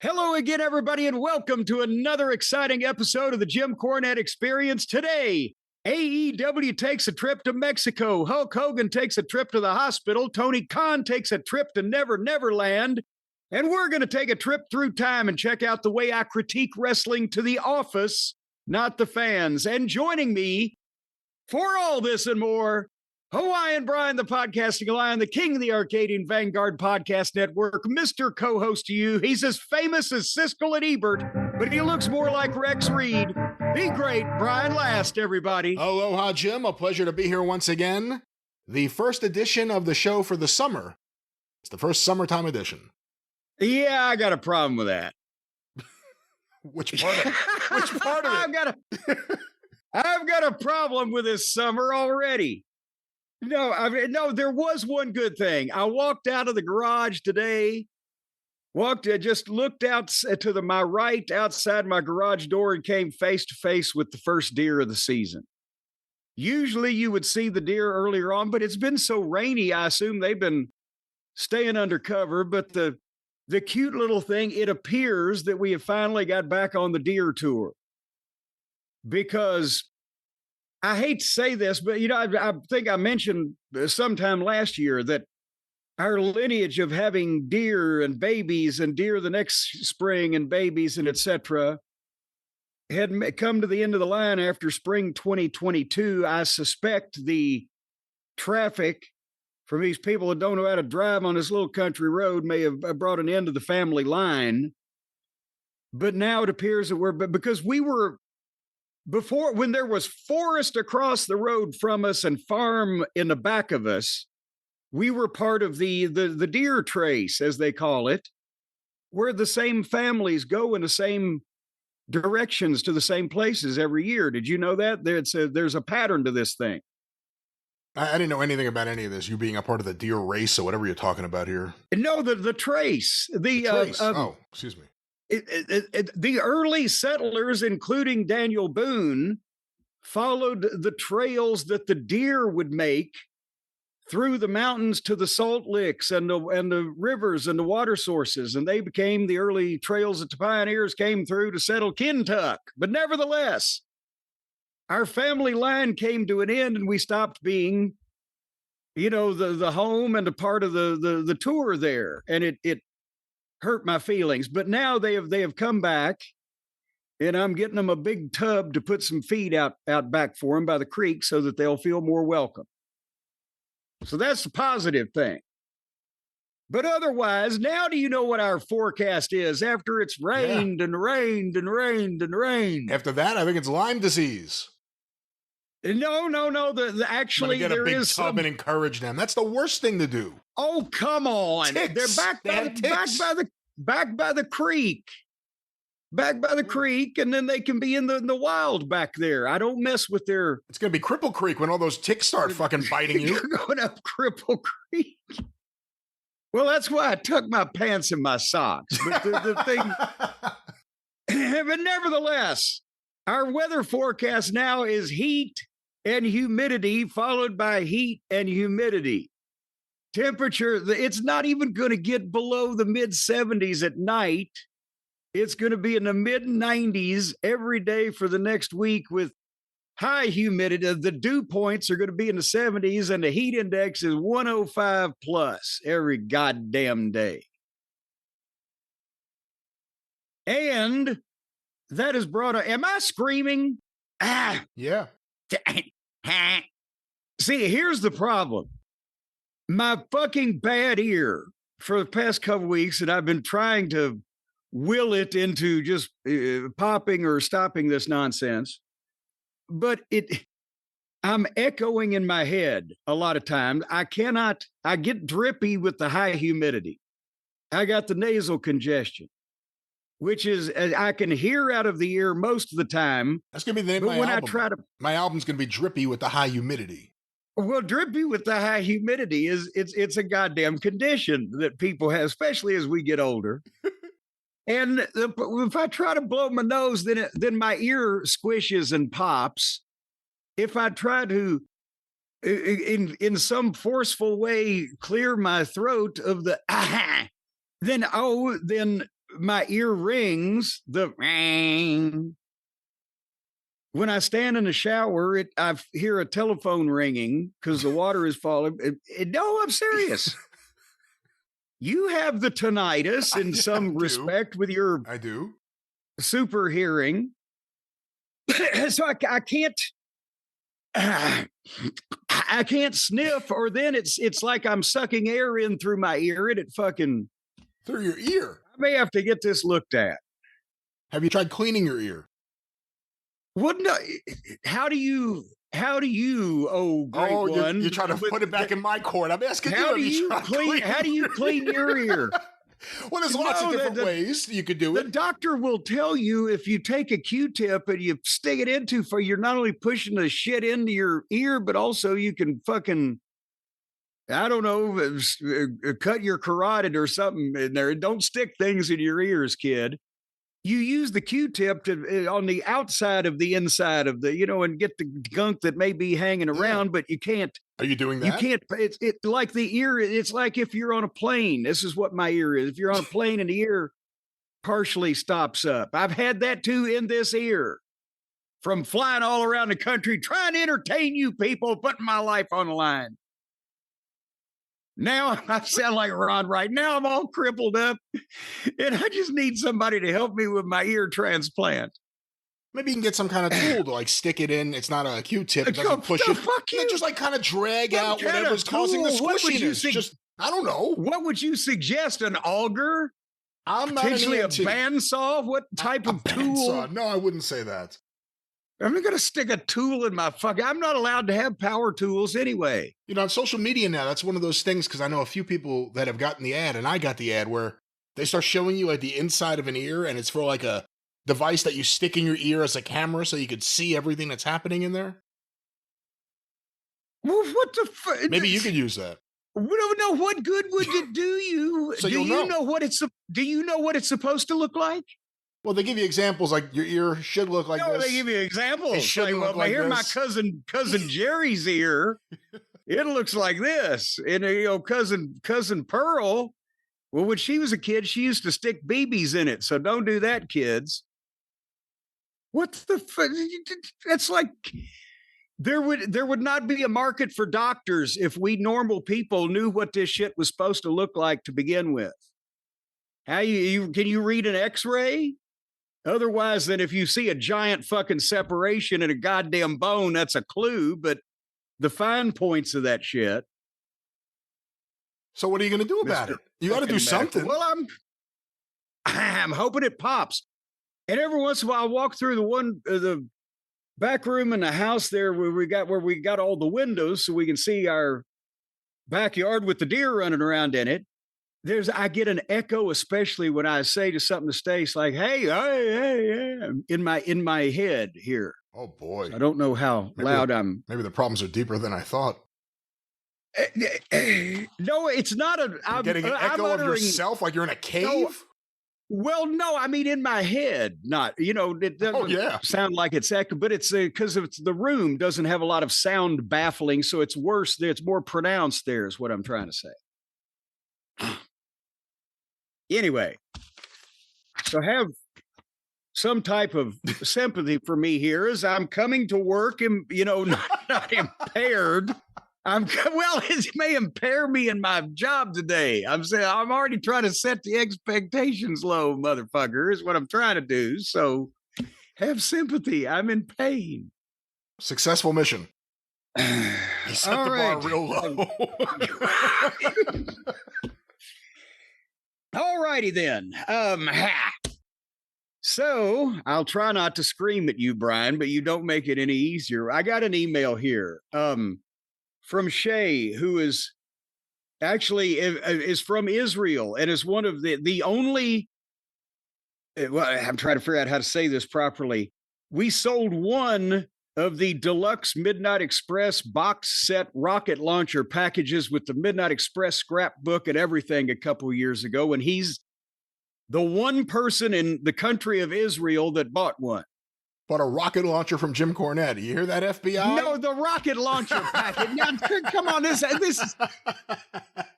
Hello again, everybody, and welcome to another exciting episode of the Jim Cornette Experience. Today, AEW takes a trip to Mexico. Hulk Hogan takes a trip to the hospital. Tony Khan takes a trip to Never Never Land. And we're going to take a trip through time and check out the way I critique wrestling to the office, not the fans. And joining me for all this and more, Hawaiian Brian, the podcasting lion, the king of the Arcadian Vanguard Podcast Network, Mr. Co-host to you. He's as famous as Siskel and Ebert, but he looks more like Rex Reed. The great Brian Last, everybody. Aloha, Jim. A pleasure to be here once again. The first edition of the show for the summer. It's the first summertime edition. Yeah, I got a problem with that. Which part of it? Which part of it? I've got a problem with this summer already. No, there was one good thing. I walked out of the garage today, just looked out to my right outside my garage door and came face to face with the first deer of the season. Usually you would see the deer earlier on, but it's been so rainy, I assume they've been staying under cover. But the cute little thing, it appears that we have finally got back on the deer tour. Because I hate to say this, but, I think I mentioned sometime last year that our lineage of having deer and babies and deer the next spring and babies and etc. had come to the end of the line after spring 2022. I suspect the traffic from these people that don't know how to drive on this little country road may have brought an end to the family line. But now it appears that because we were, before, when there was forest across the road from us and farm in the back of us, we were part of the deer trace, as they call it, where the same families go in the same directions to the same places every year. Did you know that? There's a pattern to this thing. I didn't know anything about any of this, you being a part of the deer race or whatever you're talking about here. No, the trace. The trace. Excuse me. The early settlers, including Daniel Boone, followed the trails that the deer would make through the mountains to the salt licks and the rivers and the water sources, and they became the early trails that the pioneers came through to settle Kentuck. But nevertheless, our family line came to an end, and we stopped being, the home and a part of the tour there, and it hurt my feelings. But now they have come back, and I'm getting them a big tub to put some feed out back for them by the creek so that they'll feel more welcome. So that's the positive thing. But otherwise, now do you know what our forecast is after it's rained and rained and rained and rained? After that, I think it's Lyme disease. No. Actually, get a big tub and encourage them. That's the worst thing to do. Oh, come on! Ticks. They're back by the creek, and then they can be in the wild back there. I don't mess with their. It's gonna be Cripple Creek when all those ticks start fucking biting you. You're going up Cripple Creek. Well, that's why I tuck my pants in my socks. But the thing, but nevertheless, our weather forecast now is heat and humidity, followed by heat and humidity. Temperature, it's not even going to get below the mid-70s at night. It's going to be in the mid-90s every day for the next week with high humidity. The dew points are going to be in the 70s, and the heat index is 105 plus every goddamn day. And that has brought am I screaming? Yeah. See, here's the problem. My fucking bad ear for the past couple weeks, and I've been trying to will it into just popping or stopping this nonsense. But I'm echoing in my head a lot of times. I get drippy with the high humidity. I got the nasal congestion, which is, I can hear out of the ear most of the time. That's going to be the name of my album. My album's going to be Drippy with the High Humidity. Well, drippy with the high humidity it's a goddamn condition that people have, especially as we get older. And if I try to blow my nose, then my ear squishes and pops. If I try to, in some forceful way, clear my throat of the then my ear rings, when I stand in the shower, I hear a telephone ringing because the water is falling. No, I'm serious. You have the tinnitus in some respect with your I do. super hearing. So I can't I can't sniff, or then it's like I'm sucking air in through my ear and it fucking through your ear. I may have to get this looked at. Have you tried cleaning your ear? Wouldn't how do you oh great one? You're trying to put it back in my court. I'm asking how you. How do you clean your ear? Well, there's lots of different ways you could do it. The doctor will tell you if you take a Q-tip and you stick it into, you're not only pushing the shit into your ear, but also you can fucking, I don't know, cut your carotid or something in there. Don't stick things in your ears, kid. You use the Q-tip on the outside of the inside of the, and get the gunk that may be hanging around, but you can't. Are you doing that? You can't. It's like the ear. It's like if you're on a plane. This is what my ear is. If you're on a plane and the ear partially stops up, I've had that too in this ear from flying all around the country trying to entertain you people, putting my life on the line. Now I sound like Ron right now. I'm all crippled up, and I just need somebody to help me with my ear transplant. Maybe you can get some kind of tool to like stick it in. It's not a Q-tip. It doesn't push it. Fuck you. Just like kind of drag out whatever's causing the squishiness. Just I don't know. What would you suggest? An auger? I'm not potentially a bandsaw? What type of tool? Bandsaw. No, I wouldn't say that. I'm not going to stick a tool in my I'm not allowed to have power tools anyway. On social media now, that's one of those things because I know a few people that have gotten the ad, and I got the ad where they start showing you like the inside of an ear, and it's for like a device that you stick in your ear as a camera so you could see everything that's happening in there. Well, what the fuck? Maybe you could use that. No, what good would it do you? So do you know what it's supposed to look like? Well, they give you examples like your ear should look like this. They give you examples. It shouldn't look like this. My cousin Jerry's ear. It looks like this. And cousin Pearl. Well, when she was a kid, she used to stick BBs in it. So don't do that, kids. What the fuck? That's like there would not be a market for doctors if we normal people knew what this shit was supposed to look like to begin with. How can you read an X-ray? Otherwise, then if you see a giant fucking separation in a goddamn bone, that's a clue. But the fine points of that shit. So what are you going to do about it? You got to do something. Well, I'm hoping it pops. And every once in a while, I walk through the back room in the house there where we got all the windows so we can see our backyard with the deer running around in it. I get an echo, especially when I say to something to Stace like, hey, in my head here. Oh boy. So I don't know how loud I'm. Maybe the problems are deeper than I thought. No, it's not I'm getting an echo of yourself like you're in a cave? No, I mean in my head, not, it doesn't sound like it's echo, but it's because the room doesn't have a lot of sound baffling, so it's worse there. It's more pronounced there is what I'm trying to say. Anyway, so have some type of sympathy for me here as I'm coming to work and, not impaired. It may impair me in my job today. I'm saying I'm already trying to set the expectations low, motherfucker, is what I'm trying to do. So have sympathy. I'm in pain. Successful mission. You set the bar real low. All righty then. So I'll try not to scream at you, Brian, but you don't make it any easier. I got an email here from Shay, who is actually is from Israel and is one of the only. Well, I'm trying to figure out how to say this properly. We sold one of the deluxe Midnight Express box set rocket launcher packages with the Midnight Express scrapbook and everything a couple of years ago. And he's the one person in the country of Israel that bought one. Bought a rocket launcher from Jim Cornette. You hear that, FBI? No, the rocket launcher packet. Now, come on, this is.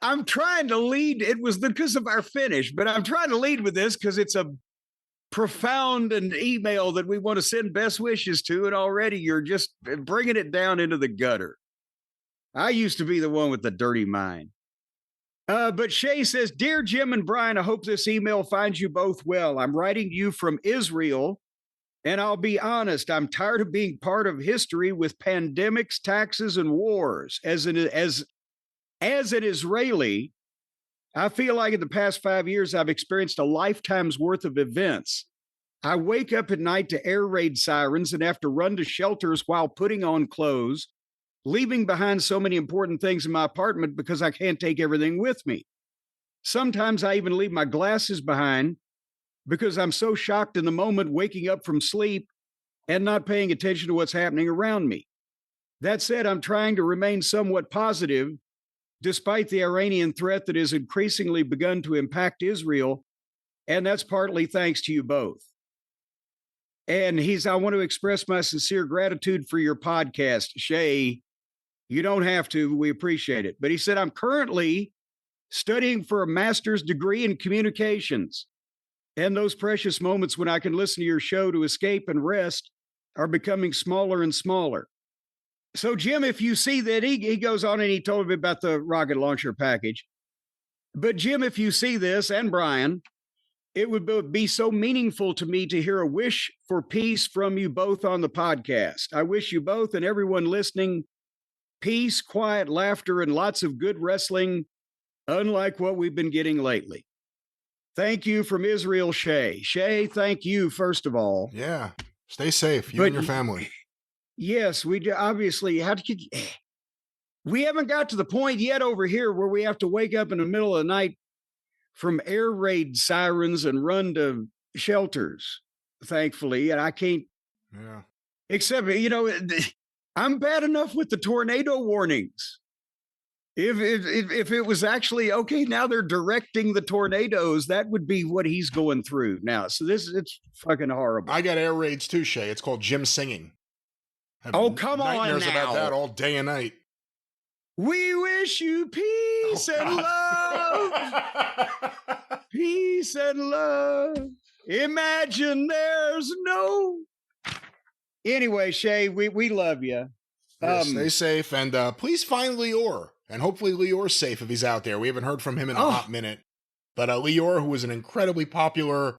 I'm trying to lead. It was because of our finish, but I'm trying to lead with this because it's a profound an email that we want to send best wishes to, and already you're just bringing it down into the gutter. I used to be the one with the dirty mind. But Shay says, "Dear Jim and Brian, I hope this email finds you both well. I'm writing to you from Israel. And I'll be honest, I'm tired of being part of history with pandemics, taxes, and wars. As an Israeli, I feel like in the past 5 years, I've experienced a lifetime's worth of events. I wake up at night to air raid sirens and have to run to shelters while putting on clothes, leaving behind so many important things in my apartment because I can't take everything with me. Sometimes I even leave my glasses behind because I'm so shocked in the moment, waking up from sleep and not paying attention to what's happening around me. That said, I'm trying to remain somewhat positive, despite the Iranian threat that has increasingly begun to impact Israel, and that's partly thanks to you both. And I want to express my sincere gratitude for your podcast. Shay, you don't have to, we appreciate it. But he said, I'm currently studying for a master's degree in communications. And those precious moments when I can listen to your show to escape and rest are becoming smaller and smaller. So, Jim, if you see that, he goes on and he told me about the rocket launcher package. But, Jim, if you see this, and Brian, it would be so meaningful to me to hear a wish for peace from you both on the podcast. I wish you both and everyone listening peace, quiet laughter, and lots of good wrestling, unlike what we've been getting lately. Thank you from Israel, Shay. Shay, thank you, first of all. Yeah. Stay safe, you and your family. Yes, we do. Obviously, we haven't got to the point yet over here where we have to wake up in the middle of the night from air raid sirens and run to shelters, thankfully. And I can't, except, I'm bad enough with the tornado warnings. If it was actually, okay, now they're directing the tornadoes, that would be what he's going through now. So it's fucking horrible. I got air raids too, Shay. It's called Jim singing. Oh, come on now. Nightmares about that all day and night. We wish you peace and love. Peace and love. Imagine there's no. Anyway, Shay, we love you. Stay safe, and please find Lior. And hopefully Lior's safe if he's out there. We haven't heard from him in a hot minute. But Lior, who is an incredibly popular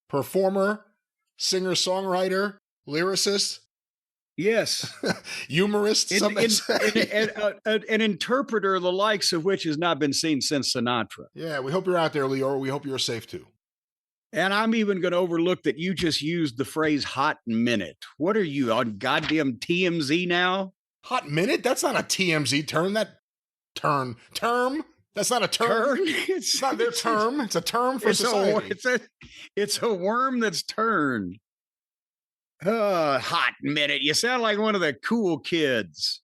performer, singer-songwriter, lyricist. Yes. Humorist, an interpreter, the likes of which has not been seen since Sinatra. Yeah, we hope you're out there, Lior. We hope you're safe, too. And I'm even going to overlook that you just used the phrase hot minute. What are you, on goddamn TMZ now? Hot minute? That's not a TMZ term. Term? That's not a term. It's not their term. It's a term for society. It's a worm that's turned. Hot minute. You sound like one of the cool kids.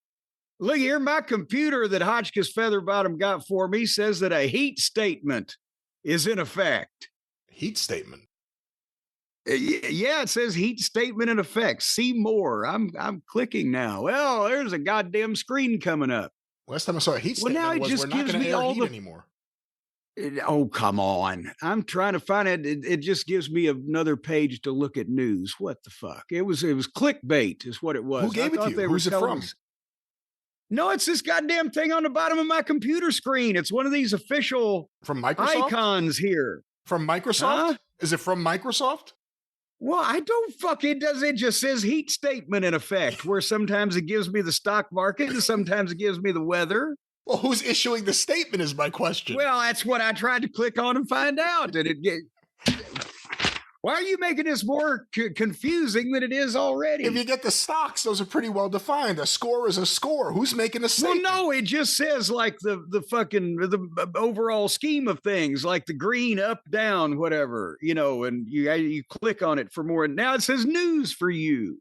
Look here, my computer that Hotchkiss Featherbottom got for me says that a heat statement is in effect. Heat statement? Yeah, it says heat statement in effect. See more. I'm clicking now. Well, there's a goddamn screen coming up. Last time I saw a heat statement now it was just we're not going to air heat anymore. Oh, come on. I'm trying to find it. It just gives me another page to look at news. What the fuck? It was clickbait is what it was. Who gave it to you? Who's it from? No, it's this goddamn thing on the bottom of my computer screen. It's one of these official from Microsoft icons here. From Microsoft? Huh? Is it from Microsoft? Well, I don't fucking does. It just says heat statement in effect, where sometimes it gives me the stock market and sometimes it gives me the weather. Well, who's issuing the statement is my question. Well, that's what I tried to click on and find out. Why are you making this more confusing than it is already? If you get the stocks, those are pretty well defined. A score is a score. Who's making a statement? Well, no, it just says like the overall scheme of things, like the green, up, down, whatever, and you click on it for more. And now it says news for you.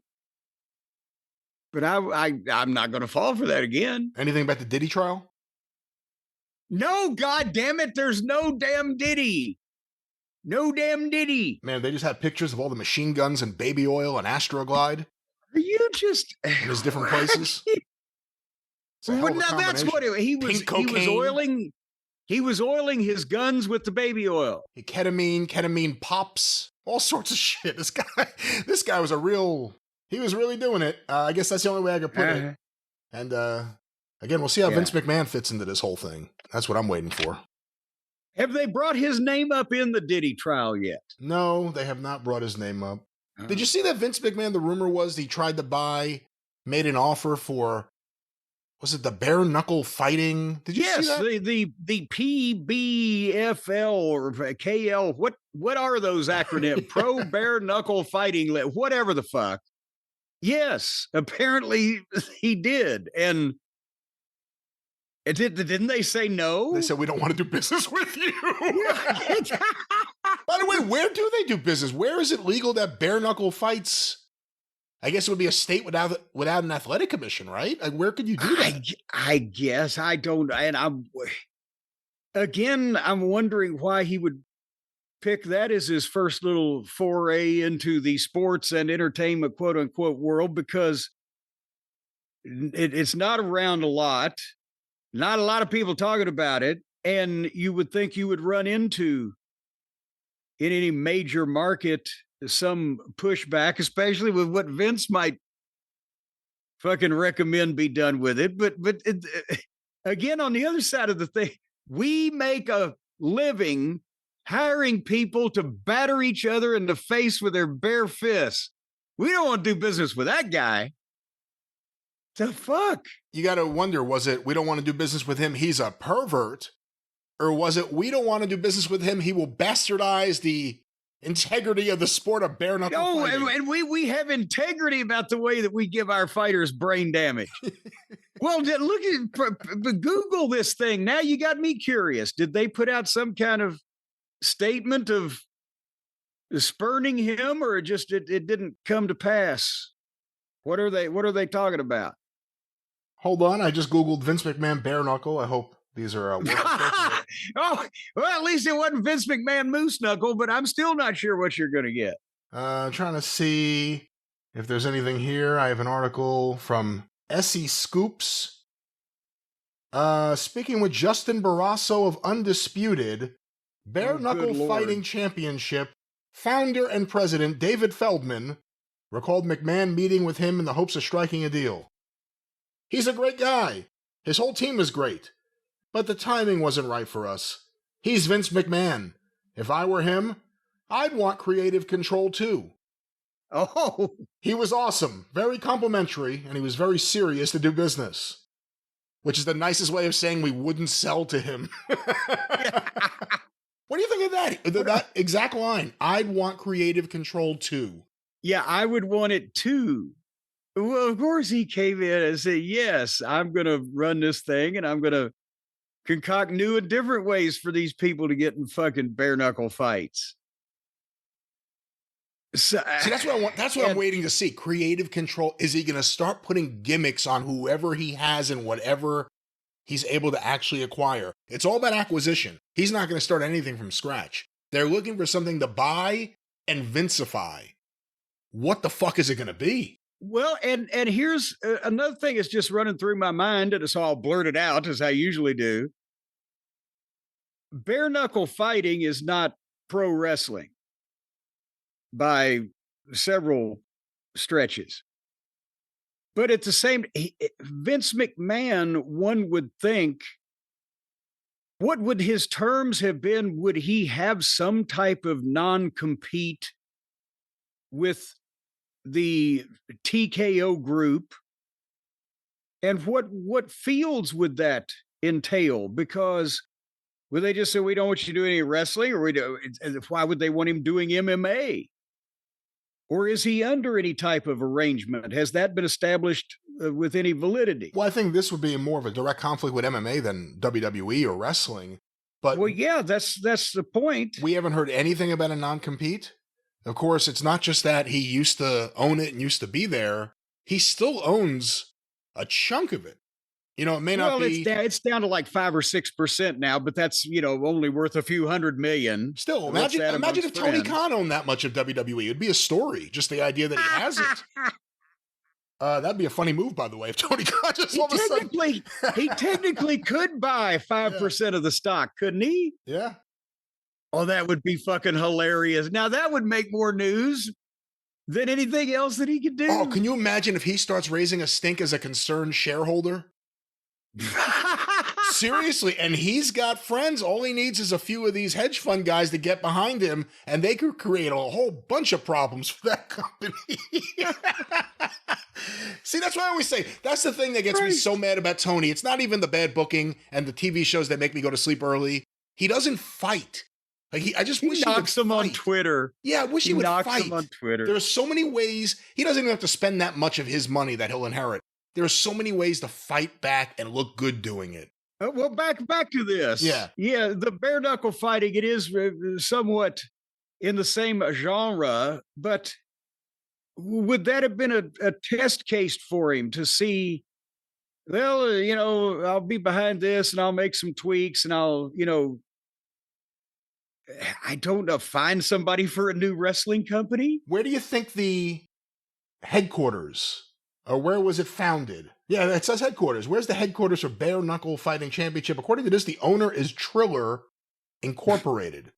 But I'm not going to fall for that again. Anything about the Diddy trial? No, God damn it. There's no damn Diddy. No damn diddy. Man, they just had pictures of all the machine guns and baby oil and Astroglide Are you just in his different places. It's a hell of a now that's what combination. he was. Pink He was cocaine. oiling. He was oiling his guns with the baby oil. Ketamine pops, all sorts of shit. This guy was he was really doing it. I guess that's the only way I could put it. And again, we'll see how Vince McMahon fits into this whole thing. That's what I'm waiting for. Have they brought his name up in the Diddy trial yet? No, they have not brought his name up. Did you see that Vince McMahon, the rumor was he tried to made an offer for, was it the bare knuckle fighting? Did you see that? the PBFL or KL, what are those acronyms? Pro bare knuckle fighting, whatever the fuck. Yes, apparently he did. And didn't they say no? They said, we don't want to do business with you. By the way, where do they do business? Where is it legal that bare knuckle fights? I guess it would be a state without an athletic commission, right? Like, where could you do that? I guess I don't. And I'm wondering why he would pick that as his first little foray into the sports and entertainment, quote unquote, world, because it's not around a lot. Not a lot of people talking about it. And you would think you would run into in any major market some pushback, especially with what Vince might fucking recommend be done with it. But again, on the other side of the thing, we make a living hiring people to batter each other in the face with their bare fists. We don't want to do business with that guy. The fuck? You got to wonder, was it we don't want to do business with him, he's a pervert? Or was it we don't want to do business with him, he will bastardize the integrity of the sport of bare knuckle fighting? And we have integrity about the way that we give our fighters brain damage. Well, look at Google this thing. Now you got me curious. Did they put out some kind of statement of spurning him, or it didn't come to pass? What are they talking about? Hold on, I just Googled Vince McMahon bare knuckle. I hope these are oh, well, at least it wasn't Vince McMahon moose knuckle, but I'm still not sure what you're going to get. Trying to see if there's anything here. I have an article from Essie Scoops. Speaking with Justin Barrasso of Undisputed, Bare Knuckle Fighting Championship founder and president David Feldman recalled McMahon meeting with him in the hopes of striking a deal. He's a great guy. His whole team is great. But the timing wasn't right for us. He's Vince McMahon. If I were him, I'd want creative control too. Oh. He was awesome, very complimentary, and he was very serious to do business. Which is the nicest way of saying we wouldn't sell to him. What do you think of that? That exact line. I'd want creative control too. Yeah, I would want it too. Well, of course he came in and said, yes, I'm going to run this thing and I'm going to concoct new and different ways for these people to get in fucking bare knuckle fights. So, see, that's what I want. That's what I'm waiting to see. Creative control. Is he going to start putting gimmicks on whoever he has and whatever he's able to actually acquire? It's all about acquisition. He's not going to start anything from scratch. They're looking for something to buy and Vincify. What the fuck is it going to be? Well, and here's another thing that's just running through my mind, and it's all blurted out as I usually do. Bare knuckle fighting is not pro wrestling by several stretches. But at the same, Vince McMahon, one would think, what would his terms have been? Would he have some type of non-compete with the TKO group? And what fields would that entail? Because would they just say, we don't want you to do any wrestling, or why would they want him doing MMA? Or is he under any type of arrangement? Has that been established with any validity? Well, I think this would be more of a direct conflict with MMA than WWE or wrestling. But well, yeah, that's the point. We haven't heard anything about a non-compete. Of course, it's not just that he used to own it and used to be there. He still owns a chunk of it. You know, it may not be. It's down to like 5 or 6% now, but that's, only worth a few $100 million. Still, imagine if Tony Khan owned that much of WWE. It'd be a story. Just the idea that he has it. That'd be a funny move, by the way, if Tony Khan just all of a sudden. He technically could buy 5% of the stock, couldn't he? Yeah. Oh, that would be fucking hilarious. Now, that would make more news than anything else that he could do. Oh, can you imagine if he starts raising a stink as a concerned shareholder? Seriously, and he's got friends. All he needs is a few of these hedge fund guys to get behind him, and they could create a whole bunch of problems for that company. See, that's what I always say. That's the thing that gets me so mad about Tony. It's not even the bad booking and the TV shows that make me go to sleep early. He doesn't fight. Like I just wish he knocks him on Twitter. Yeah, I wish he would fight. Him on Twitter. There are so many ways. He doesn't even have to spend that much of his money that he'll inherit. There are so many ways to fight back and look good doing it. Well, back to this. Yeah. The bare knuckle fighting, it is somewhat in the same genre, but would that have been a test case for him to see, well, I'll be behind this and I'll make some tweaks and I'll, I don't know, find somebody for a new wrestling company? Where do you think the headquarters, or where was it founded? Yeah, it says headquarters. Where's the headquarters for Bare Knuckle Fighting Championship? According to this, the owner is Triller Incorporated.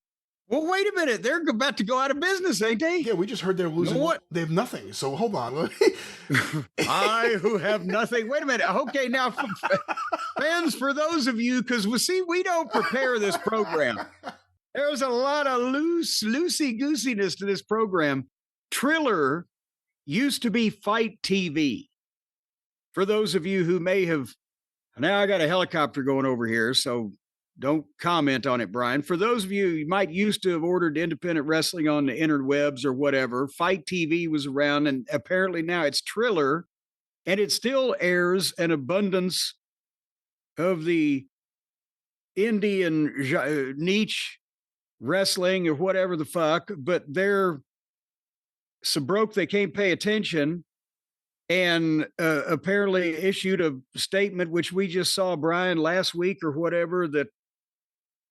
Well, wait a minute. They're about to go out of business, ain't they? Yeah, we just heard they're losing. What? They have nothing. So hold on. I who have nothing. Wait a minute. Okay, now, fans, for those of you, because we don't prepare this program. There's a lot of loosey-goosiness to this program. Triller used to be Fight TV. For those of you who may have, now I got a helicopter going over here, so don't comment on it, Brian. For those of you who might used to have ordered independent wrestling on the interwebs or whatever, Fight TV was around, and apparently now it's Triller, and it still airs an abundance of the Indian niche wrestling or whatever the fuck, but they're so broke they can't pay attention, and apparently issued a statement, which we just saw, Brian, last week or whatever, that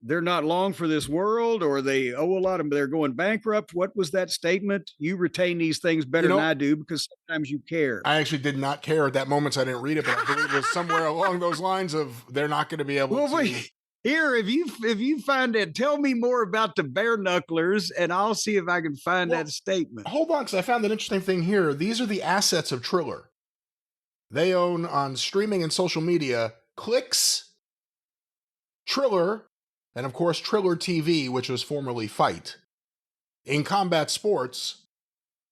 they're not long for this world, or they owe a lot of, they're going bankrupt. What was that statement? You retain these things better than I do, because sometimes you care. I actually did not care at that moment, so I didn't read it, but I believe it was somewhere along those lines of they're not going to be able to. Here, if you find it, tell me more about the bare knucklers, and I'll see if I can find that statement. Hold on, because I found an interesting thing here. These are the assets of Triller. They own on streaming and social media Clicks, Triller, and of course Triller TV, which was formerly Fight. In combat sports,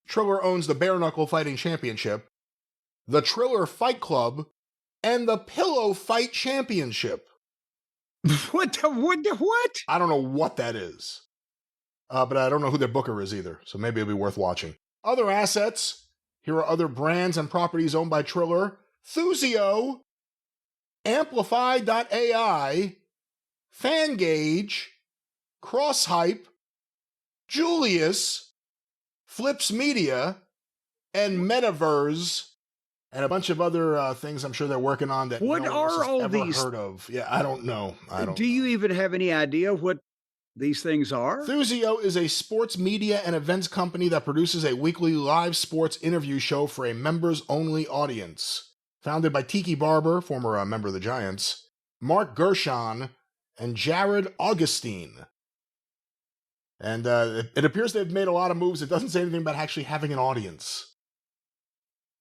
Triller owns the Bare Knuckle Fighting Championship, the Triller Fight Club, and the Pillow Fight Championship. What? I don't know what that is. But I don't know who their booker is either, so maybe it'll be worth watching. Other assets. Here are other brands and properties owned by Triller. Thuzio, Amplify.ai, Fangage, Crosshype, Julius, Flips Media, and Metaverse, and a bunch of other things I'm sure they're working on that what no one else are has all ever these? heard of. Yeah, I don't know. Do you even have any idea what these things are? Thuzio is a sports media and events company that produces a weekly live sports interview show for a members-only audience. Founded by Tiki Barber, former member of the Giants, Mark Gershon, and Jared Augustine. And it appears they've made a lot of moves. It doesn't say anything about actually having an audience.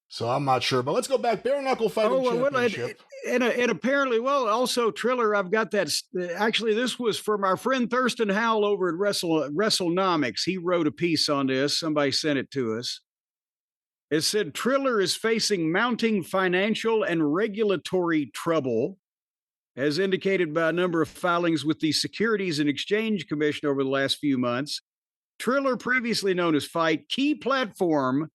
So I'm not sure, but let's go back. Bare Knuckle Fighting Championship. And apparently, also Triller, I've got that. Actually, this was from our friend Thurston Howell over at WrestleNomics. He wrote a piece on this. Somebody sent it to us. It said Triller is facing mounting financial and regulatory trouble, as indicated by a number of filings with the Securities and Exchange Commission over the last few months. Triller, previously known as Fight, key platform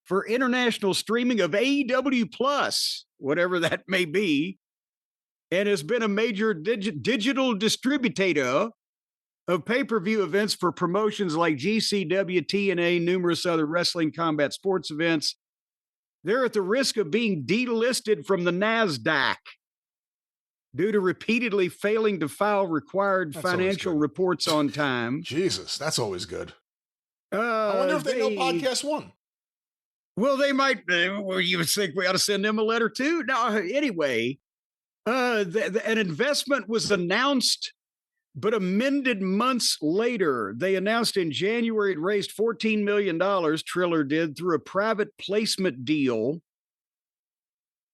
for international streaming of AEW Plus, whatever that may be, and has been a major digital distributor of pay-per-view events for promotions like GCW, TNA, numerous other wrestling combat sports events. They're at the risk of being delisted from the NASDAQ. due to repeatedly failing to file required That's always financial good. reports on time. Jesus, that's always good. I wonder if they know Podcast One. Well, they might. Well, you would think we ought to send them a letter too. No, anyway, an investment was announced, but amended months later. They announced in January it raised $14 million, Triller did, through a private placement deal.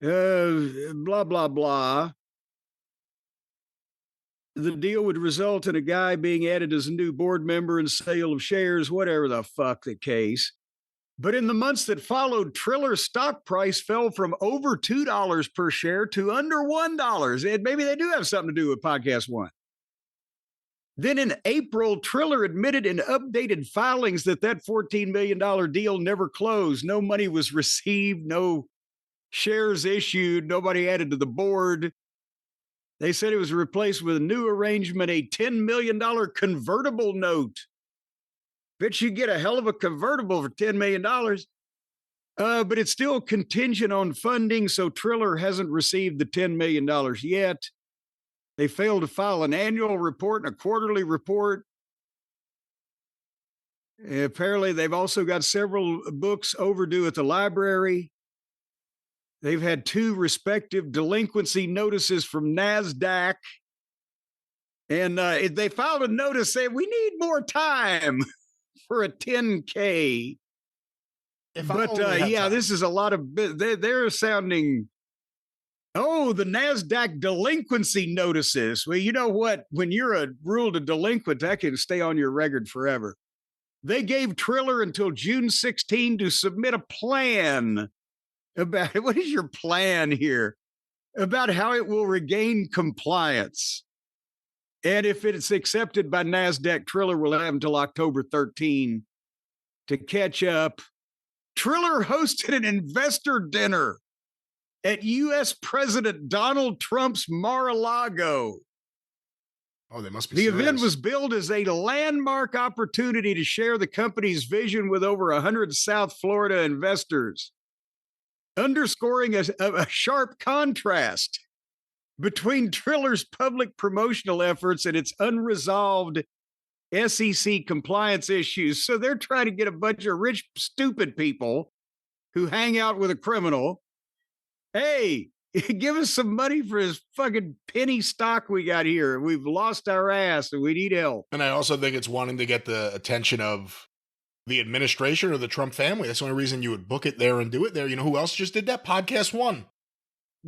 Blah, blah, blah. The deal would result in a guy being added as a new board member and sale of shares, whatever the fuck the case. But in the months that followed, Triller's stock price fell from over $2 per share to under $1. And maybe they do have something to do with Podcast One. Then in April, Triller admitted in updated filings that $14 million deal never closed. No money was received, no shares issued, nobody added to the board. They said it was replaced with a new arrangement, a $10 million convertible note. Bet you get a hell of a convertible for $10 million. But it's still contingent on funding, so Triller hasn't received the $10 million yet. They failed to file an annual report and a quarterly report. Apparently, they've also got several books overdue at the library. They've had 2 respective delinquency notices from NASDAQ. And they filed a notice saying, we need more time for a 10K. But yeah, this is a lot of, they're sounding, oh, the NASDAQ delinquency notices. Well, you know what? When you're ruled a delinquent, that can stay on your record forever. They gave Triller until June 16 to submit a plan about what is your plan here about how it will regain compliance. And if it's accepted by NASDAQ, Triller will have until October 13 to catch up. Triller hosted an investor dinner at U.S. President Donald Trump's Mar-a-Lago. Oh, they must be The serious. event was billed as a landmark opportunity to share the company's vision with over 100 South Florida investors, underscoring a sharp contrast between Triller's public promotional efforts and its unresolved SEC compliance issues. So they're trying to get a bunch of rich, stupid people who hang out with a criminal. Hey, give us some money for this fucking penny stock we got here. We've lost our ass and we need help. And I also think it's wanting to get the attention of the administration or the Trump family. That's the only reason you would book it there and do it there. You know who else just did that? Podcast One.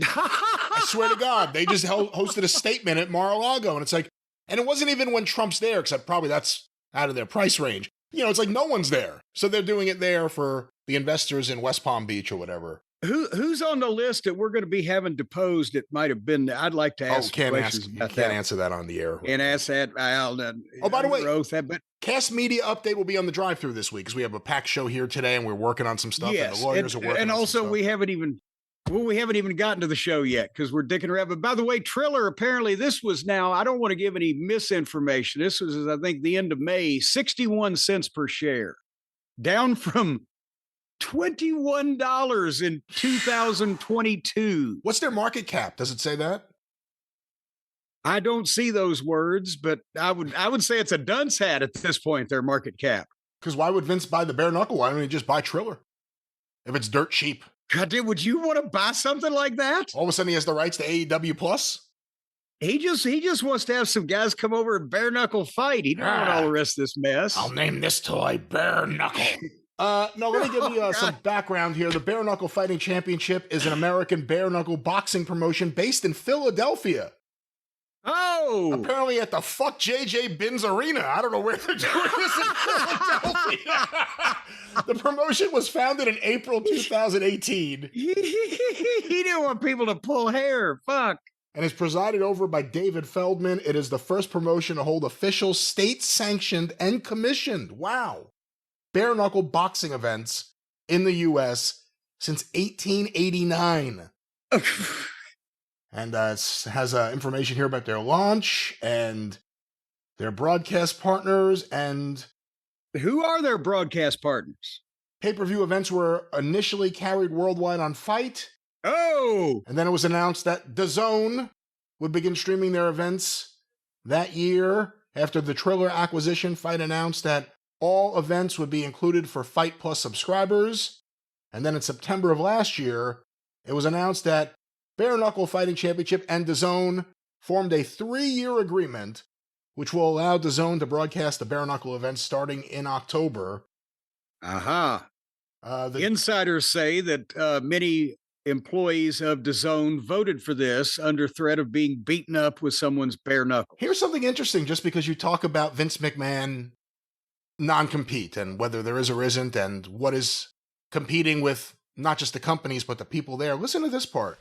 I swear to God, they just hosted a statement at Mar-a-Lago, and it's like, and it wasn't even when Trump's there, except probably that's out of their price range. You know, it's like no one's there. So they're doing it there for the investors in West Palm Beach or whatever. Who's on the list that we're going to be having deposed? It might have been. I'd like to ask questions about that. Can't answer that on the air. And ask that. Oh, by the way, but Cast Media Update will be on the drive-through this week because we have a packed show here today, and we're working on some stuff. Yes, and the lawyers are working. And on also, some stuff. we haven't even gotten to the show yet because we're dicking around. But by the way, Triller, apparently this was now, I don't want to give any misinformation. This was, I think, the end of May, 61 cents per share, down from $21 in 2022. What's their market cap? Does it say that? I don't see those words, but I would say it's a dunce hat at this point, their market cap. Because why would Vince buy the bare knuckle? Why don't he just buy Triller? If it's dirt cheap. God damn, would you want to buy something like that? All of a sudden he has the rights to AEW Plus? He just wants to have some guys come over and bare knuckle fight. He don't want all the rest of this mess. I'll name this toy Bare Knuckle. No, let me give you some background here. The Bare Knuckle Fighting Championship is an American bare knuckle boxing promotion based in Philadelphia. Oh! Apparently at the Fuck JJ Binns Arena. I don't know where they're doing this in Philadelphia. The promotion was founded in April 2018. He didn't want people to pull hair. Fuck. And is presided over by David Feldman. It is the first promotion to hold official state-sanctioned and commissioned, bare knuckle boxing events in the U.S. since 1889. And it has information here about their launch and their broadcast partners. And who are their broadcast partners? Pay-per-view events were initially carried worldwide on Fight. Oh! And then it was announced that DAZN would begin streaming their events that year. After the Triller acquisition, Fight announced that all events would be included for Fight Plus subscribers. And then in September of last year, it was announced that Bare Knuckle Fighting Championship and DAZN formed a 3-year agreement which will allow DAZN to broadcast the Bare Knuckle events starting in October. Aha. The insiders say that many employees of DAZN voted for this under threat of being beaten up with someone's bare knuckle. Here's something interesting, just because you talk about Vince McMahon non-compete and whether there is or isn't and what is competing with not just the companies but the people there. Listen to this part.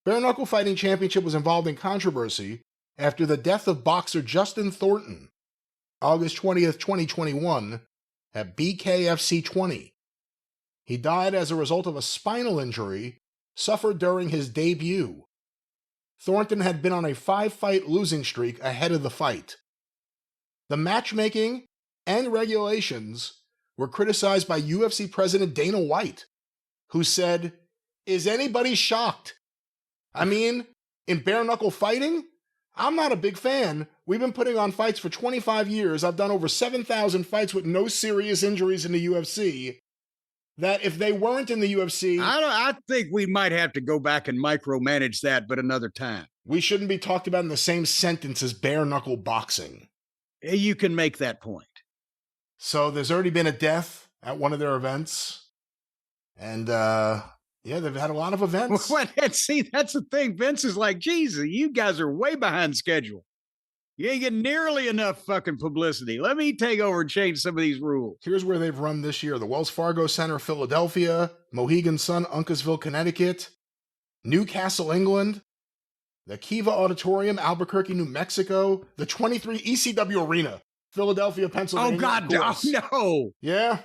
Bare Knuckle Fighting Championship was involved in controversy after the death of boxer Justin Thornton, August 20th, 2021, at BKFC 20. He died as a result of a spinal injury suffered during his debut. Thornton had been on a 5-fight losing streak ahead of the fight. The matchmaking and regulations were criticized by UFC President Dana White, who said, "Is anybody shocked? I mean, in bare knuckle fighting, I'm not a big fan. We've been putting on fights for 25 years. I've done over 7,000 fights with no serious injuries in the UFC. That if they weren't in the UFC... I think we might have to go back and micromanage that, but another time. We shouldn't be talked about in the same sentence as bare knuckle boxing." You can make that point. So there's already been a death at one of their events. And, yeah, they've had a lot of events. See, that's the thing. Vince is like, Jesus, you guys are way behind schedule. You ain't getting nearly enough fucking publicity. Let me take over and change some of these rules. Here's where they've run this year. The Wells Fargo Center, Philadelphia, Mohegan Sun, Uncasville, Connecticut, Newcastle, England, the Kiva Auditorium, Albuquerque, New Mexico, the 23 ECW Arena, Philadelphia, Pennsylvania. Oh, God, no. Yeah,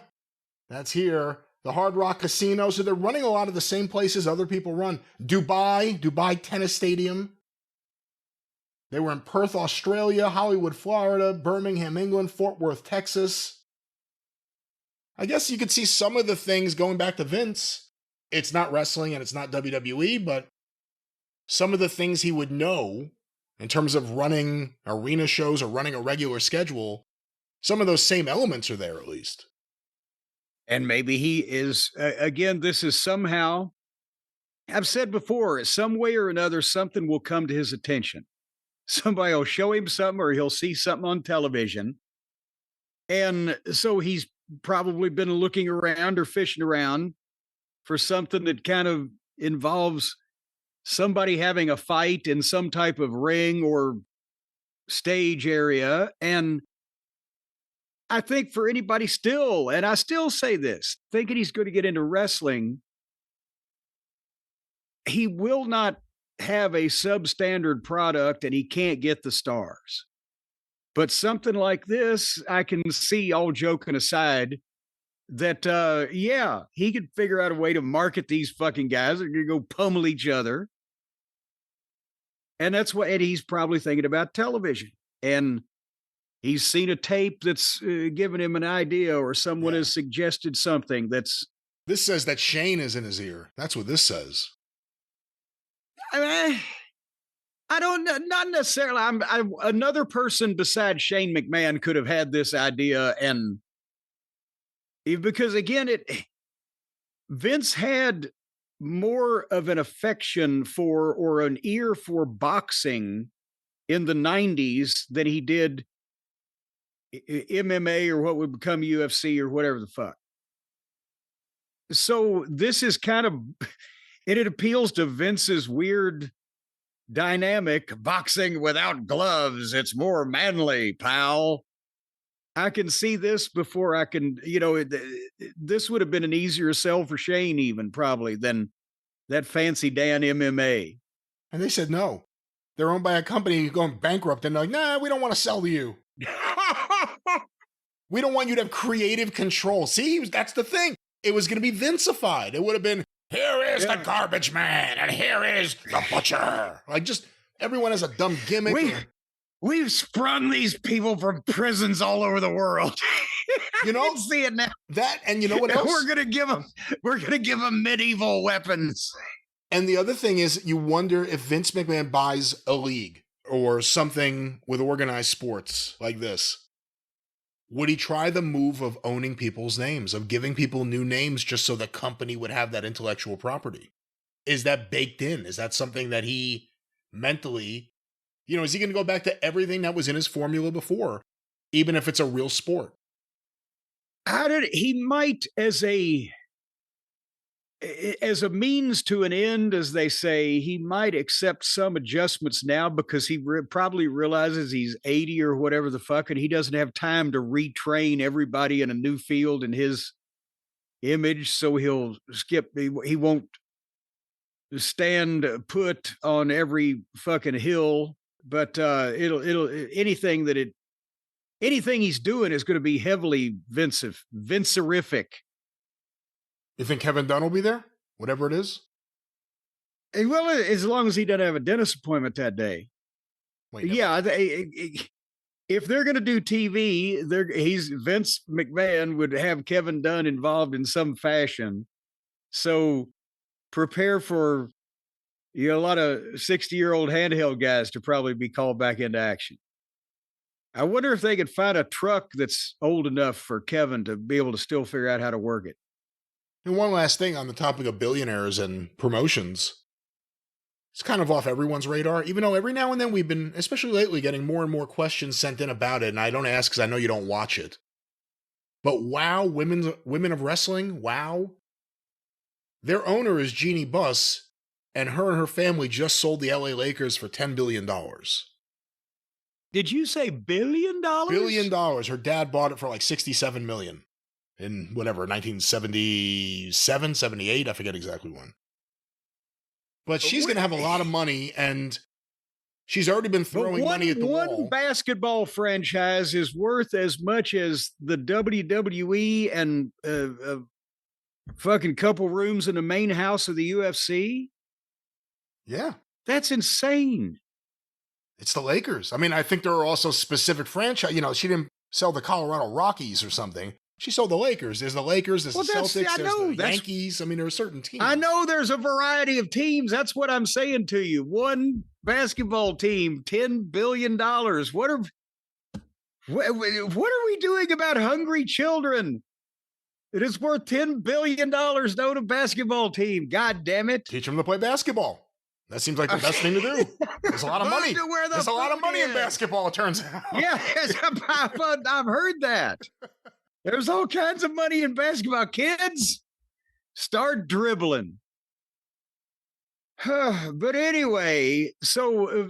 that's here. The Hard Rock Casino. So they're running a lot of the same places other people run. Dubai Tennis Stadium. They were in Perth, Australia, Hollywood, Florida, Birmingham, England, Fort Worth, Texas. I guess you could see some of the things going back to Vince. It's not wrestling and it's not WWE, but some of the things he would know in terms of running arena shows or running a regular schedule, some of those same elements are there at least. And maybe he is, again, this is somehow, I've said before, some way or another, something will come to his attention. Somebody will show him something or he'll see something on television. And so he's probably been looking around or fishing around for something that kind of involves somebody having a fight in some type of ring or stage area. And I think for anybody still, and I still say this, thinking he's going to get into wrestling, he will not have a substandard product and he can't get the stars. But something like this, I can see, all joking aside, that, yeah, he could figure out a way to market these fucking guys. They're going to go pummel each other. And that's what Eddie's probably thinking about television. And he's seen a tape that's given him an idea, or someone has suggested something that's... This says that Shane is in his ear. That's what this says. I mean, I don't know, not necessarily. Another person besides Shane McMahon could have had this idea, and because again, Vince had more of an affection for or an ear for boxing in the 90s than he did MMA or what would become UFC or whatever the fuck. So this is kind of, it appeals to Vince's weird dynamic, boxing without gloves. It's more manly, pal. I can see this before I can, this would have been an easier sell for Shane even probably than that fancy Dan MMA. And they said no. They're owned by a company going bankrupt and they're like, nah, we don't want to sell to you. We don't want you to have creative control. See, that's the thing. It was going to be Vincified. It would have been, here is the garbage man, and here is the butcher. Like, just everyone has a dumb gimmick. We've sprung these people from prisons all over the world. You know, I can see it now. That, and you know what else? We're gonna give them medieval weapons. And the other thing is, you wonder if Vince McMahon buys a league or something with organized sports like this. Would he try the move of owning people's names, of giving people new names just so the company would have that intellectual property? Is that baked in? Is that something that he mentally, is he going to go back to everything that was in his formula before, even if it's a real sport? He might, as a means to an end, as they say, he might accept some adjustments now because he probably realizes he's 80 or whatever the fuck, and he doesn't have time to retrain everybody in a new field in his image. So he'll skip. He won't stand put on every fucking hill, but anything he's doing is going to be heavily Vincerific. You think Kevin Dunn will be there? Whatever it is? Well, as long as he doesn't have a dentist appointment that day. Wait, yeah, if they're going to do TV, Vince McMahon would have Kevin Dunn involved in some fashion. So prepare for a lot of 60-year-old handheld guys to probably be called back into action. I wonder if they could find a truck that's old enough for Kevin to be able to still figure out how to work it. And one last thing on the topic of billionaires and promotions. It's kind of off everyone's radar, even though every now and then we've been, especially lately, getting more and more questions sent in about it. And I don't ask because I know you don't watch it. But WOW, Women of Wrestling, WOW, their owner is Jeannie Buss, and her family just sold the LA Lakers for $10 billion. Did you say $1 billion? $1 billion. Her dad bought it for like $67 million. In whatever, 1977, 78, I forget exactly when. But she's going to have a lot of money, and she's already been throwing money at the wall. One basketball franchise is worth as much as the WWE and a fucking couple rooms in the main house of the UFC. Yeah. That's insane. It's the Lakers. I mean, I think there are also specific franchise. She didn't sell the Colorado Rockies or something. She sold the Lakers. There's the Lakers, there's the Celtics, there's the Yankees. I mean, there are certain teams. I know there's a variety of teams. That's what I'm saying to you. One basketball team, $10 billion. What are we doing about hungry children? It is worth $10 billion to own a basketball team. God damn it. Teach them to play basketball. That seems like the best thing to do. There's a lot of money. There's a lot of money in basketball, it turns out. Yeah, I've heard that. There's all kinds of money in basketball. Kids, start dribbling. But anyway, so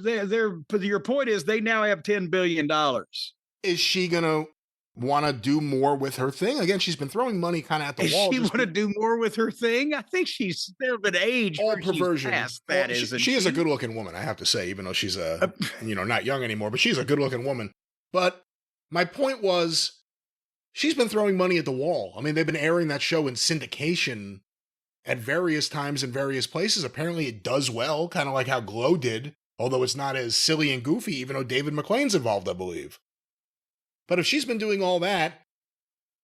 your point is they now have $10 billion. Is she going to want to do more with her thing? Again, she's been throwing money kind of at the wall. She want to do more with her thing? I think she's still of an age. All perversion. She is a good-looking woman, I have to say, even though she's not young anymore, but she's a good-looking woman. But my point was, she's been throwing money at the wall. I mean, they've been airing that show in syndication at various times in various places. Apparently it does well, kind of like how Glow did, although it's not as silly and goofy, even though David McLean's involved, I believe. But if she's been doing all that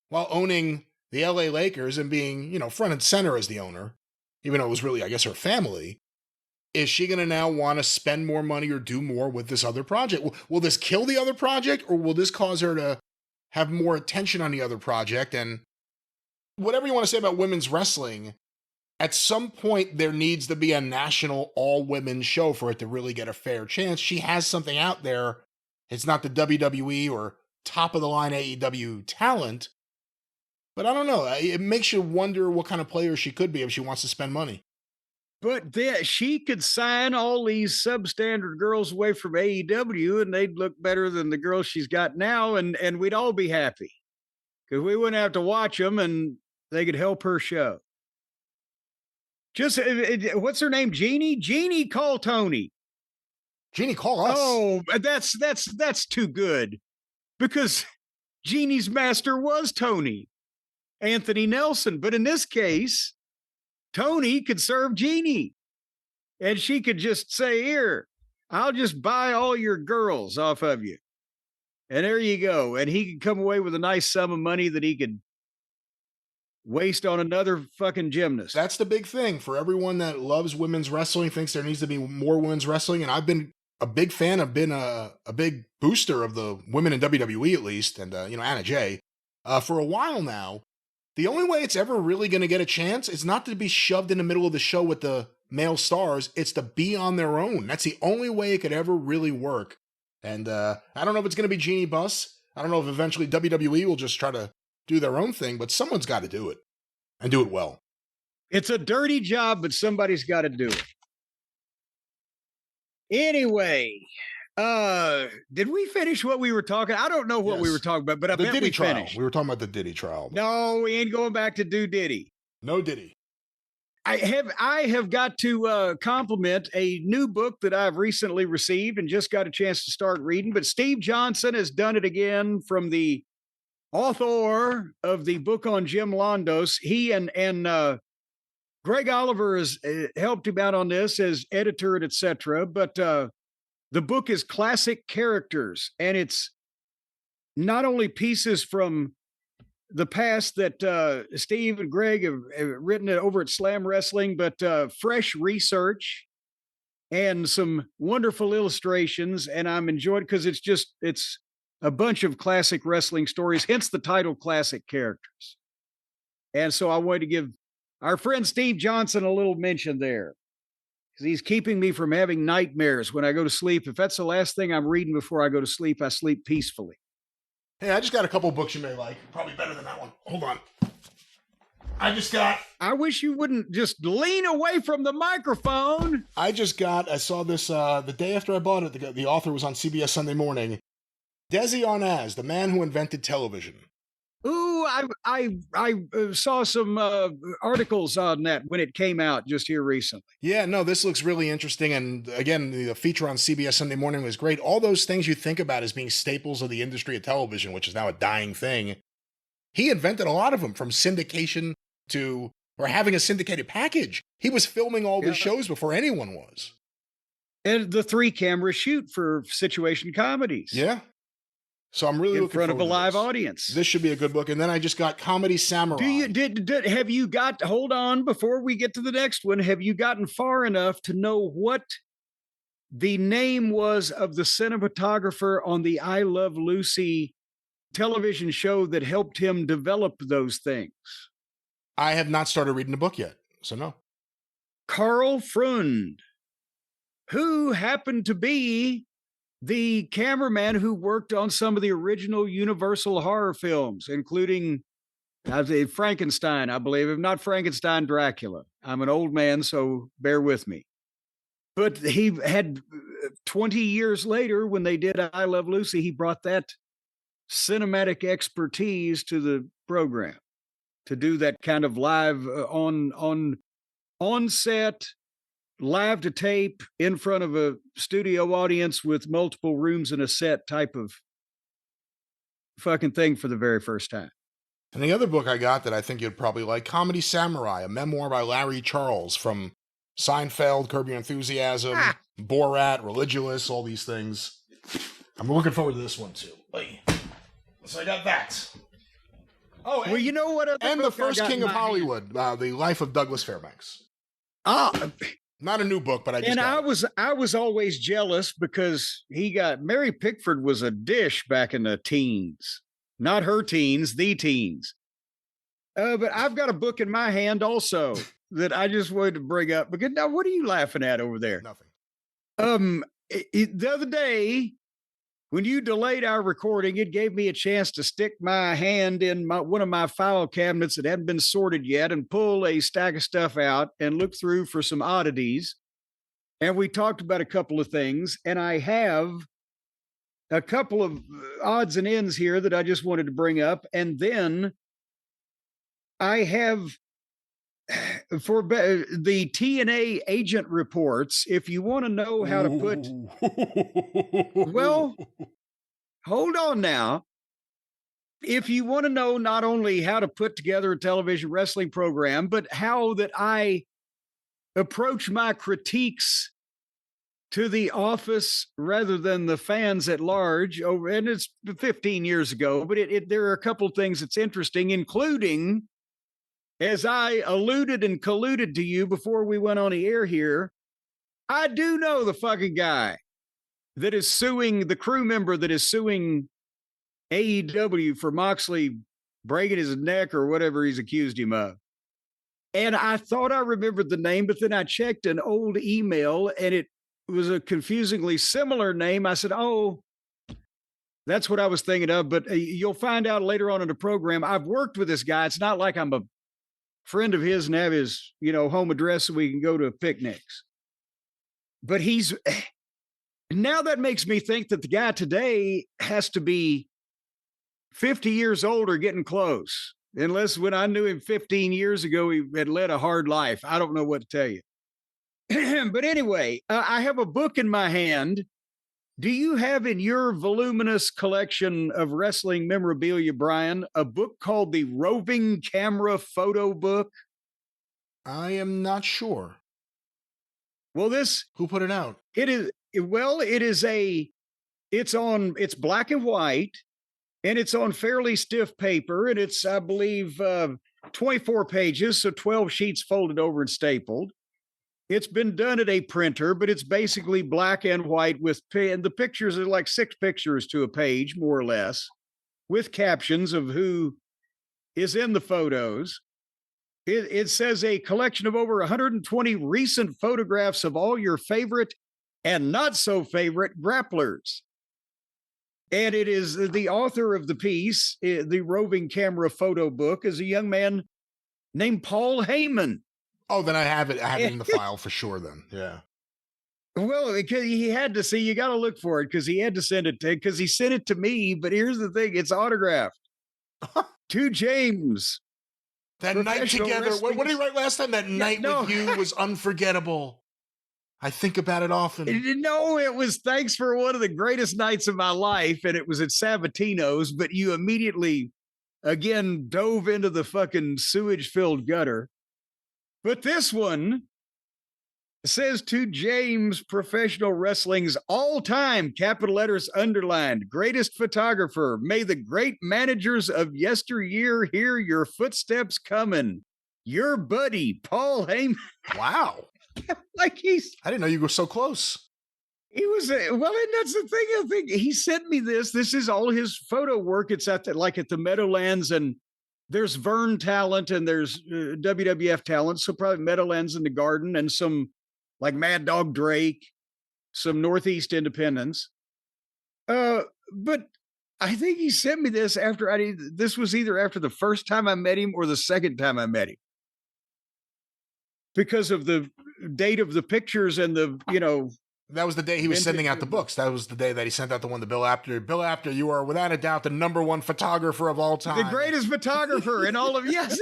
while owning the LA Lakers and being, front and center as the owner, even though it was really, I guess, her family, is she going to now want to spend more money or do more with this other project? Will this kill the other project, or will this cause her to have more attention on the other project? And whatever you want to say about women's wrestling, at some point there needs to be a national all-women show for it to really get a fair chance. She has something out there. It's not the WWE or top-of-the-line AEW talent, but I don't know. It makes you wonder what kind of player she could be if she wants to spend money. But she could sign all these substandard girls away from AEW, and they'd look better than the girls she's got now, and we'd all be happy because we wouldn't have to watch them, and they could help her show. Just what's her name? Jeannie? Jeannie, call Tony. Jeannie, call us. Oh, that's too good, because Jeannie's master was Tony, Anthony Nelson, but in this case, Tony could serve Jeannie, and she could just say, here, I'll just buy all your girls off of you. And there you go. And he could come away with a nice sum of money that he could waste on another fucking gymnast. That's the big thing for everyone that loves women's wrestling, thinks there needs to be more women's wrestling. And I've been a big fan. I've been a big booster of the women in WWE at least. And, Anna Jay, for a while now. The only way it's ever really going to get a chance is not to be shoved in the middle of the show with the male stars. It's to be on their own. That's the only way it could ever really work. And I don't know if it's going to be Jeannie Buss. I don't know if eventually WWE will just try to do their own thing, but someone's got to do it and do it well. It's a dirty job, but somebody's got to do it. Anyway, did we finish what we were talking? I don't know what we were talking about, but I bet we finished. We were talking about the Diddy trial. No, we ain't going back to do Diddy. No Diddy. I have got to compliment a new book that I've recently received and just got a chance to start reading. But Steve Johnson has done it again, from the author of the book on Jim Londos. He and Greg Oliver has helped him out on this as editor and etc. But the book is Classic Characters, and it's not only pieces from the past that Steve and Greg have written it over at Slam Wrestling, but fresh research and some wonderful illustrations. And I'm enjoying it because it's a bunch of classic wrestling stories, hence the title Classic Characters. And so I wanted to give our friend Steve Johnson a little mention there, because he's keeping me from having nightmares when I go to sleep. If that's the last thing I'm reading before I go to sleep, I sleep peacefully. Hey, I just got a couple books you may like. Probably better than that one. Hold on. I wish you wouldn't just lean away from the microphone. I saw this the day after I bought it. The author was on CBS Sunday Morning. Desi Arnaz, the man who invented television. Ooh, I saw some articles on that when it came out just here recently. Yeah, no, this looks really interesting. And again, the feature on CBS Sunday Morning was great. All those things you think about as being staples of the industry of television, which is now a dying thing, he invented a lot of them, from syndication to, or having a syndicated package. He was filming all these shows before anyone was. And the 3-camera shoot for situation comedies. Yeah. So I'm really in front of a live audience. This should be a good book. And then I just got Comedy Samurai. Have you got, hold on, before we get to the next one, have you gotten far enough to know what the name was of the cinematographer on the I Love Lucy television show that helped him develop those things? I have not started reading the book yet, so no. Carl Freund, who happened to be the cameraman who worked on some of the original Universal horror films, including Frankenstein, I believe. If not Frankenstein, Dracula. I'm an old man, so bear with me. But he had 20 years later, when they did I Love Lucy, he brought that cinematic expertise to the program to do that kind of live on set, live to tape in front of a studio audience with multiple rooms and a set type of fucking thing for the very first time. And the other book I got that I think you'd probably like, Comedy Samurai, a memoir by Larry Charles, from Seinfeld, Curb Your Enthusiasm, Borat, Religulous, all these things. I'm looking forward to this one too. So I got that. Oh, well, you know what? And The First King of Hollywood, The Life of Douglas Fairbanks. Not a new book, but I was always jealous because Mary Pickford was a dish back in the teens, not her teens, the teens. But I've got a book in my hand also that I just wanted to bring up. Because now, what are you laughing at over there? Nothing. The other day, when you delayed our recording, it gave me a chance to stick my hand in one of my file cabinets that hadn't been sorted yet and pull a stack of stuff out and look through for some oddities. And we talked about a couple of things. And I have a couple of odds and ends here that I just wanted to bring up. And then I have, for the TNA agent reports, if you want to know how to put, well, hold on now. If you want to know not only how to put together a television wrestling program, but how that I approach my critiques to the office rather than the fans at large, and it's 15 years ago, but there are a couple of things that's interesting, including as I alluded and colluded to you before we went on the air here, I do know the fucking guy that is suing, the crew member that is suing AEW for Moxley breaking his neck or whatever he's accused him of. And I thought I remembered the name, but then I checked an old email and it was a confusingly similar name. I said, oh, that's what I was thinking of. But you'll find out later on in the program. I've worked with this guy. It's not like I'm a friend of his and have his, home address so we can go to picnics. But now that makes me think that the guy today has to be 50 years old or getting close. Unless when I knew him 15 years ago, he had led a hard life. I don't know what to tell you. But anyway, I have a book in my hand. Do you have in your voluminous collection of wrestling memorabilia, Brian, a book called the Roving Camera Photo Book? I am not sure. Well, who put it out? It's black and white. And it's on fairly stiff paper, and it's, I believe, 24 pages, so 12 sheets folded over and stapled. It's been done at a printer, but it's basically black and white and the pictures are like 6 pictures to a page, more or less, with captions of who is in the photos. It says a collection of over 120 recent photographs of all your favorite and not so favorite grapplers. And it is the author of the piece, the Roving Camera Photo Book, is a young man named Paul Heyman. Oh, then I have it. I have it in the file for sure then. Yeah. Well, because he had to see, you got to look for it because he had to send it because he sent it to me. But here's the thing. It's autographed to James. That night together. What did he write last time? That night with you was unforgettable. I think about it often. No, it was thanks for one of the greatest nights of my life, and it was at Sabatino's, but you immediately, again, dove into the fucking sewage-filled gutter. But this one says to James, Professional Wrestling's all-time, capital letters underlined, greatest photographer, may the great managers of yesteryear hear your footsteps coming. Your buddy, Paul Heyman. Wow. I didn't know you were so close. He was, well, and that's the thing. I think he sent me this. This is all his photo work. It's at the Meadowlands, and there's Vern talent and there's WWF talent. So probably Meadowlands in the Garden and some like Mad Dog Drake, some Northeast Independents. But I think he sent me this this was either after the first time I met him or the second time I met him. Because of the date of the pictures and that was the day he was sending out the books. That was the day that he sent out the one to Bill Apter. Bill Apter, you are without a doubt the #1 photographer of all time. The greatest photographer in all of, yes.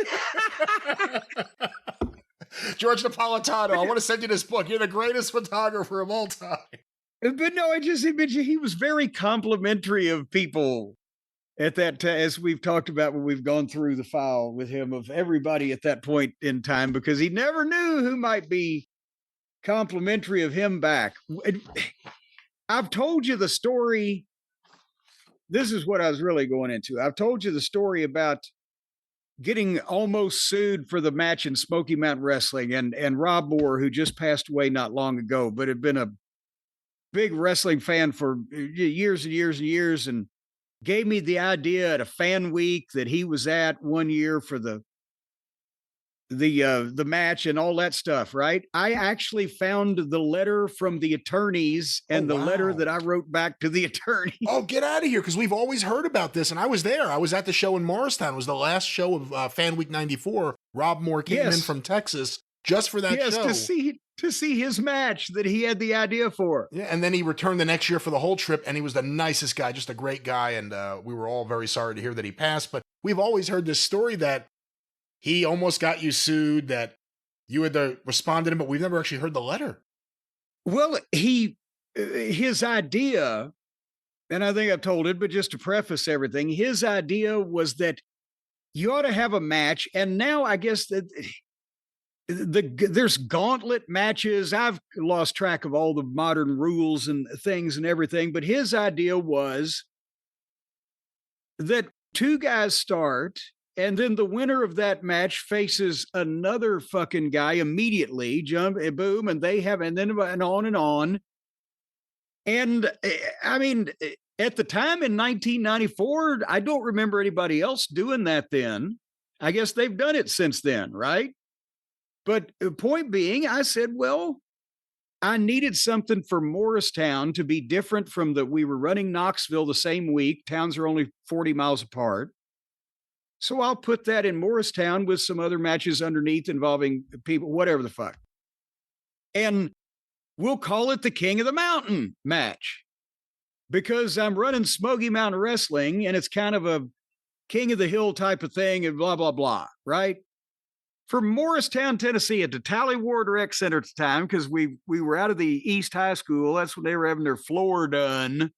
George Napolitano, I want to send you this book. You're the greatest photographer of all time. But no, he was very complimentary of people at that, as we've talked about when we've gone through the file with him of everybody at that point in time, because he never knew who might be complimentary of him back. I've told you the story. This is what I was really going into. I've told you the story about getting almost sued for the match in Smoky Mountain Wrestling, and Rob Moore, who just passed away not long ago, but had been a big wrestling fan for years and years and years, and gave me the idea at a fan week that he was at one year for the match and all that stuff, right? I actually found the letter from the attorneys and the letter that I wrote back to the attorney. Oh, get out of here, because we've always heard about this, and I was there. I was at the show in Morristown. It was the last show of Fan Week 94. Rob Moore came in from Texas just for that show. To see his match that he had the idea for. Yeah, and then he returned the next year for the whole trip, and he was the nicest guy, just a great guy, and we were all very sorry to hear that he passed, but we've always heard this story that he almost got you sued, that you had to respond to him, but we've never actually heard the letter. Well, his idea, and I think I've told it, but just to preface everything, his idea was that you ought to have a match, and now I guess that there's gauntlet matches. I've lost track of all the modern rules and things and everything, but his idea was that 2 guys start, And then the winner of that match faces another fucking guy immediately, boom, and they have, and then and on and on. And I mean, at the time in 1994, I don't remember anybody else doing that then. I guess they've done it since then, right? But point being, I said, well, I needed something for Morristown to be different from we were running Knoxville the same week. Towns are only 40 miles apart. So I'll put that in Morristown with some other matches underneath involving people, whatever the fuck. And we'll call it the King of the Mountain match because I'm running Smoky Mountain Wrestling and it's kind of a King of the Hill type of thing and blah, blah, blah, right? For Morristown, Tennessee, at the Tally Ward Rec Center at the time, because we were out of the East High School. That's when they were having their floor done.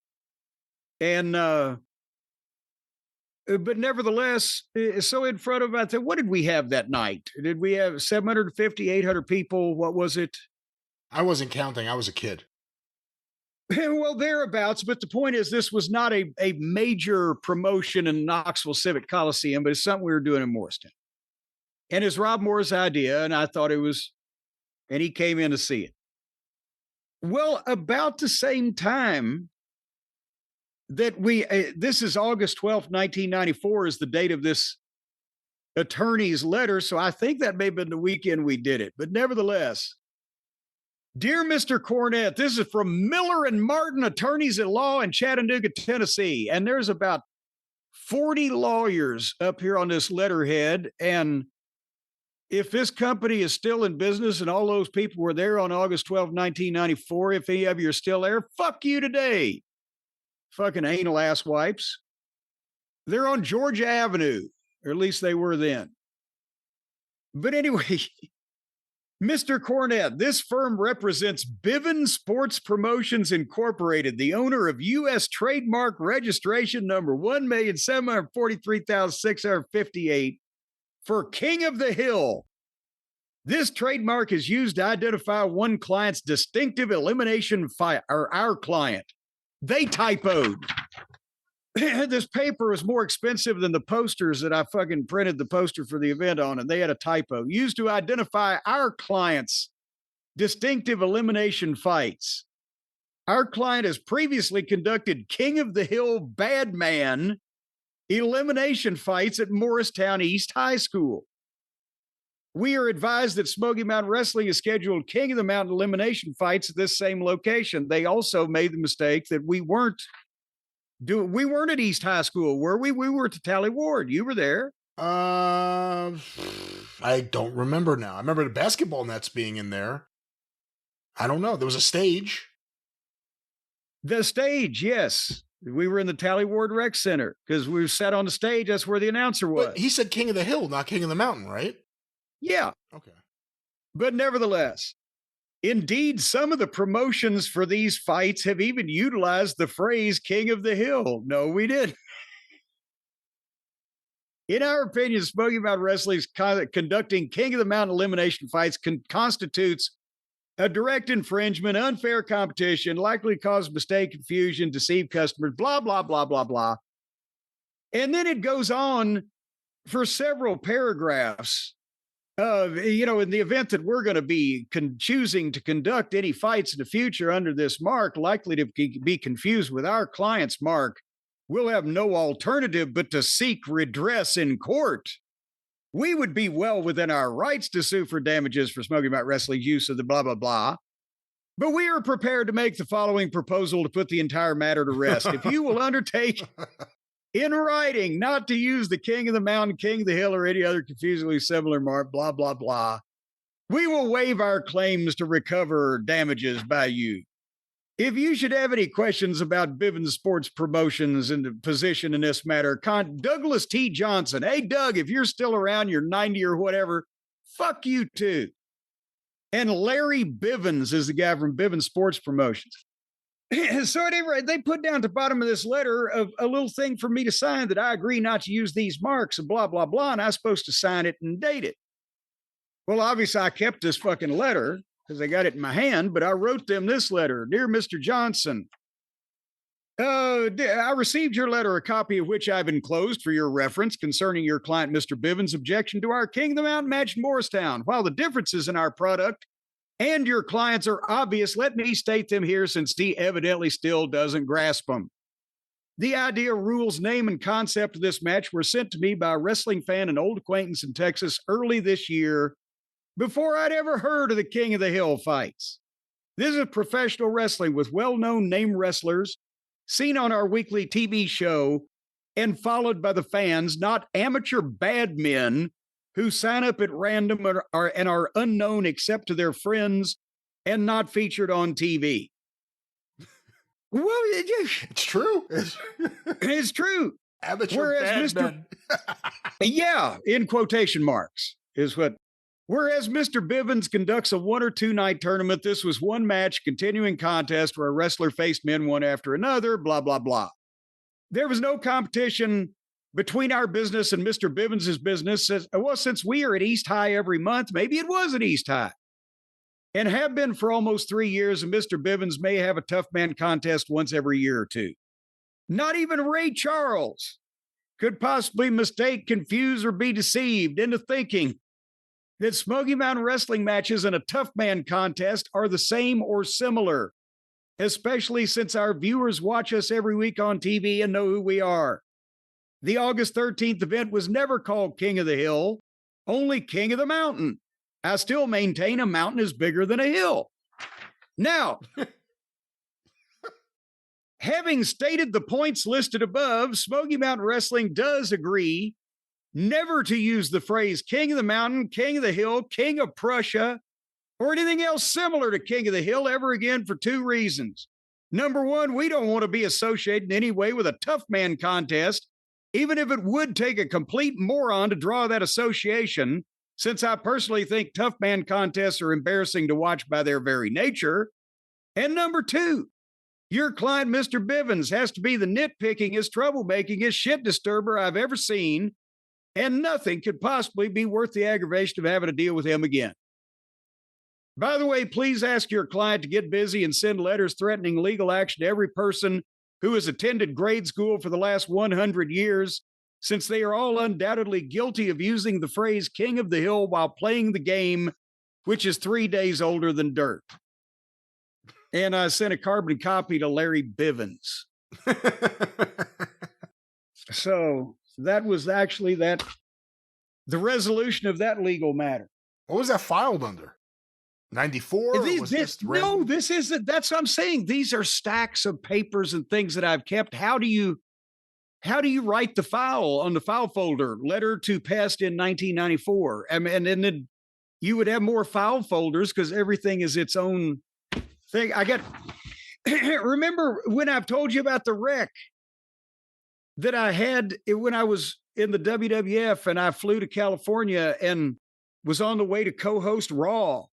And, but nevertheless, so in front of, I said, what did we have that night? Did we have 750, 800 people? What was it? I wasn't counting. I was a kid. Well, thereabouts. But the point is, this was not a major promotion in Knoxville Civic Coliseum, but it's something we were doing in Morristown. And it's Rob Moore's idea, and I thought it was, and he came in to see it. Well, about the same time that this is August 12th, 1994 is the date of this attorney's letter. So I think that may have been the weekend we did it. But nevertheless, dear Mr. Cornette, this is from Miller and Martin, attorneys at law in Chattanooga, Tennessee. And there's about 40 lawyers up here on this letterhead. And if this company is still in business and all those people were there on August 12, 1994, if any of you are still there, fuck you today. Fucking anal ass wipes. They're on Georgia Avenue, or at least they were then. But anyway, Mr. Cornette, this firm represents Bivens Sports Promotions Incorporated, the owner of U.S. trademark registration number 1,743,658 for King of the Hill. This trademark is used to identify one client's distinctive elimination or our client. They typoed. This paper was more expensive than the posters that I fucking printed the poster for the event on, and they had a typo. Used to identify our client's distinctive elimination fights. Our client has previously conducted King of the Hill Bad Man elimination fights at Morristown East High School. We are advised that Smoky Mountain Wrestling has scheduled King of the Mountain elimination fights at this same location. They also made the mistake that we weren't at East High School, were we? We were at the Tally Ward. You were there. I don't remember now. I remember the basketball nets being in there. I don't know. There was a stage. The stage, yes. We were in the Tally Ward Rec Center because we sat on the stage. That's where the announcer was. But he said King of the Hill, not King of the Mountain, right? Yeah. Okay. But nevertheless, indeed, some of the promotions for these fights have even utilized the phrase King of the Hill. No, we didn't. In our opinion, Smoky Mountain Wrestling's conducting King of the Mountain elimination fights constitutes a direct infringement, unfair competition, likely cause mistake, confusion, deceive customers, blah, blah, blah, blah, blah. And then it goes on for several paragraphs. In the event that we're going to be choosing to conduct any fights in the future under this mark, likely to be confused with our client's mark, we'll have no alternative but to seek redress in court. We would be well within our rights to sue for damages for Smoky Mountain Wrestling's use of the blah, blah, blah. But we are prepared to make the following proposal to put the entire matter to rest. If you will undertake in writing not to use the King of the Mountain, King of the Hill, or any other confusingly similar mark, blah, blah, blah, we will waive our claims to recover damages by you. If you should have any questions about Bivens Sports Promotions and the position in this matter, Douglas T. Johnson. Hey, Doug, if you're still around, you're 90 or whatever, fuck you too. And Larry Bivens is the guy from Bivens Sports Promotions. So at any rate, they put down at the bottom of this letter a little thing for me to sign that I agree not to use these marks and blah, blah, blah, and I was supposed to sign it and date it. Well, obviously, I kept this fucking letter because I got it in my hand, but I wrote them this letter. Dear Mr. Johnson, I received your letter, a copy of which I've enclosed for your reference concerning your client, Mr. Bivens' objection to our King of the Mountain match in Morristown. While the differences in our product and your clients are obvious, let me state them here since he evidently still doesn't grasp them. The idea, rules, name, and concept of this match were sent to me by a wrestling fan and old acquaintance in Texas early this year before I'd ever heard of the King of the Hill fights. This is professional wrestling with well-known name wrestlers seen on our weekly TV show and followed by the fans, not amateur bad men who sign up at random and are unknown except to their friends and not featured on TV. Well, It's true. It's true. Amateur bad men. Yeah, in quotation marks, is what. Whereas Mr. Bivens conducts a 1 or 2 night tournament, this was one match, continuing contest where a wrestler faced men one after another, blah, blah, blah. There was no competition between our business and Mr. Bivens' business. Since we are at East High every month, maybe it was at East High. And have been for almost 3 years, and Mr. Bivens may have a tough man contest once every year or two. Not even Ray Charles could possibly mistake, confuse, or be deceived into thinking that Smoky Mountain wrestling matches and a tough man contest are the same or similar, especially since our viewers watch us every week on TV and know who we are. The August 13th event was never called King of the Hill, only King of the Mountain. I still maintain a mountain is bigger than a hill. Now, having stated the points listed above, Smoky Mountain Wrestling does agree never to use the phrase King of the Mountain, King of the Hill, King of Prussia, or anything else similar to King of the Hill ever again for 2 reasons. Number one, we don't want to be associated in any way with a tough man contest, even if it would take a complete moron to draw that association, since I personally think tough man contests are embarrassing to watch by their very nature. And number two, your client, Mr. Bivens, has to be the nitpickingest, troublemakingest shit disturber I've ever seen, and nothing could possibly be worth the aggravation of having to deal with him again. By the way, please ask your client to get busy and send letters threatening legal action to every person who has attended grade school for the last 100 years, since they are all undoubtedly guilty of using the phrase King of the Hill while playing the game, which is 3 days older than dirt. And I sent a carbon copy to Larry Bivens. So that was actually the resolution of that legal matter. What was that filed under? 94? No, this isn't. That's what I'm saying. These are stacks of papers and things that I've kept. How do you write the file on the file folder? Letter to pest in 1994. I mean, and then you would have more file folders because everything is its own thing. Remember when I've told you about the wreck that I had when I was in the WWF and I flew to California and was on the way to co-host Raw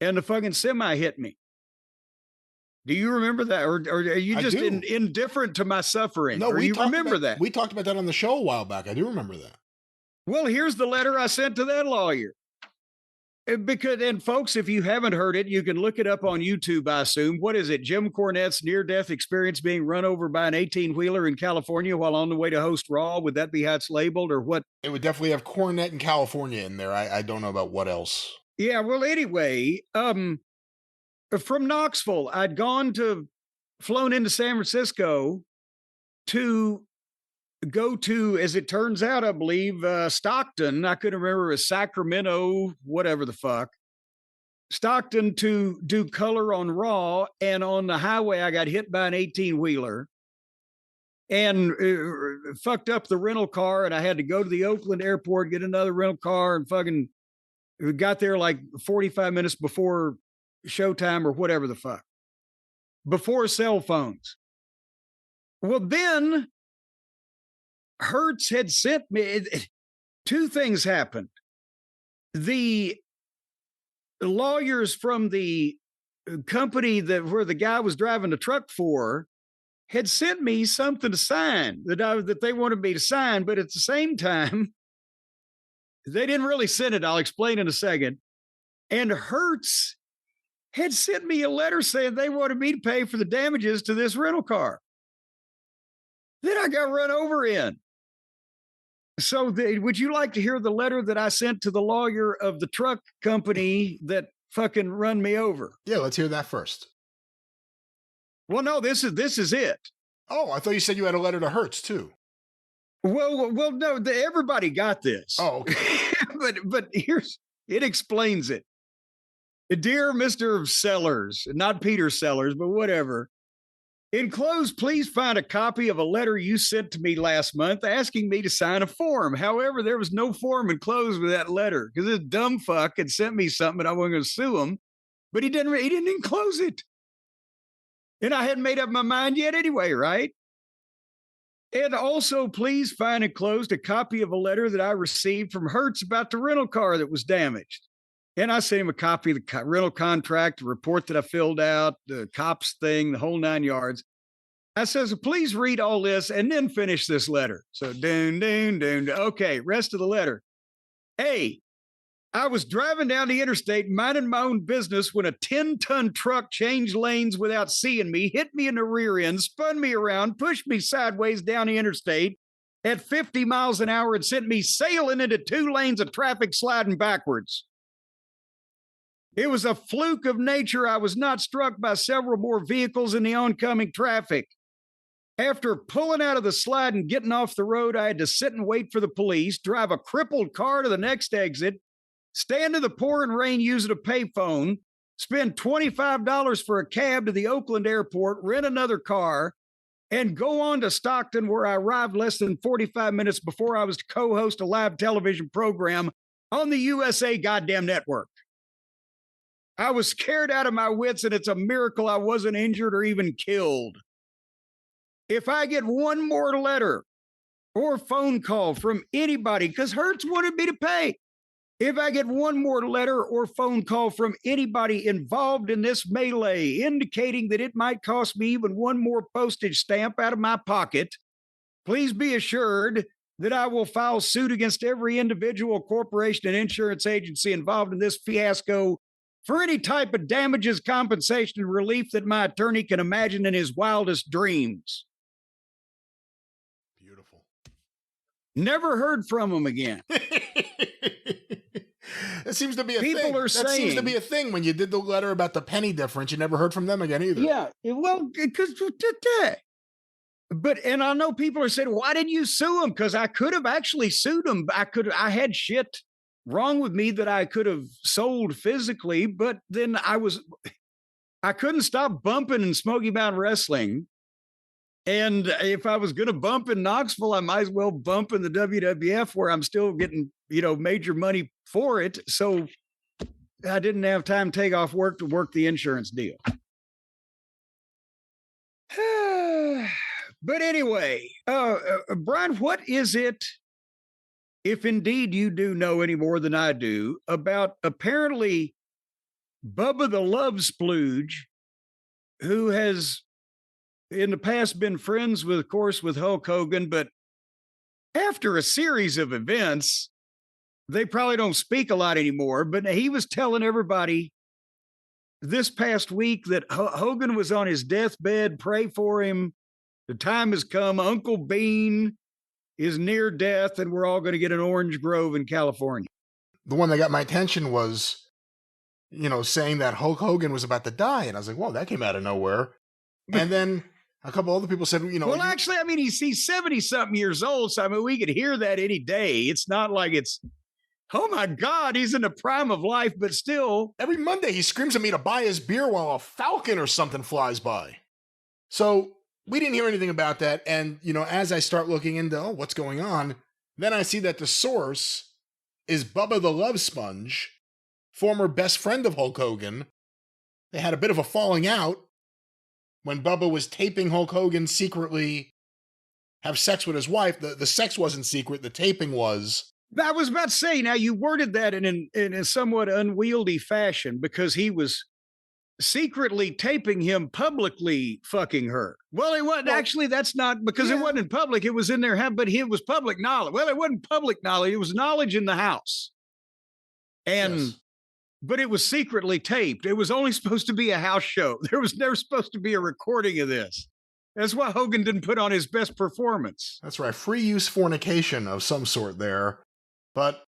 and the fucking semi hit me? Do you remember that? Or are you just indifferent to my suffering? No, you remember that? We talked about that on the show a while back. I do remember that. Well, here's the letter I sent to that lawyer. And folks, if you haven't heard it, you can look it up on YouTube, I assume. What is it? Jim Cornette's near-death experience being run over by an 18-wheeler in California while on the way to host Raw. Would that be how it's labeled or what? It would definitely have Cornette in California in there. I don't know about what else. Yeah, well, anyway, from Knoxville, I'd flown into San Francisco to go to, as it turns out, I believe, Stockton. I couldn't remember, it was Sacramento, whatever the fuck. Stockton to do color on Raw, and on the highway, I got hit by an 18-wheeler and fucked up the rental car, and I had to go to the Oakland airport, get another rental car, and fucking got there like 45 minutes before showtime or whatever the fuck. Before cell phones. Well, then Hertz had sent me, 2 things happened. The lawyers from the company where the guy was driving the truck for had sent me something to sign that they wanted me to sign, but at the same time, they didn't really send it. I'll explain in a second. And Hertz had sent me a letter saying they wanted me to pay for the damages to this rental car. Then I got run over in. So would you like to hear the letter that I sent to the lawyer of the truck company that fucking run me over? Yeah, let's hear that first. Well, no, this is it. Oh, I thought you said you had a letter to Hertz too. Well, no, everybody got this. Oh, okay. but it explains it. Dear Mr. Sellers, not Peter Sellers, but whatever. Enclosed, please find a copy of a letter you sent to me last month asking me to sign a form. However, there was no form enclosed with that letter because this dumb fuck had sent me something and I wasn't going to sue him, but he didn't enclose it. And I hadn't made up my mind yet anyway, right? And also, please find enclosed a copy of a letter that I received from Hertz about the rental car that was damaged. And I sent him a copy of the rental contract, the report that I filled out, the cops thing, the whole 9 yards. I says, please read all this and then finish this letter. So, okay, rest of the letter. Hey, I was driving down the interstate, minding my own business when a 10-ton truck changed lanes without seeing me, hit me in the rear end, spun me around, pushed me sideways down the interstate at 50 miles an hour and sent me sailing into 2 lanes of traffic sliding backwards. It was a fluke of nature. I was not struck by several more vehicles in the oncoming traffic. After pulling out of the slide and getting off the road, I had to sit and wait for the police, drive a crippled car to the next exit, stand in the pouring rain using a payphone, spend $25 for a cab to the Oakland airport, rent another car, and go on to Stockton, where I arrived less than 45 minutes before I was to co-host a live television program on the USA goddamn network. I was scared out of my wits, and it's a miracle I wasn't injured or even killed. If I get one more letter or phone call from anybody, because Hertz wanted me to pay, if I get one more letter or phone call from anybody involved in this melee, indicating that it might cost me even one more postage stamp out of my pocket, please be assured that I will file suit against every individual, corporation, and insurance agency involved in this fiasco for any type of damages, compensation, and relief that my attorney can imagine in his wildest dreams. Beautiful. Never heard from him again. That seems to be a People thing. are saying, seems to be a thing. When you did the letter about the penny difference, you never heard from them again either. Yeah, well, because, but, and I know people are saying, why didn't you sue him? Because I could have actually sued him. I had shit wrong with me that I could have sold physically, but then I couldn't stop bumping in Smoky Mountain Wrestling. And if I was going to bump in Knoxville, I might as well bump in the WWF, where I'm still getting, major money for it. So I didn't have time to take off work to work the insurance deal. But anyway, Brian, what is it, if indeed you do know any more than I do, about apparently Bubba the Love Splooge, who has in the past been friends with, of course, with Hulk Hogan, but after a series of events, they probably don't speak a lot anymore. But he was telling everybody this past week that Hogan was on his deathbed. Pray for him. The time has come. Uncle Bean is near death, and we're all going to get an orange grove in California. The one that got my attention was, saying that Hulk Hogan was about to die. And I was like, whoa, that came out of nowhere. And then a couple other people said, Well, actually, he's 70-something years old. So, we could hear that any day. It's not like it's, oh my God, he's in the prime of life, but still. Every Monday he screams at me to buy his beer while a falcon or something flies by. So we didn't hear anything about that. And, as I start looking into, what's going on, then I see that the source is Bubba the Love Sponge, former best friend of Hulk Hogan. They had a bit of a falling out when Bubba was taping Hulk Hogan secretly have sex with his wife. The sex wasn't secret, the taping was. I was about to say, now you worded that in a somewhat unwieldy fashion, because he was secretly taping him publicly fucking her. Well, it wasn't actually, that's not, because it wasn't in public, it was in their but it was public knowledge. Well, it wasn't public knowledge, it was knowledge in the house. And yes. But it was secretly taped. It was only supposed to be a house show. There was never supposed to be a recording of this. That's why Hogan didn't put on his best performance. That's right. Free use fornication of some sort there. But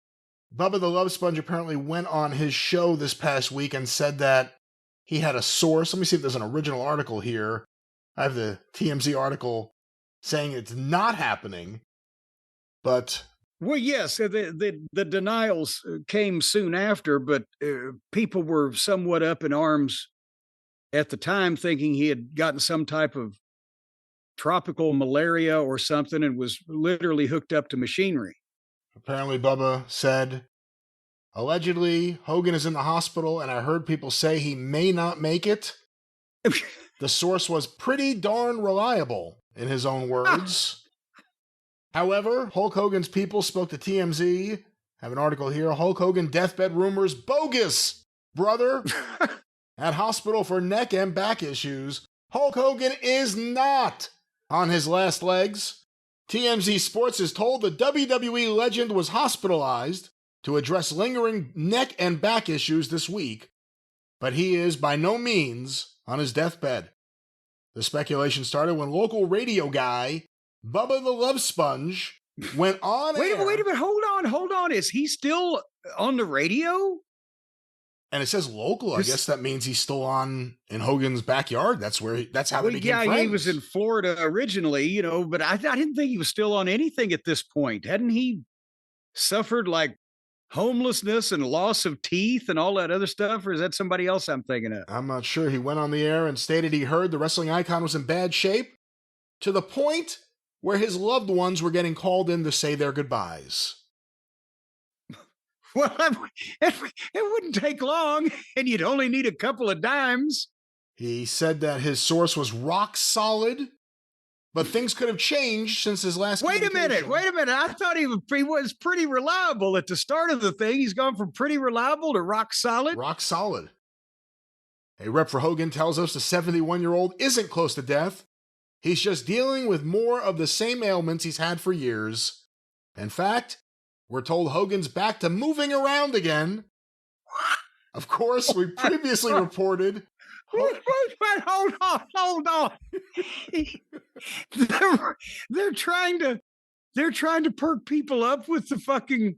Bubba the Love Sponge apparently went on his show this past week and said that he had a source. Let me see if there's an original article here. I have the TMZ article saying it's not happening. But well, yes, the denials came soon after, but people were somewhat up in arms at the time, thinking he had gotten some type of tropical malaria or something and was literally hooked up to machinery. Apparently, Bubba said, allegedly, Hogan is in the hospital, and I heard people say he may not make it. The source was pretty darn reliable, in his own words. However, Hulk Hogan's people spoke to TMZ. I have an article here. Hulk Hogan deathbed rumors bogus, brother. At hospital for neck and back issues. Hulk Hogan is not on his last legs. TMZ Sports is told the WWE legend was hospitalized to address lingering neck and back issues this week, but he is by no means on his deathbed. The speculation started when local radio guy Bubba the Love Sponge went on Wait air. a minute, hold on. Is he still on the radio? And it says local. I guess that means he's still on in Hogan's backyard. That's where that's how they became friends. He was in Florida originally, but I didn't think he was still on anything at this point. Hadn't he suffered like homelessness and loss of teeth and all that other stuff? Or is that somebody else I'm thinking of? I'm not sure. He went on the air and stated he heard the wrestling icon was in bad shape to the point where his loved ones were getting called in to say their goodbyes. Well, it wouldn't take long, and you'd only need a couple of dimes. He said that his source was rock solid, but things could have changed since his last Wait a minute. I thought he was pretty reliable at the start of the thing. He's gone from pretty reliable to rock solid. Rock solid. A rep for Hogan tells us the 71-year-old isn't close to death. He's just dealing with more of the same ailments he's had for years. In fact, we're told Hogan's back to moving around again. Of course, we previously reported. Hold on. They're trying to perk people up with the fucking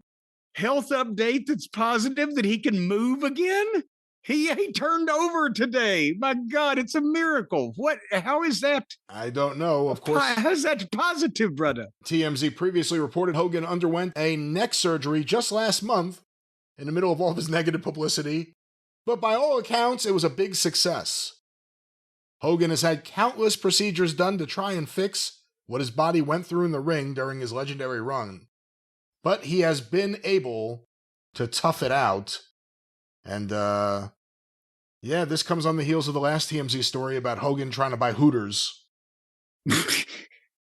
health update that's positive that he can move again. He turned over today. My God, it's a miracle. How is that? I don't know. Of course. How's that positive, brother? TMZ previously reported Hogan underwent a neck surgery just last month in the middle of all of his negative publicity. But by all accounts, it was a big success. Hogan has had countless procedures done to try and fix what his body went through in the ring during his legendary run. But he has been able to tough it out. And, yeah, this comes on the heels of the last TMZ story about Hogan trying to buy Hooters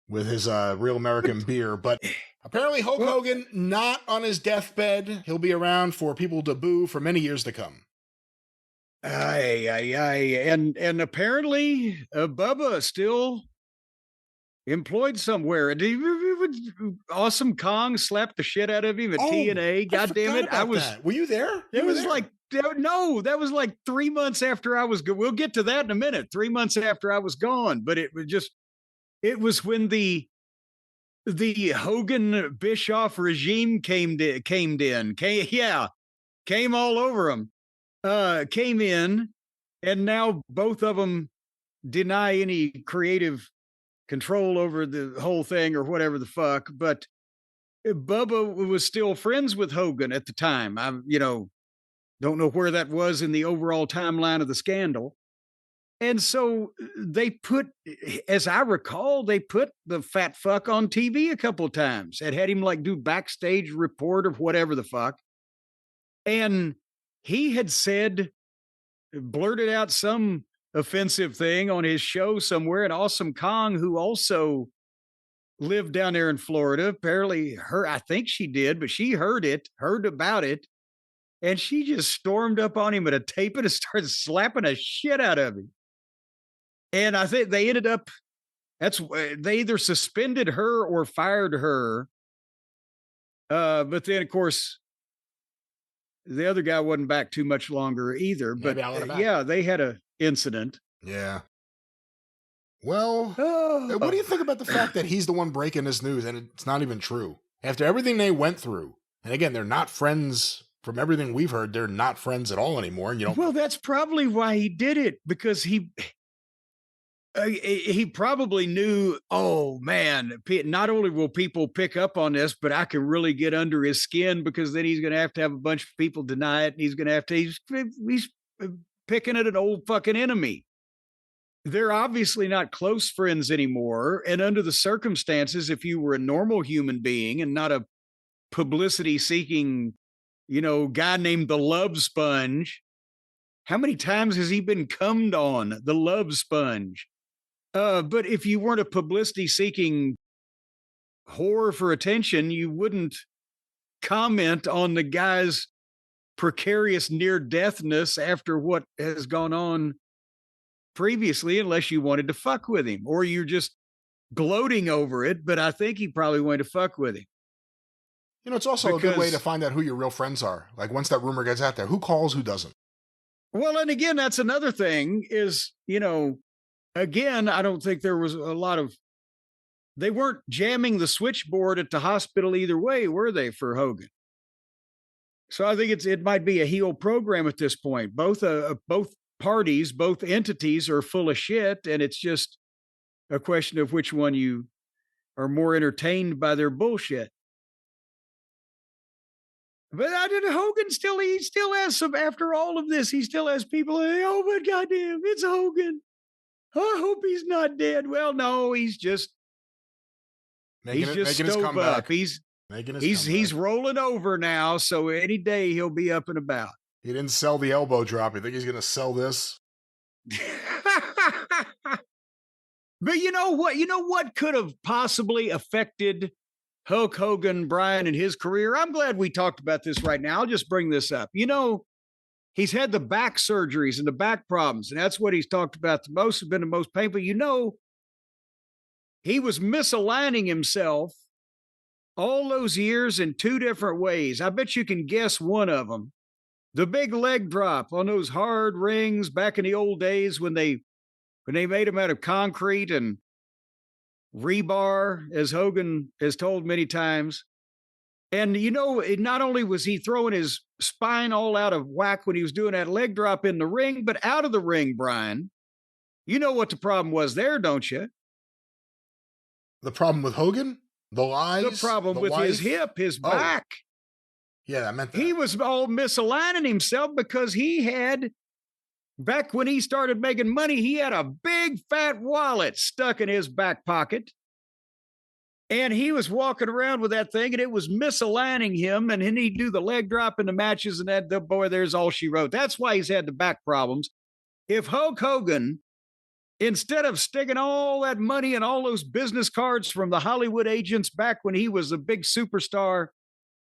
with his Real American beer. But apparently Hulk Hogan not on his deathbed. He'll be around for people to boo for many years to come. And apparently Bubba still employed somewhere. Awesome Kong slapped the shit out of him at TNA. God damn it. Were you there? That was like 3 months after I was we'll get to that in a minute. 3 months after I was gone, but it was when the Hogan Bischoff regime came all over him. Came in, and now both of them deny any creative control over the whole thing or whatever the fuck. But Bubba was still friends with Hogan at the time. I, don't know where that was in the overall timeline of the scandal. And so they put, as I recall, they put the fat fuck on TV a couple of times and had him like do backstage report of whatever the fuck. And he had blurted out some offensive thing on his show somewhere. And Awesome Kong, who also lived down there in Florida, apparently I think she did, but she heard about it. And she just stormed up on him at a tape and started slapping the shit out of him. And I think they ended up, they either suspended her or fired her. But then, of course, the other guy wasn't back too much longer either. But yeah, they had an incident. Yeah. Well, what do you think about the fact that he's the one breaking this news and it's not even true? After everything they went through, and again, they're not friends. From everything we've heard, they're not friends at all anymore. And you don't. Well, that's probably why he did it, because he probably knew, oh man, not only will people pick up on this, but I can really get under his skin, because then he's going to have a bunch of people deny it. And he's going to have to, he's picking at an old fucking enemy. They're obviously not close friends anymore. And under the circumstances, if you were a normal human being and not a publicity seeking, guy named the Love Sponge, how many times has he been cummed on, the Love Sponge? But if you weren't a publicity seeking whore for attention, you wouldn't comment on the guy's precarious near deathness after what has gone on previously, unless you wanted to fuck with him, or you're just gloating over it. But I think he probably wanted to fuck with him. It's also a good way to find out who your real friends are. Like, once that rumor gets out there, who calls, who doesn't? Well, and again, that's another thing is, again, I don't think there was a lot of, they weren't jamming the switchboard at the hospital either way, were they, for Hogan? So I think it might be a heel program at this point. Both parties, both entities are full of shit, and it's just a question of which one you are more entertained by their bullshit. But Hogan he still has some, after all of this, he still has people, oh my goddamn, it's Hogan. I hope he's not dead. Well, no, he's just making his comeback. He's rolling over now, so any day he'll be up and about. He didn't sell the elbow drop. You think he's going to sell this? But you know what could have possibly affected Hulk Hogan, Brian, and his career? I'm glad we talked about this right now. I'll just bring this up. He's had the back surgeries and the back problems, and that's what he's talked about the most, has been the most painful. He was misaligning himself all those years in two different ways. I bet you can guess one of them. The big leg drop on those hard rings back in the old days when they made them out of concrete and rebar, as Hogan has told many times. And, not only was he throwing his spine all out of whack when he was doing that leg drop in the ring, but out of the ring, Brian, you know what the problem was there, don't you? The problem with Hogan? The lies? The problem with his hip, his back. Yeah, I meant that. He was all misaligning himself because he had, back when he started making money, he had a big fat wallet stuck in his back pocket. And he was walking around with that thing, and it was misaligning him. And then he'd do the leg drop in the matches, and there's all she wrote. That's why he's had the back problems. If Hulk Hogan, instead of sticking all that money and all those business cards from the Hollywood agents back when he was a big superstar,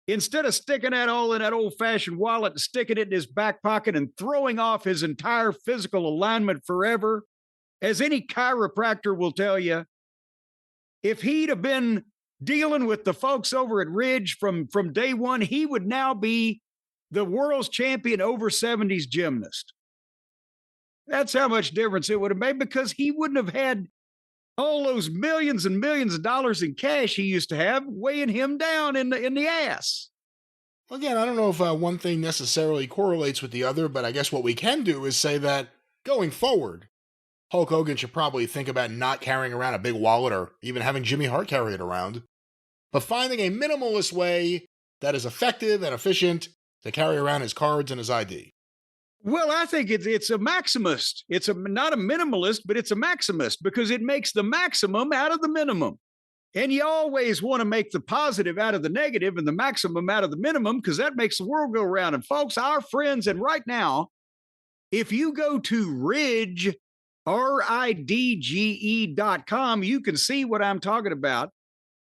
instead of sticking that all in that old-fashioned wallet and sticking it in his back pocket and throwing off his entire physical alignment forever, as any chiropractor will tell you, if he'd have been dealing with the folks over at Ridge from day one, he would now be the world's champion over 70s gymnast. That's how much difference it would have made, because he wouldn't have had all those millions and millions of dollars in cash he used to have weighing him down in the ass. Again, I don't know if one thing necessarily correlates with the other, but I guess what we can do is say that going forward, Hulk Hogan should probably think about not carrying around a big wallet or even having Jimmy Hart carry it around, but finding a minimalist way that is effective and efficient to carry around his cards and his ID. Well, I think it's a maximist. It's not a minimalist, but it's a maximist, because it makes the maximum out of the minimum. And you always want to make the positive out of the negative and the maximum out of the minimum, because that makes the world go round. And folks, our friends, and right now, if you go to Ridge, RIDGE.com, you can see what I'm talking about.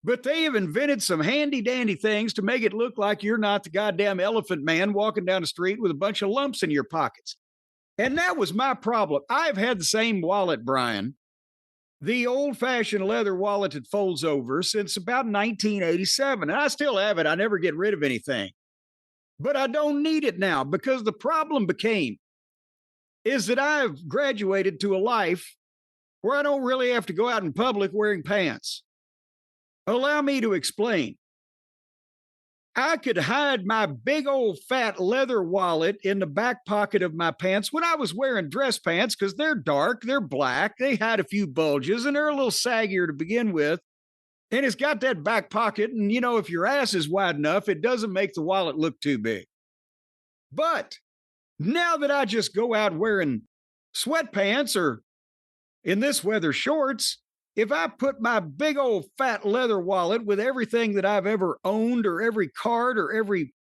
But they have invented some handy dandy things to make it look like you're not the goddamn elephant man walking down the street with a bunch of lumps in your pockets. And that was my problem. I've had the same wallet, Brian, the old-fashioned leather wallet that folds over, since about 1987. And I still have it. I never get rid of anything. But I don't need it now, because the problem is that I've graduated to a life where I don't really have to go out in public wearing pants. Allow me to explain. I could hide my big old fat leather wallet in the back pocket of my pants when I was wearing dress pants because they're dark, they're black, they had a few bulges, and they're a little saggier to begin with. And it's got that back pocket. And, you know, if your ass is wide enough, it doesn't make the wallet look too big. But now that I just go out wearing sweatpants or, in this weather, shorts, if I put my big old fat leather wallet with everything that I've ever owned or every card or every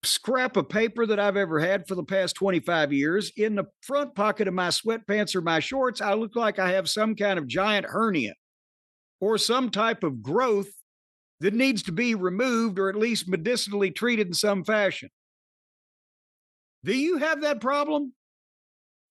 scrap of paper that I've ever had for the past 25 years in the front pocket of my sweatpants or my shorts, I look like I have some kind of giant hernia or some type of growth that needs to be removed or at least medicinally treated in some fashion. Do you have that problem?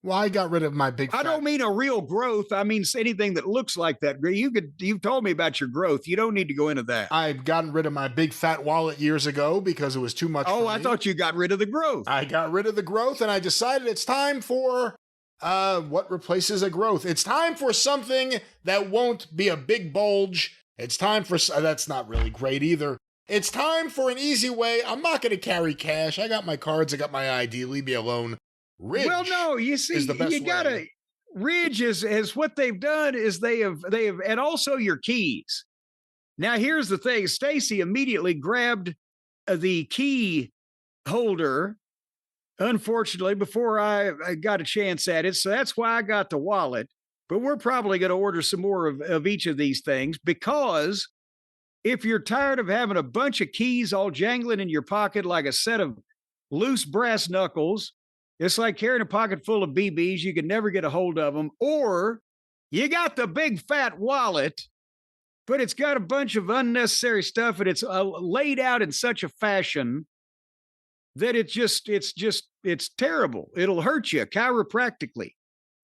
Well, I got rid of my big. I don't mean a real growth. I mean anything that looks like that. You've told me about your growth. You don't need to go into that. I've gotten rid of my big fat wallet years ago because it was too much. Oh, I thought you got rid of the growth. I got rid of the growth, and I decided it's time for what replaces a growth. It's time for something that won't be a big bulge. It's time for that's not really great either. It's time for an easy way. I'm not going to carry cash. I got my cards. I got my ID. Leave me alone. Ridge. Well, no, you see, you gotta. Ridge is what they've done is they have, and also your keys. Now, here's the thing: Stacy immediately grabbed the key holder. Unfortunately, before I got a chance at it, so that's why I got the wallet. But we're probably going to order some more of each of these things because if you're tired of having a bunch of keys all jangling in your pocket like a set of loose brass knuckles. It's like carrying a pocket full of BBs. You can never get a hold of them. Or you got the big fat wallet, but it's got a bunch of unnecessary stuff and it's laid out in such a fashion that it's terrible. It'll hurt you chiropractically.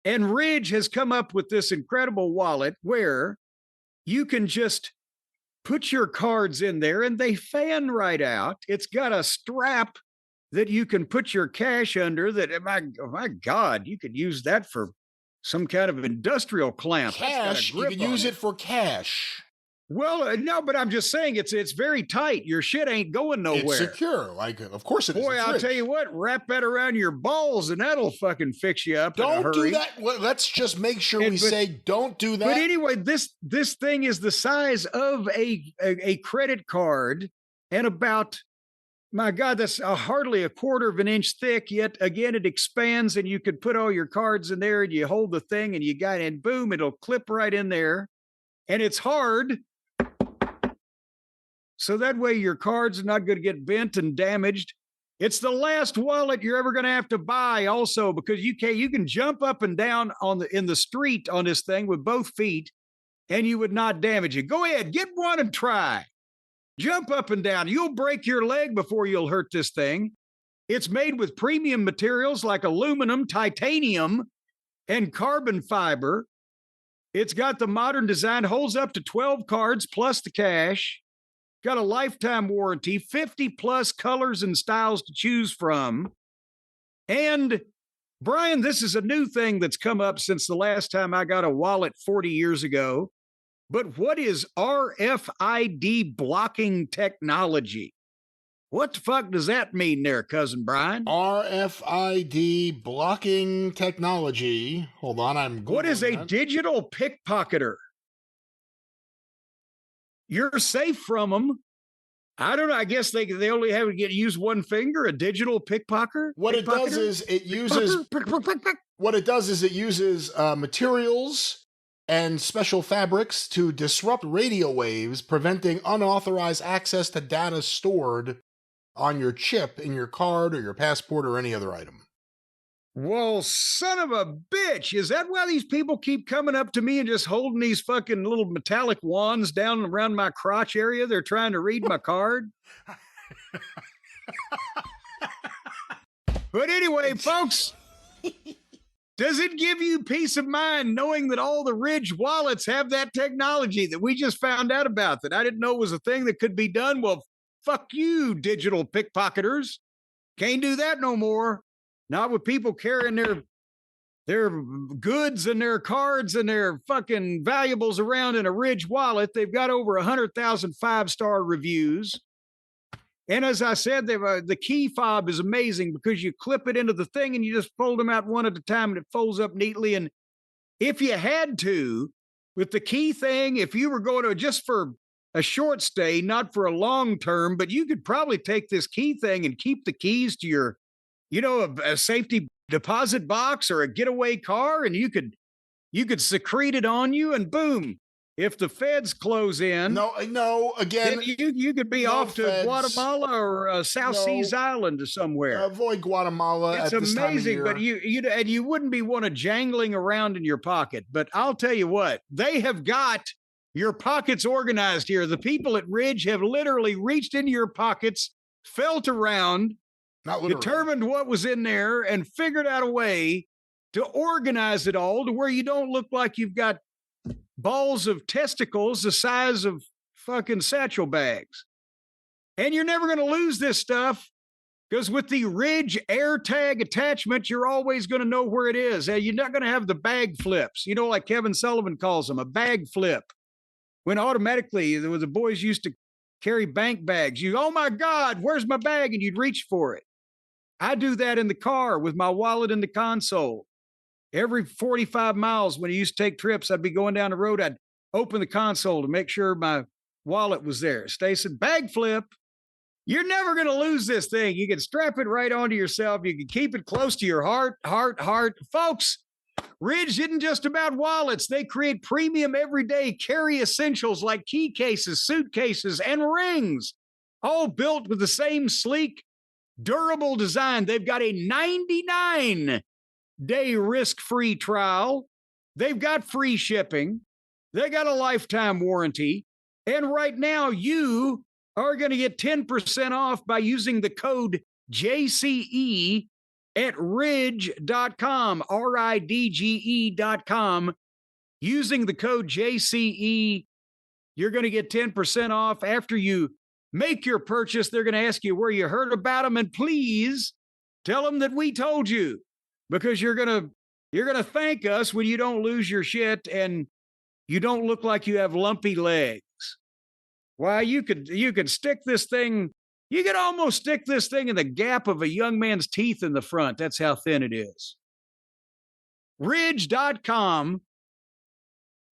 And Ridge has come up with this incredible wallet where you can just put your cards in there and they fan right out. It's got a strap that you can put your cash under that, my God, you could use that for some kind of industrial clamp. Cash, you can use it for cash. Well, no, but I'm just saying it's very tight. Your shit ain't going nowhere. It's secure. Like, of course it is. Boy, I'll tell you what, wrap that around your balls and that'll fucking fix you up. Don't do that. Well, let's just make sure we say don't do that. But anyway, this thing is the size of a credit card and about, my God, that's hardly a quarter of an inch thick. Yet again, it expands and you could put all your cards in there and you hold the thing and you got it and boom, it'll clip right in there. And it's hard. So that way your cards are not going to get bent and damaged. It's the last wallet you're ever going to have to buy also because you can jump up and down in the street on this thing with both feet and you would not damage it. Go ahead, get one and try. Jump up and down. You'll break your leg before you'll hurt this thing. It's made with premium materials like aluminum, titanium, and carbon fiber. It's got the modern design, holds up to 12 cards plus the cash. Got a lifetime warranty, 50 plus colors and styles to choose from. And Brian, this is a new thing that's come up since the last time I got a wallet 40 years ago. But what is RFID blocking technology? What the fuck does that mean there, Cousin Brian? RFID blocking technology. Hold on, I'm Googling What is a that. digital pickpocketer? You're safe from them. I don't know. I guess they only have to use one finger, a digital pickpocket. What it does is it uses materials and special fabrics to disrupt radio waves, preventing unauthorized access to data stored on your chip in your card or your passport or any other item. Well, son of a bitch. Is that why these people keep coming up to me and just holding these fucking little metallic wands down around my crotch area? They're trying to read my card. But anyway, folks, does it give you peace of mind knowing that all the Ridge wallets have that technology that we just found out about that I didn't know was a thing that could be done? Well, fuck you, digital pickpocketers. Can't do that no more. Not with people carrying their their goods and their cards and their fucking valuables around in a Ridge wallet. They've got over 100,000 5-star reviews. And as I said, the key fob is amazing because you clip it into the thing and you just fold them out one at a time and it folds up neatly. And if you had to, with the key thing, if you were going to just for a short stay, not for a long term, but you could probably take this key thing and keep the keys to your, a safety deposit box or a getaway car, and you could secrete it on you, and boom, if the feds close in, no, again, you could be off to feds. Guatemala or South Seas Island or somewhere. Avoid Guatemala. It's at this amazing, time of year. but you wouldn't be one of jangling around in your pocket. But I'll tell you what, they have got your pockets organized here. The people at Ridge have literally reached into your pockets, felt around, determined what was in there, and figured out a way to organize it all to where you don't look like you've got balls of testicles the size of fucking satchel bags. And you're never going to lose this stuff because with the Ridge AirTag attachment, you're always going to know where it is. You're not going to have the bag flips, like Kevin Sullivan calls them, a bag flip. When automatically the boys used to carry bank bags. Oh my God, where's my bag? And you'd reach for it. I do that in the car with my wallet in the console. Every 45 miles when I used to take trips, I'd be going down the road. I'd open the console to make sure my wallet was there. Stacy, bag flip. You're never going to lose this thing. You can strap it right onto yourself. You can keep it close to your heart. Folks, Ridge isn't just about wallets. They create premium everyday carry essentials like key cases, suitcases, and rings, all built with the same sleek, durable design. They've got a 99-day risk-free trial. They've got free shipping. They got a lifetime warranty. And right now, you are going to get 10% off by using the code JCE at ridge.com, RIDGE.com. Using the code JCE, you're going to get 10% off. After you make your purchase, they're going to ask you where you heard about them, and please tell them that we told you, because you're going to thank us when you don't lose your shit and you don't look like you have lumpy legs. Why, you could stick this thing. You could almost stick this thing in the gap of a young man's teeth in the front. That's how thin it is. Ridge.com,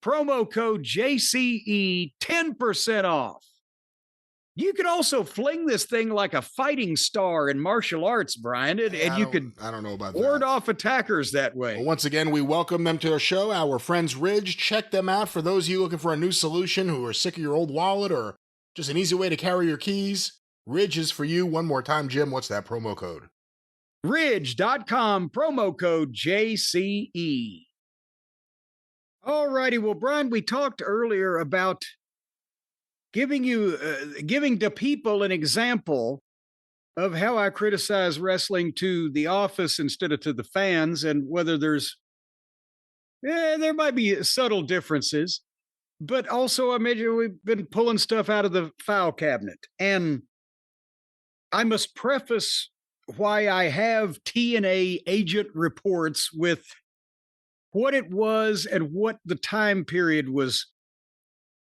promo code JCE, 10% off. You could also fling this thing like a fighting star in martial arts, Brian, and you could I don't know about ward that. off attackers that way. Well, once again, we welcome them to our show, our friends Ridge. Check them out for those of you looking for a new solution who are sick of your old wallet or just an easy way to carry your keys. Ridge is for you. One more time, Jim, what's that promo code? Ridge.com, promo code JCE. All righty. Well, Brian, we talked earlier about giving the people an example of how I criticize wrestling to the office instead of to the fans, and whether there might be subtle differences, but also I imagine we've been pulling stuff out of the file cabinet. And I must preface why I have TNA agent reports with what it was and what the time period was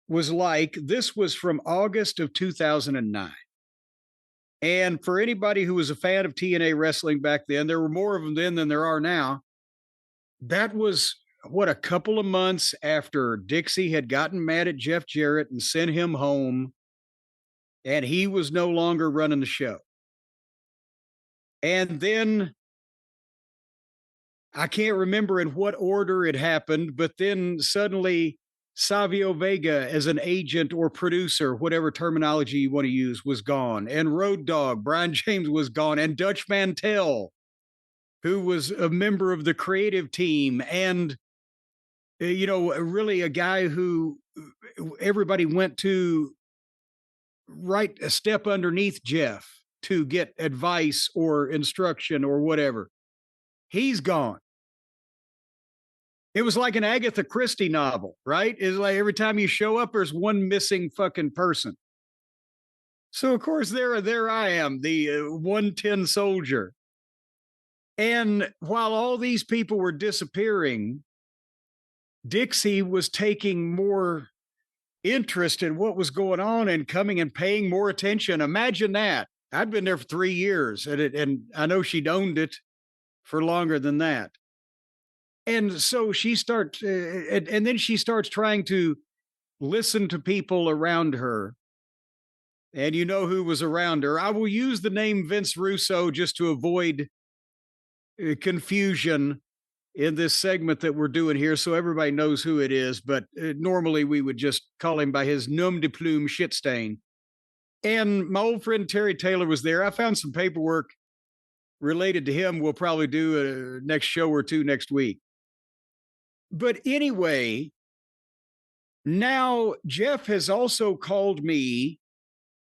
like. This was from August of 2009. And for anybody who was a fan of TNA wrestling back then, there were more of them then than there are now. That was, a couple of months after Dixie had gotten mad at Jeff Jarrett and sent him home, and he was no longer running the show. And then I can't remember in what order it happened, but then suddenly Savio Vega as an agent or producer, whatever terminology you want to use, was gone. And Road Dogg, Brian James, was gone. And Dutch Mantell, who was a member of the creative team and, really a guy who everybody went to right a step underneath Jeff to get advice or instruction or whatever. He's gone. It was like an Agatha Christie novel, right? It's like every time you show up, there's one missing fucking person. So, of course, there I am, the 110 soldier. And while all these people were disappearing, Dixie was taking more interest in what was going on and coming and paying more attention. Imagine that. I'd been there for 3 years, and I know she'd owned it for longer than that. And so she starts, and then she starts trying to listen to people around her. And you know who was around her. I will use the name Vince Russo just to avoid confusion in this segment that we're doing here, so everybody knows who it is. But normally we would just call him by his nom de plume, shit stain. And my old friend Terry Taylor was there. I found some paperwork related to him. We'll probably do a next show or two next week. But anyway, now Jeff has also called me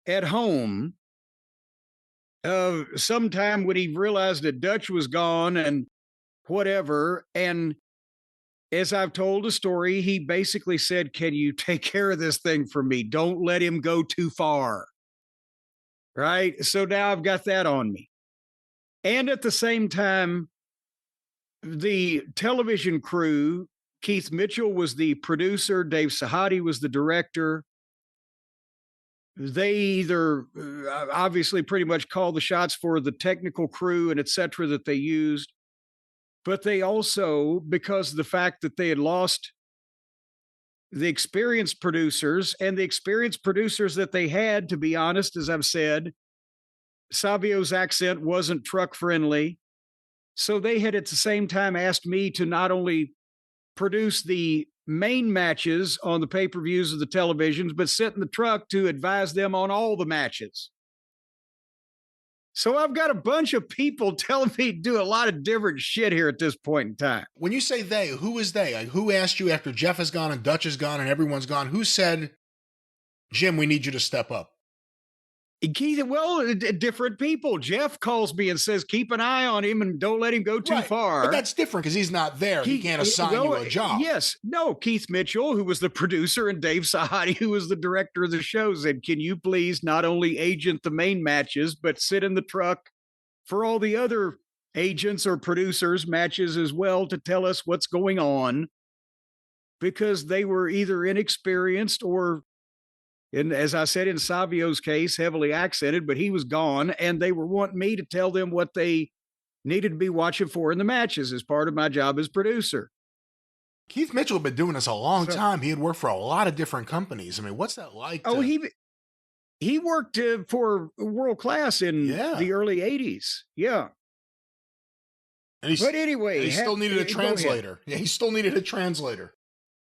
at home sometime when he realized that Dutch was gone and whatever. And as I've told the story, he basically said, can you take care of this thing for me? Don't let him go too far. Right? So now I've got that on me. And at the same time, the television crew, Keith Mitchell was the producer, Dave Sahadi was the director. They either obviously pretty much call the shots for the technical crew and et cetera that they used. But they also, because of the fact that they had lost the experienced producers, and the experienced producers that they had, to be honest, as I've said, Savio's accent wasn't truck friendly. So they had at the same time asked me to not only produce the main matches on the pay-per-views of the televisions, but sit in the truck to advise them on all the matches. So I've got a bunch of people telling me to do a lot of different shit here at this point in time. When you say they, who is they? Like, who asked you after Jeff is gone and Dutch is gone and everyone's gone? Who said, Jim, we need you to step up? Keith, well, different people. Jeff calls me and says, keep an eye on him and don't let him go too far. But that's different because he's not there. He can't assign you a job. Yes. No, Keith Mitchell, who was the producer, and Dave Sahadi, who was the director of the show, said, can you please not only agent the main matches, but sit in the truck for all the other agents or producers matches as well to tell us what's going on? Because they were either inexperienced or, as I said, in Savio's case, heavily accented, but he was gone, and they were wanting me to tell them what they needed to be watching for in the matches as part of my job as producer. Keith Mitchell had been doing this a long time. He had worked for a lot of different companies. I mean, what's that like? He worked for World Class in the early 80s. Yeah. But anyway, he still needed a translator. Yeah, he still needed a translator.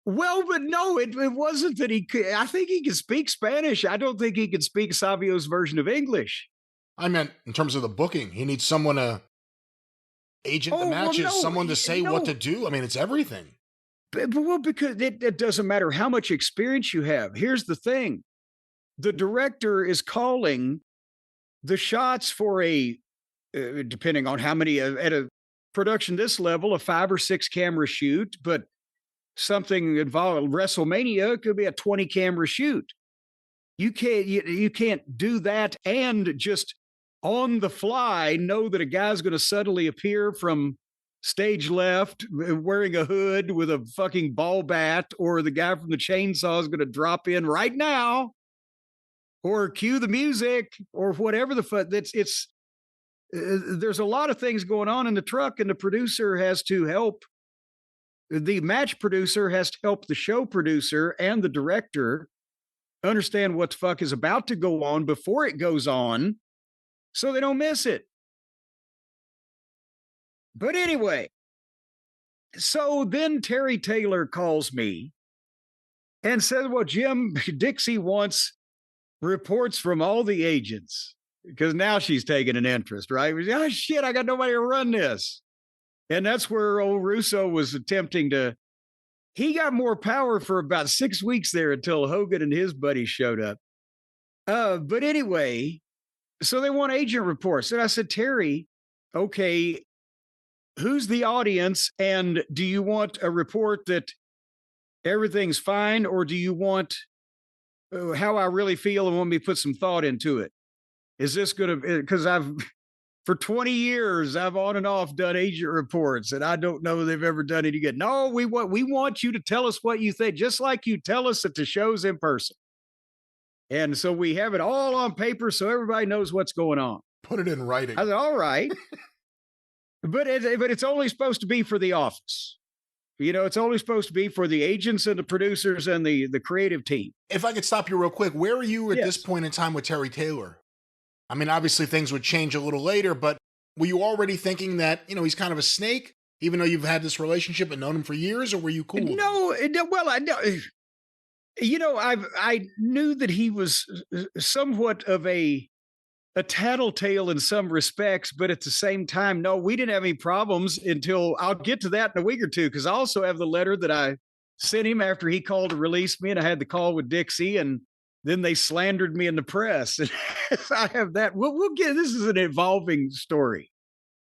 Well, but no, it wasn't that he could. I think he could speak Spanish. I don't think he could speak Savio's version of English. I meant in terms of the booking. He needs someone to agent the matches, someone to say what to do. I mean, it's everything. Well, because it doesn't matter how much experience you have. Here's the thing. The director is calling the shots for depending on how many, at a production this level, a 5 or 6 camera shoot, but something involved WrestleMania could be a 20 camera shoot. You can't do that and just on the fly know that a guy's going to suddenly appear from stage left wearing a hood with a fucking ball bat, or the guy from the chainsaw is going to drop in right now, or cue the music, or whatever the fuck. There's a lot of things going on in the truck, and the producer has to help. The match producer has to help the show producer and the director understand what the fuck is about to go on before it goes on so they don't miss it. But anyway, so then Terry Taylor calls me and says, well, Jim, Dixie wants reports from all the agents, because now she's taking an interest, right? Oh, shit, I got nobody to run this. And that's where old Russo was attempting to, he got more power for about 6 weeks there until Hogan and his buddies showed up. But anyway, so they want agent reports. And I said, Terry, okay, who's the audience? And do you want a report that everything's fine? Or do you want how I really feel and want me to put some thought into it? Is this going to, because For 20 years, I've on and off done agent reports, and I don't know they've ever done any good. No, we want you to tell us what you think, just like you tell us at the shows in person. And so we have it all on paper so everybody knows what's going on. Put it in writing. I said, all right. But it's only supposed to be for the office. It's only supposed to be for the agents and the producers and the creative team. If I could stop you real quick, where are you at Yes. this point in time with Terry Taylor? I mean, obviously things would change a little later, but were you already thinking that, he's kind of a snake, even though you've had this relationship and known him for years, or were you cool with him? No, well, I know. I knew that he was somewhat of a tattletale in some respects, but at the same time, no, we didn't have any problems until I'll get to that in a week or two, because I also have the letter that I sent him after he called to release me, and I had the call with Dixie, and then they slandered me in the press. And I have that. We'll get, this is an evolving story.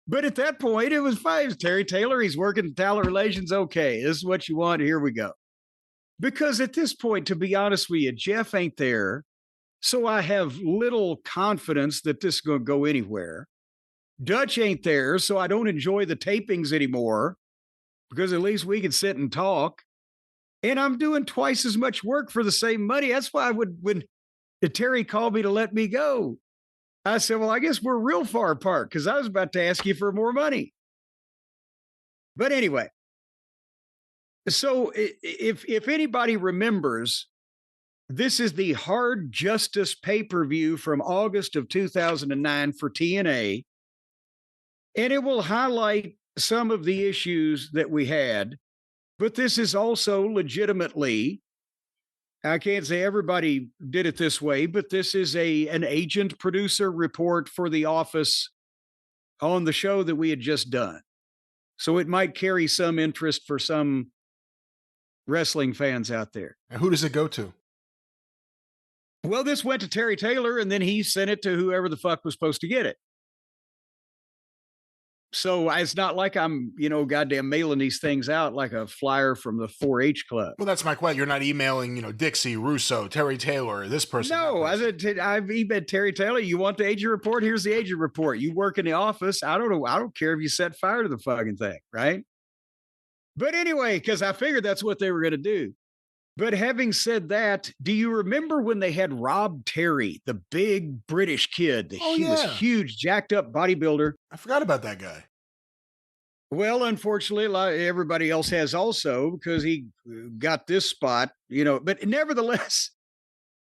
But at that point, it was fine. It's Terry Taylor, he's working talent relations. Okay, this is what you want. Here we go. Because at this point, to be honest with you, Jeff ain't there. So I have little confidence that this is going to go anywhere. Dutch ain't there, so I don't enjoy the tapings anymore, because at least we can sit and talk. And I'm doing twice as much work for the same money. That's why when Terry called me to let me go, I said, well, I guess we're real far apart, because I was about to ask you for more money. But anyway, so if anybody remembers, this is the Hard Justice pay-per-view from August of 2009 for TNA, and it will highlight some of the issues that we had, but this is also legitimately, I can't say everybody did it this way, but this is an agent-producer report for The Office on the show that we had just done. So it might carry some interest for some wrestling fans out there. And who does it go to? Well, this went to Terry Taylor, and then he sent it to whoever the fuck was supposed to get it. So it's not like I'm, goddamn mailing these things out like a flyer from the 4-H club. Well, that's my question. You're not emailing, Dixie, Russo, Terry Taylor, this person. No, I've emailed Terry Taylor. You want the agent report? Here's the agent report. You work in the office. I don't know. I don't care if you set fire to the fucking thing, right? But anyway, because I figured that's what they were going to do. But having said that, do you remember when they had Rob Terry, the big British kid? He was huge, jacked up bodybuilder. I forgot about that guy. Well, unfortunately, everybody else has also, because he got this spot, but nevertheless,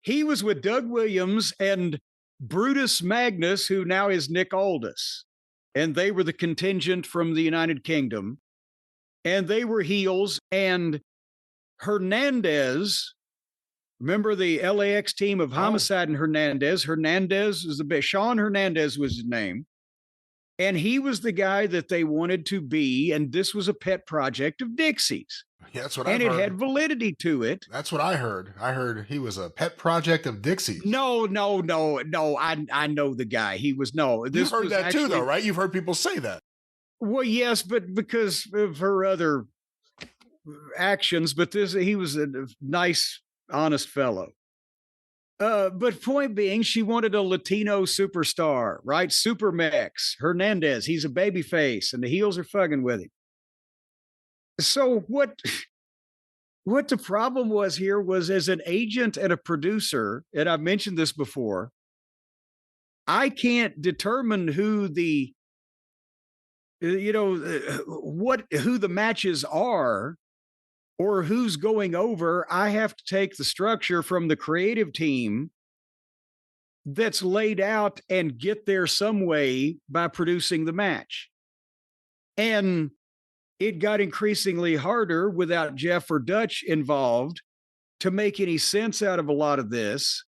he was with Doug Williams and Brutus Magnus, who now is Nick Aldis. And they were the contingent from the United Kingdom. And they were heels, and Hernandez, remember the LAX team of Homicide and Hernandez? Hernandez was the best. Sean Hernandez was his name. And he was the guy that they wanted to be. And this was a pet project of Dixie's. Yeah, that's what I heard. And it had validity to it. That's what I heard. I heard he was a pet project of Dixie's. No. I know the guy. He was, no. You've heard that actually, too, though, right? You've heard people say that. Well, yes, but because of her other actions, but he was a nice, honest fellow. But point being, she wanted a Latino superstar, right? Supermex, Hernandez, he's a baby face, and the heels are fucking with him. So what the problem was here was, as an agent and a producer, and I've mentioned this before, I can't determine who the matches are or who's going over. I have to take the structure from the creative team that's laid out and get there some way by producing the match. And it got increasingly harder without Jeff or Dutch involved to make any sense out of a lot of this.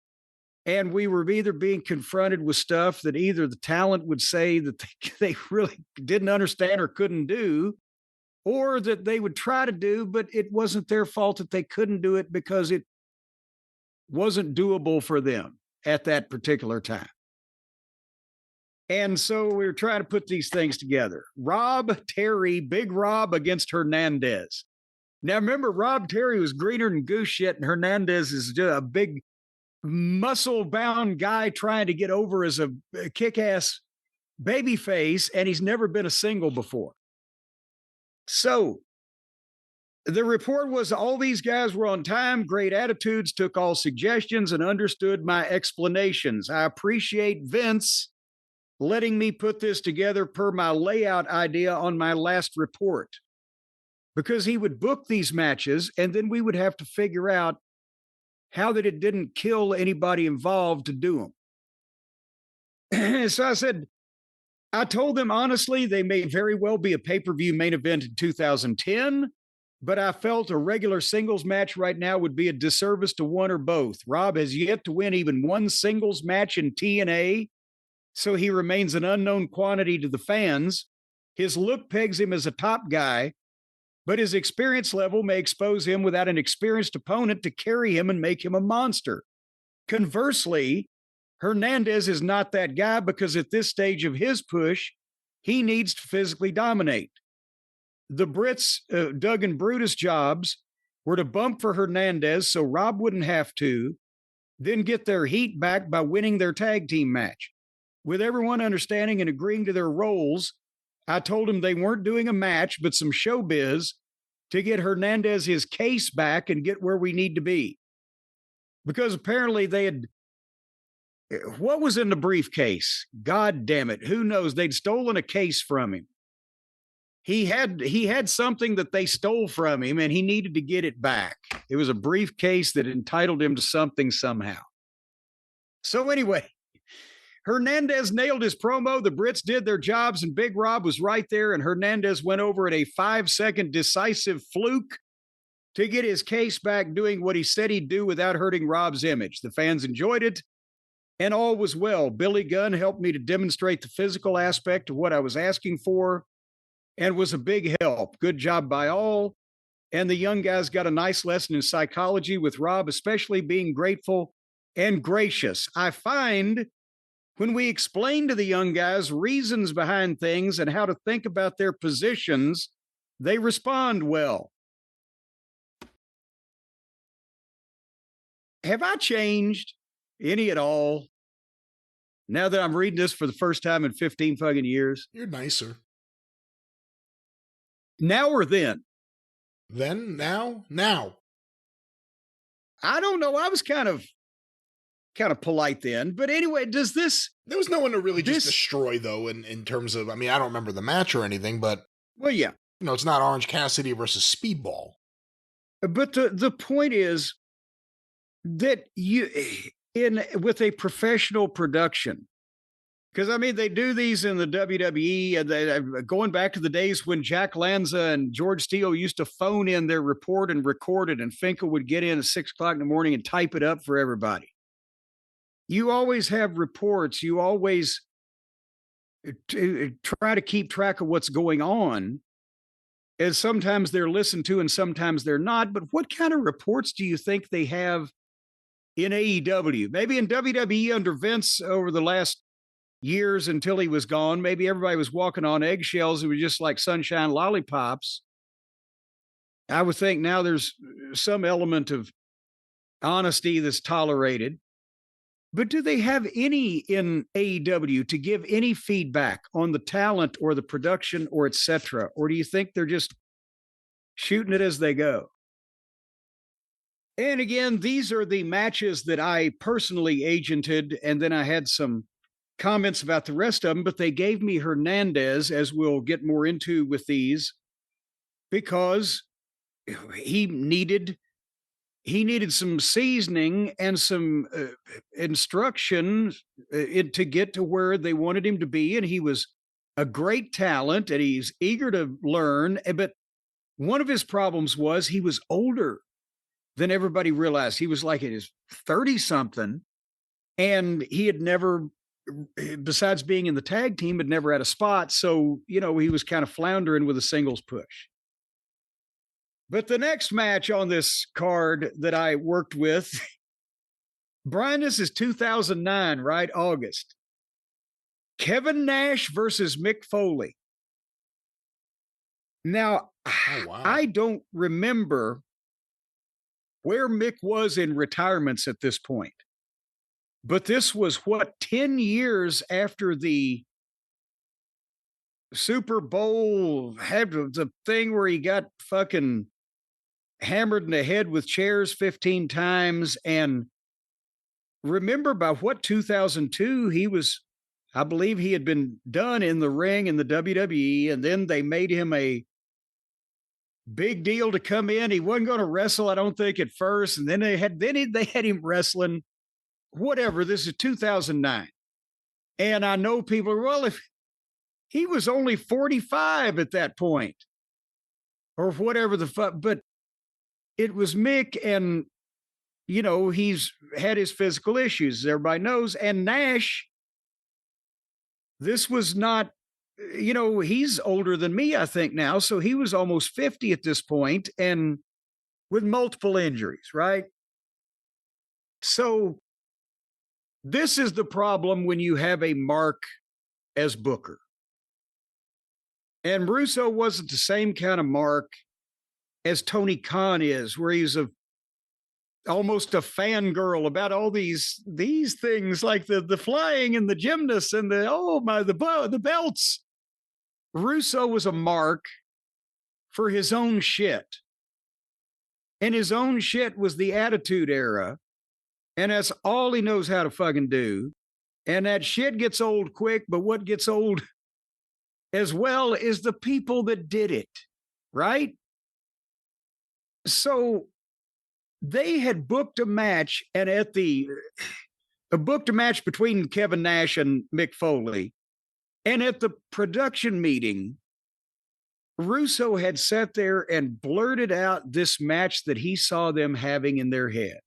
And we were either being confronted with stuff that either the talent would say that they really didn't understand or couldn't do, or that they would try to do, but it wasn't their fault that they couldn't do it because it wasn't doable for them at that particular time. And so we were trying to put these things together. Rob Terry, Big Rob against Hernandez. Now remember, Rob Terry was greener than goose shit, and Hernandez is just a big muscle-bound guy trying to get over as a kick-ass babyface, and he's never been a single before. So the report was all these guys were on time, great attitudes, took all suggestions, and understood my explanations. I appreciate Vince letting me put this together per my layout idea on my last report, because he would book these matches and then we would have to figure out how that it didn't kill anybody involved to do them. So I told them honestly, they may very well be a pay-per-view main event in 2010, but I felt a regular singles match right now would be a disservice to one or both. Rob has yet to win even one singles match in TNA, so he remains an unknown quantity to the fans. His look pegs him as a top guy, but his experience level may expose him without an experienced opponent to carry him and make him a monster. Conversely, Hernandez is not that guy, because at this stage of his push, he needs to physically dominate. The Brits, Doug and Brutus jobs were to bump for Hernandez so Rob wouldn't have to, then get their heat back by winning their tag team match. With everyone understanding and agreeing to their roles, I told them they weren't doing a match, but some showbiz to get Hernandez his case back and get where we need to be. Because apparently they had, what was in the briefcase? God damn it. Who knows? They'd stolen a case from him. He had something that they stole from him and he needed to get it back. It was a briefcase that entitled him to something somehow. So anyway, Hernandez nailed his promo. The Brits did their jobs and Big Rob was right there, and Hernandez went over at a 5-second decisive fluke to get his case back, doing what he said he'd do without hurting Rob's image. The fans enjoyed it, and all was well. Billy Gunn helped me to demonstrate the physical aspect of what I was asking for and was a big help. Good job by all. And the young guys got a nice lesson in psychology with Rob, especially being grateful and gracious. I find when we explain to the young guys reasons behind things and how to think about their positions, they respond well. Have I changed any at all now that I'm reading this for the first time in 15 fucking years? You're nicer. Now or then? Then, now, now. I don't know. I was kind of polite then. But anyway, does this... There was no one to really just destroy, though, in terms of... I mean, I don't remember the match or anything, but... Well, yeah. You know, it's not Orange Cassidy versus Speedball. But the point is that with a professional production, because I mean, they do these in the WWE, and they going back to the days when Jack Lanza and George Steele used to phone in their report and record it, and Finkel would get in at 6 o'clock in the morning and type it up for everybody. You always have reports. You always try to keep track of what's going on. And sometimes they're listened to and sometimes they're not. But what kind of reports do you think they have in AEW? Maybe in WWE under Vince over the last years until he was gone, maybe everybody was walking on eggshells. It was just like sunshine lollipops. I would think now there's some element of honesty that's tolerated. But do they have any in AEW to give any feedback on the talent or the production or et cetera? Or do you think they're just shooting it as they go? And again, these are the matches that I personally agented, and then I had some comments about the rest of them, but they gave me Hernandez, as we'll get more into with these, because he needed some seasoning and some instruction to get to where they wanted him to be. And he was a great talent and he's eager to learn. But one of his problems was he was older than everybody realized. He was like in his 30-something, and he had never, besides being in the tag team, had never had a spot. So, he was kind of floundering with a singles push. But the next match on this card that I worked with, Brian, this is 2009, right? August. Kevin Nash versus Mick Foley. Now, wow. I don't remember where Mick was in retirements at this point. But this was 10 years after the Super Bowl had the thing where he got fucking hammered in the head with chairs 15 times. And remember, by what, 2002, I believe he had been done in the ring in the WWE, and then they made him a big deal to come in. He wasn't going to wrestle, I don't think, at first, and then they had him wrestling. Whatever. This is 2009, and I know people are, well, if he was only 45 at that point, or whatever the fuck, but it was Mick, and he's had his physical issues, everybody knows, and Nash. This was not, he's older than me, I think now. So he was almost 50 at this point and with multiple injuries, right? So this is the problem when you have a mark as Booker. And Russo wasn't the same kind of mark as Tony Khan is, where he's almost a fangirl about all these things like the flying and the gymnasts and the belts. Russo was a mark for his own shit. And his own shit was the Attitude Era. And that's all he knows how to fucking do. And that shit gets old quick, but what gets old as well is the people that did it, right? So they had booked a match, and booked a match between Kevin Nash and Mick Foley. And at the production meeting, Russo had sat there and blurted out this match that he saw them having in their head.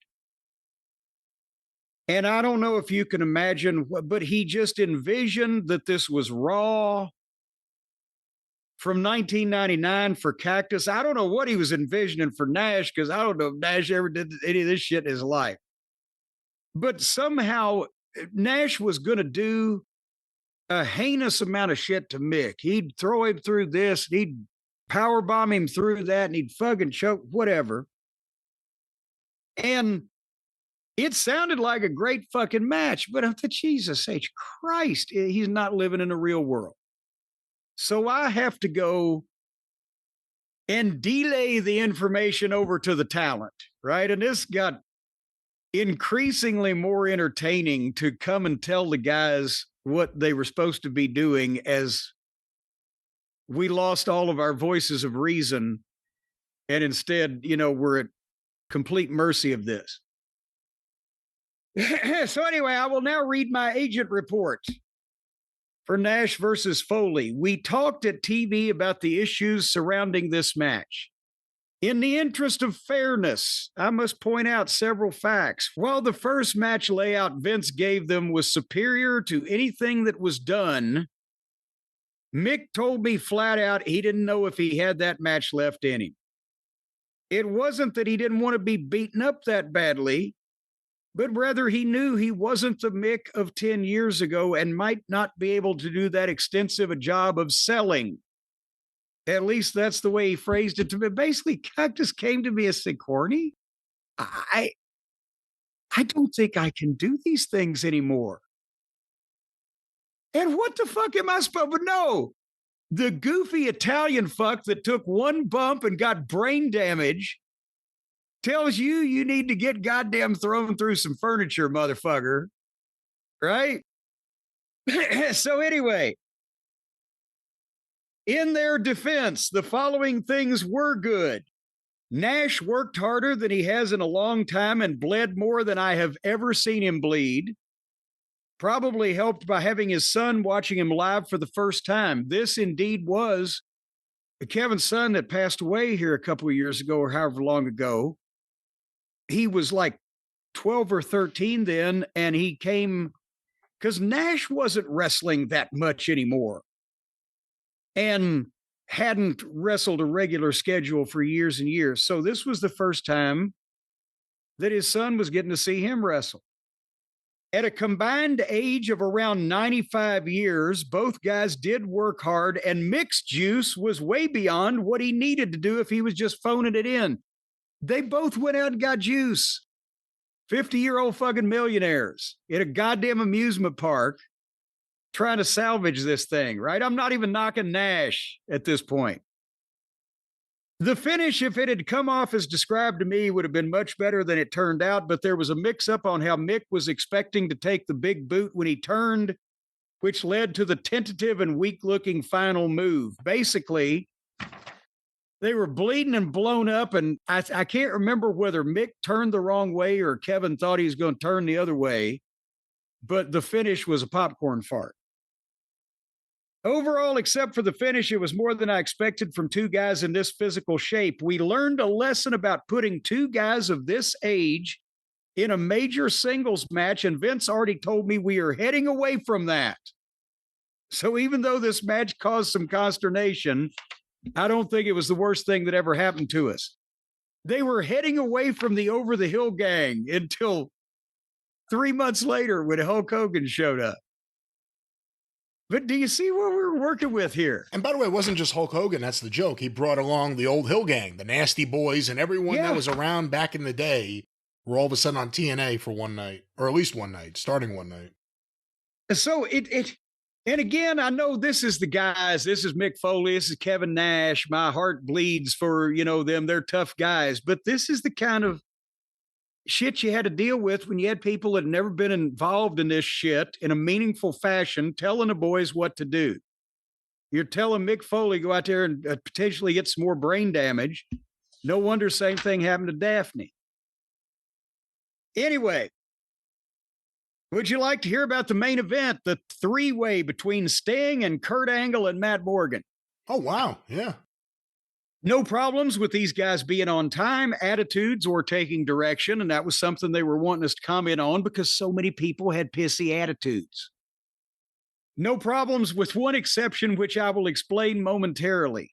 And I don't know if you can imagine, but he just envisioned that this was Raw from 1999 for Cactus. I don't know what he was envisioning for Nash, because I don't know if Nash ever did any of this shit in his life. But somehow Nash was going to do a heinous amount of shit to Mick. He'd throw him through this, he'd power bomb him through that, and he'd fucking choke, whatever. And it sounded like a great fucking match, but I thought, Jesus H. Christ, he's not living in the real world. So I have to go and delay the information over to the talent, right? And this got increasingly more entertaining to come and tell the guys what they were supposed to be doing, as we lost all of our voices of reason. And instead, we're at complete mercy of this. So anyway, I will now read my agent report for Nash versus Foley. We talked at TV about the issues surrounding this match. In the interest of fairness, I must point out several facts. While the first match layout Vince gave them was superior to anything that was done, Mick told me flat out he didn't know if he had that match left in him. It wasn't that he didn't want to be beaten up that badly, but rather he knew he wasn't the Mick of 10 years ago and might not be able to do that extensive a job of selling. At least that's the way he phrased it to me. Basically, Cactus came to me and said, Corny, I don't think I can do these things anymore. And what the fuck am I supposed to know? The goofy Italian fuck that took one bump and got brain damage tells you need to get goddamn thrown through some furniture, motherfucker. Right? So anyway, in their defense, the following things were good. Nash worked harder than he has in a long time and bled more than I have ever seen him bleed. Probably helped by having his son watching him live for the first time. This indeed was Kevin's son that passed away here a couple of years ago, or however long ago. He was like 12 or 13 then, and he came because Nash wasn't wrestling that much anymore and hadn't wrestled a regular schedule for years and years. So this was the first time that his son was getting to see him wrestle. At a combined age of around 95 years, both guys did work hard, and Mick's juice was way beyond what he needed to do if he was just phoning it in. They both went out and got juice. 50-year-old fucking millionaires at a goddamn amusement park trying to salvage this thing, right? I'm not even knocking Nash at this point. The finish, if it had come off as described to me, would have been much better than it turned out, but there was a mix-up on how Mick was expecting to take the big boot when he turned, which led to the tentative and weak-looking final move. Basically, they were bleeding and blown up, and I can't remember whether Mick turned the wrong way or Kevin thought he was going to turn the other way, but the finish was a popcorn fart. Overall, except for the finish, it was more than I expected from two guys in this physical shape. We learned a lesson about putting two guys of this age in a major singles match, and Vince already told me we are heading away from that. So even though this match caused some consternation, I don't think it was the worst thing that ever happened to us. They were heading away from the Over the Hill gang until 3 months later when Hulk Hogan showed up. But do you see what we're working with here? And by the way, it wasn't just Hulk Hogan. That's the joke. He brought along the old Hill Gang, the Nasty Boys, and everyone that was around back in the day were all of a sudden on TNA for one night, or at least one night, starting one night. So and again, I know this is the guys. This is Mick Foley. This is Kevin Nash. My heart bleeds for, them. They're tough guys. But this is the kind of shit you had to deal with when you had people that had never been involved in this shit in a meaningful fashion, telling the boys what to do. You're telling Mick Foley, go out there and potentially get some more brain damage. No wonder same thing happened to Daphne. Anyway, would you like to hear about the main event, the three-way between Sting and Kurt Angle and Matt Morgan? Oh, wow. Yeah. No problems with these guys being on time, attitudes, or taking direction. And that was something they were wanting us to comment on because so many people had pissy attitudes. No problems with one exception, which I will explain momentarily.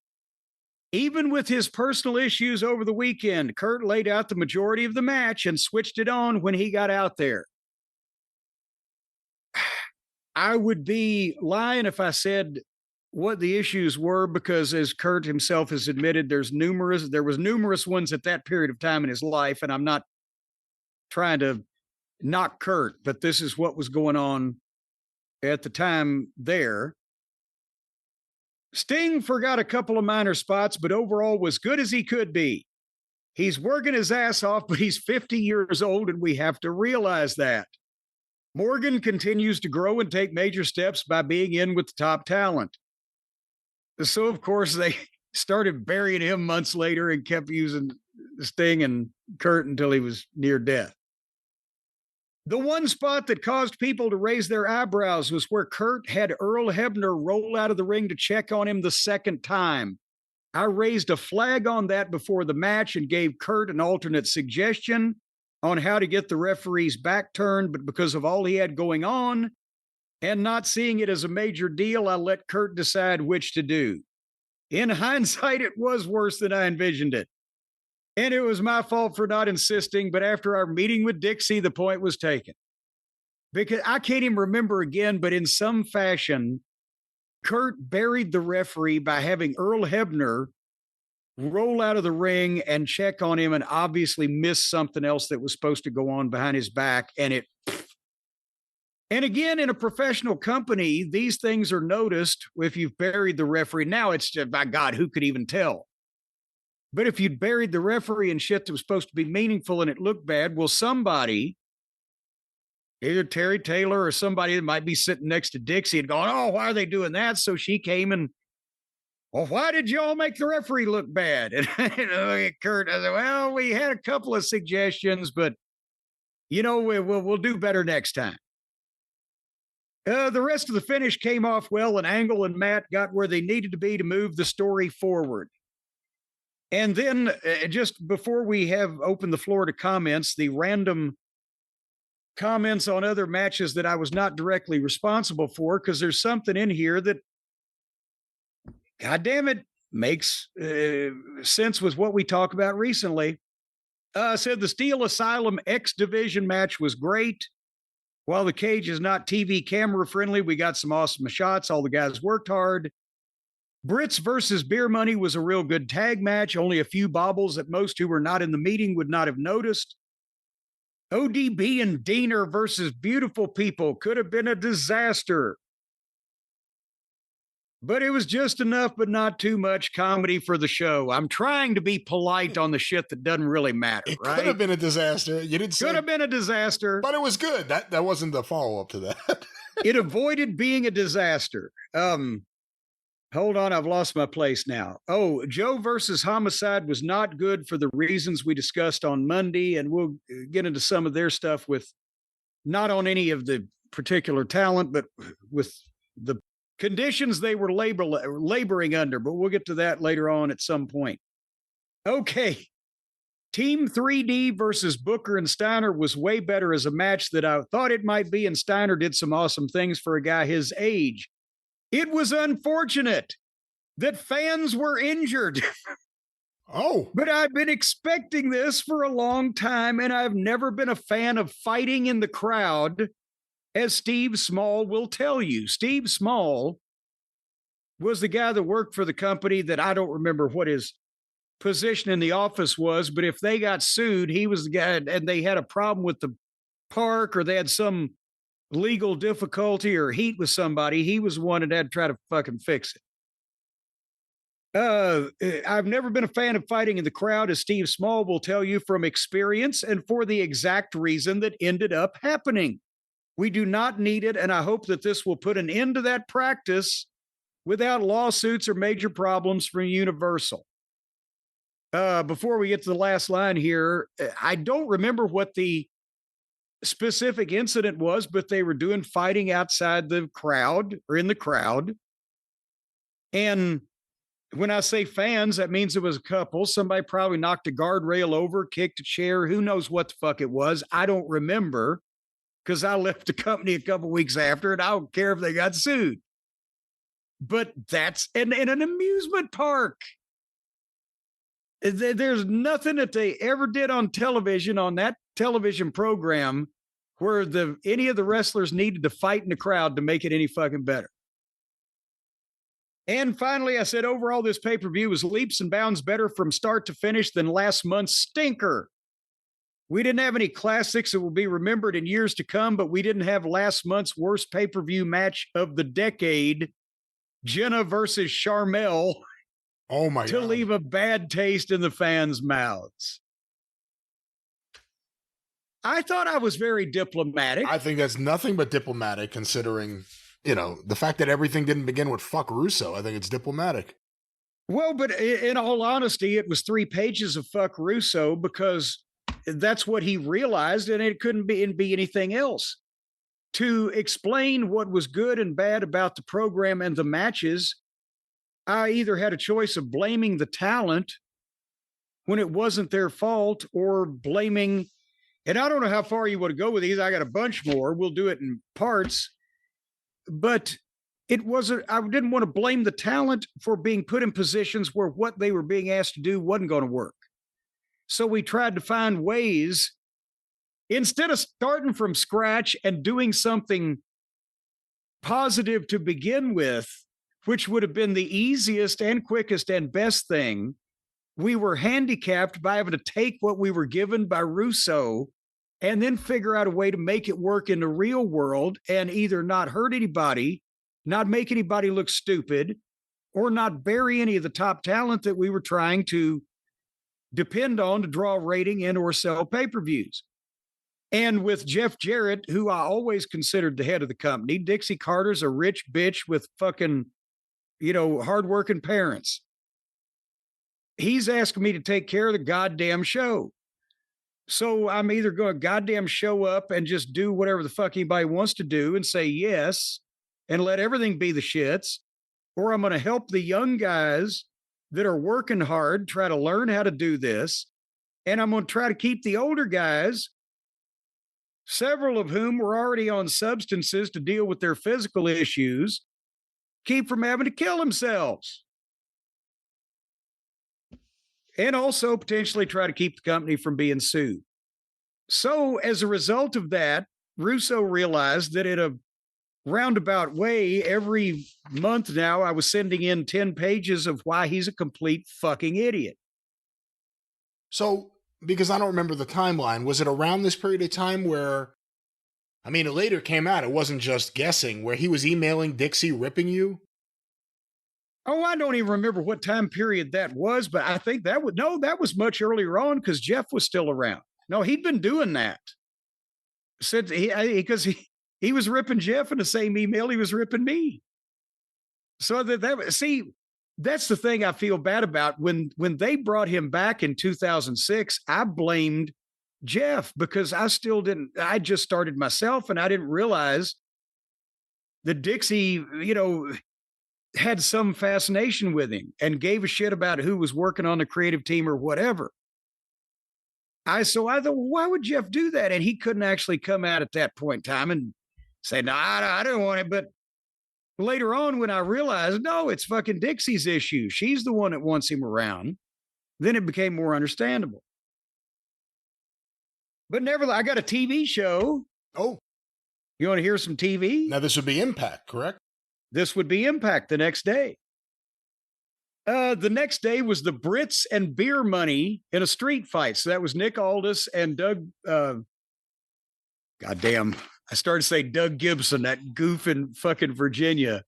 Even with his personal issues over the weekend, Kurt laid out the majority of the match and switched it on when he got out there. I would be lying if I said what the issues were, because as Kurt himself has admitted, there was numerous ones at that period of time in his life. And I'm not trying to knock Kurt, but this is what was going on at the time there. Sting forgot a couple of minor spots, but overall was good as he could be. He's working his ass off, but he's 50 years old, and we have to realize that. Morgan continues to grow and take major steps by being in with the top talent. So, of course, they started burying him months later and kept using Sting and Kurt until he was near death. The one spot that caused people to raise their eyebrows was where Kurt had Earl Hebner roll out of the ring to check on him the second time. I raised a flag on that before the match and gave Kurt an alternate suggestion on how to get the referee's back turned, but because of all he had going on and not seeing it as a major deal, I let Kurt decide which to do. In hindsight, it was worse than I envisioned it. And it was my fault for not insisting, but after our meeting with Dixie, the point was taken. Because I can't even remember again, but in some fashion, Kurt buried the referee by having Earl Hebner roll out of the ring and check on him and obviously miss something else that was supposed to go on behind his back. And again, in a professional company, these things are noticed if you've buried the referee. Now it's just, by God, who could even tell? But if you'd buried the referee and shit that was supposed to be meaningful and it looked bad, well, somebody, either Terry Taylor or somebody that might be sitting next to Dixie and going, oh, why are they doing that? So she came and, well, why did y'all make the referee look bad? And Kurt, I said, well, we had a couple of suggestions, but, we'll do better next time. The rest of the finish came off well, and Angle and Matt got where they needed to be to move the story forward. And then just before we have opened the floor to comments, the random comments on other matches that I was not directly responsible for, because there's something in here that, God damn it, makes sense with what we talked about recently. Said the Steel Asylum X Division match was great. While the cage is not TV camera friendly, we got some awesome shots. All the guys worked hard. Brits versus Beer Money was a real good tag match. Only a few bobbles that most who were not in the meeting would not have noticed. ODB and Diener versus Beautiful People could have been a disaster. But it was just enough, but not too much comedy for the show. I'm trying to be polite on the shit that doesn't really matter, It right? could have been a disaster. You didn't say. Could have been a disaster. But it was good. That wasn't the follow-up to that. It avoided being a disaster. Hold on, I've lost my place now. Oh, Joe versus Homicide was not good for the reasons we discussed on Monday, and we'll get into some of their stuff with not on any of the particular talent, but with the conditions they were laboring under. But we'll get to that later on at some point. Okay. Team 3D versus Booker and Steiner was way better as a match than I thought it might be, and Steiner did some awesome things for a guy his age. It was unfortunate that fans were injured. Oh. But I've been expecting this for a long time, and I've never been a fan of fighting in the crowd, as Steve Small will tell you. Steve Small was the guy that worked for the company that I don't remember what his position in the office was, but if they got sued, he was the guy, and they had a problem with the park or they had some legal difficulty or heat with somebody, he was the one that had to try to fucking fix it. I've never been a fan of fighting in the crowd, as Steve Small will tell you from experience, and for the exact reason that ended up happening. We do not need it, and I hope that this will put an end to that practice without lawsuits or major problems from Universal. Before we get to the last line here, I don't remember what the specific incident was, but they were doing fighting outside the crowd or in the crowd. And when I say fans, that means it was a couple. Somebody probably knocked a guardrail over, kicked a chair. Who knows what the fuck it was? I don't remember because I left the company a couple weeks after, and I don't care if they got sued. But that's in an amusement park. There's nothing that they ever did on television, on that television program, where any of the wrestlers needed to fight in the crowd to make it any fucking better. And finally, I said, overall, this pay-per-view was leaps and bounds better from start to finish than last month's stinker. We didn't have any classics that will be remembered in years to come, but we didn't have last month's worst pay-per-view match of the decade, Jenna versus Charmel. Oh my God. To leave a bad taste in the fans' mouths. I thought I was very diplomatic. I think that's nothing but diplomatic, considering, the fact that everything didn't begin with fuck Russo. I think it's diplomatic. Well, but in all honesty, it was 3 pages of fuck Russo because that's what he realized, and it couldn't be anything else. To explain what was good and bad about the program and the matches, I either had a choice of blaming the talent when it wasn't their fault, or blaming, and I don't know how far you want to go with these. I got a bunch more. We'll do it in parts. But it wasn't, I didn't want to blame the talent for being put in positions where what they were being asked to do wasn't going to work. So we tried to find ways, instead of starting from scratch and doing something positive to begin with, which would have been the easiest and quickest and best thing, we were handicapped by having to take what we were given by Russo and then figure out a way to make it work in the real world and either not hurt anybody, not make anybody look stupid, or not bury any of the top talent that we were trying to depend on to draw rating and or sell pay-per-views. And with Jeff Jarrett, who I always considered the head of the company, Dixie Carter's a rich bitch with fucking, hardworking parents. He's asking me to take care of the goddamn show. So I'm either going to goddamn show up and just do whatever the fuck anybody wants to do and say yes and let everything be the shits, or I'm going to help the young guys that are working hard try to learn how to do this, and I'm going to try to keep the older guys, several of whom were already on substances to deal with their physical issues, keep from having to kill themselves. And also potentially try to keep the company from being sued. So as a result of that, Russo realized that in a roundabout way, every month now, I was sending in 10 pages of why he's a complete fucking idiot. So, because I don't remember the timeline, was it around this period of time where, it later came out, it wasn't just guessing, where he was emailing Dixie ripping you? Oh, I don't even remember what time period that was, but I think that was much earlier on because Jeff was still around. No, he'd been doing that since he was ripping Jeff in the same email he was ripping me. So that's the thing I feel bad about when they brought him back in 2006. I blamed Jeff because I just started myself and I didn't realize that Dixie, had some fascination with him and gave a shit about who was working on the creative team or whatever. I thought, why would Jeff do that? And he couldn't actually come out at that point in time and say, no, I don't want it. But later on, when I realized, no, it's fucking Dixie's issue. She's the one that wants him around. Then it became more understandable. But nevertheless, I got a TV show. Oh. You want to hear some TV? Now, this would be Impact, correct? This would be Impact the next day. The next day was the Brits and Beer Money in a street fight. So that was Nick Aldis and Doug. Goddamn. I started to say Doug Gibson, that goof in fucking Virginia.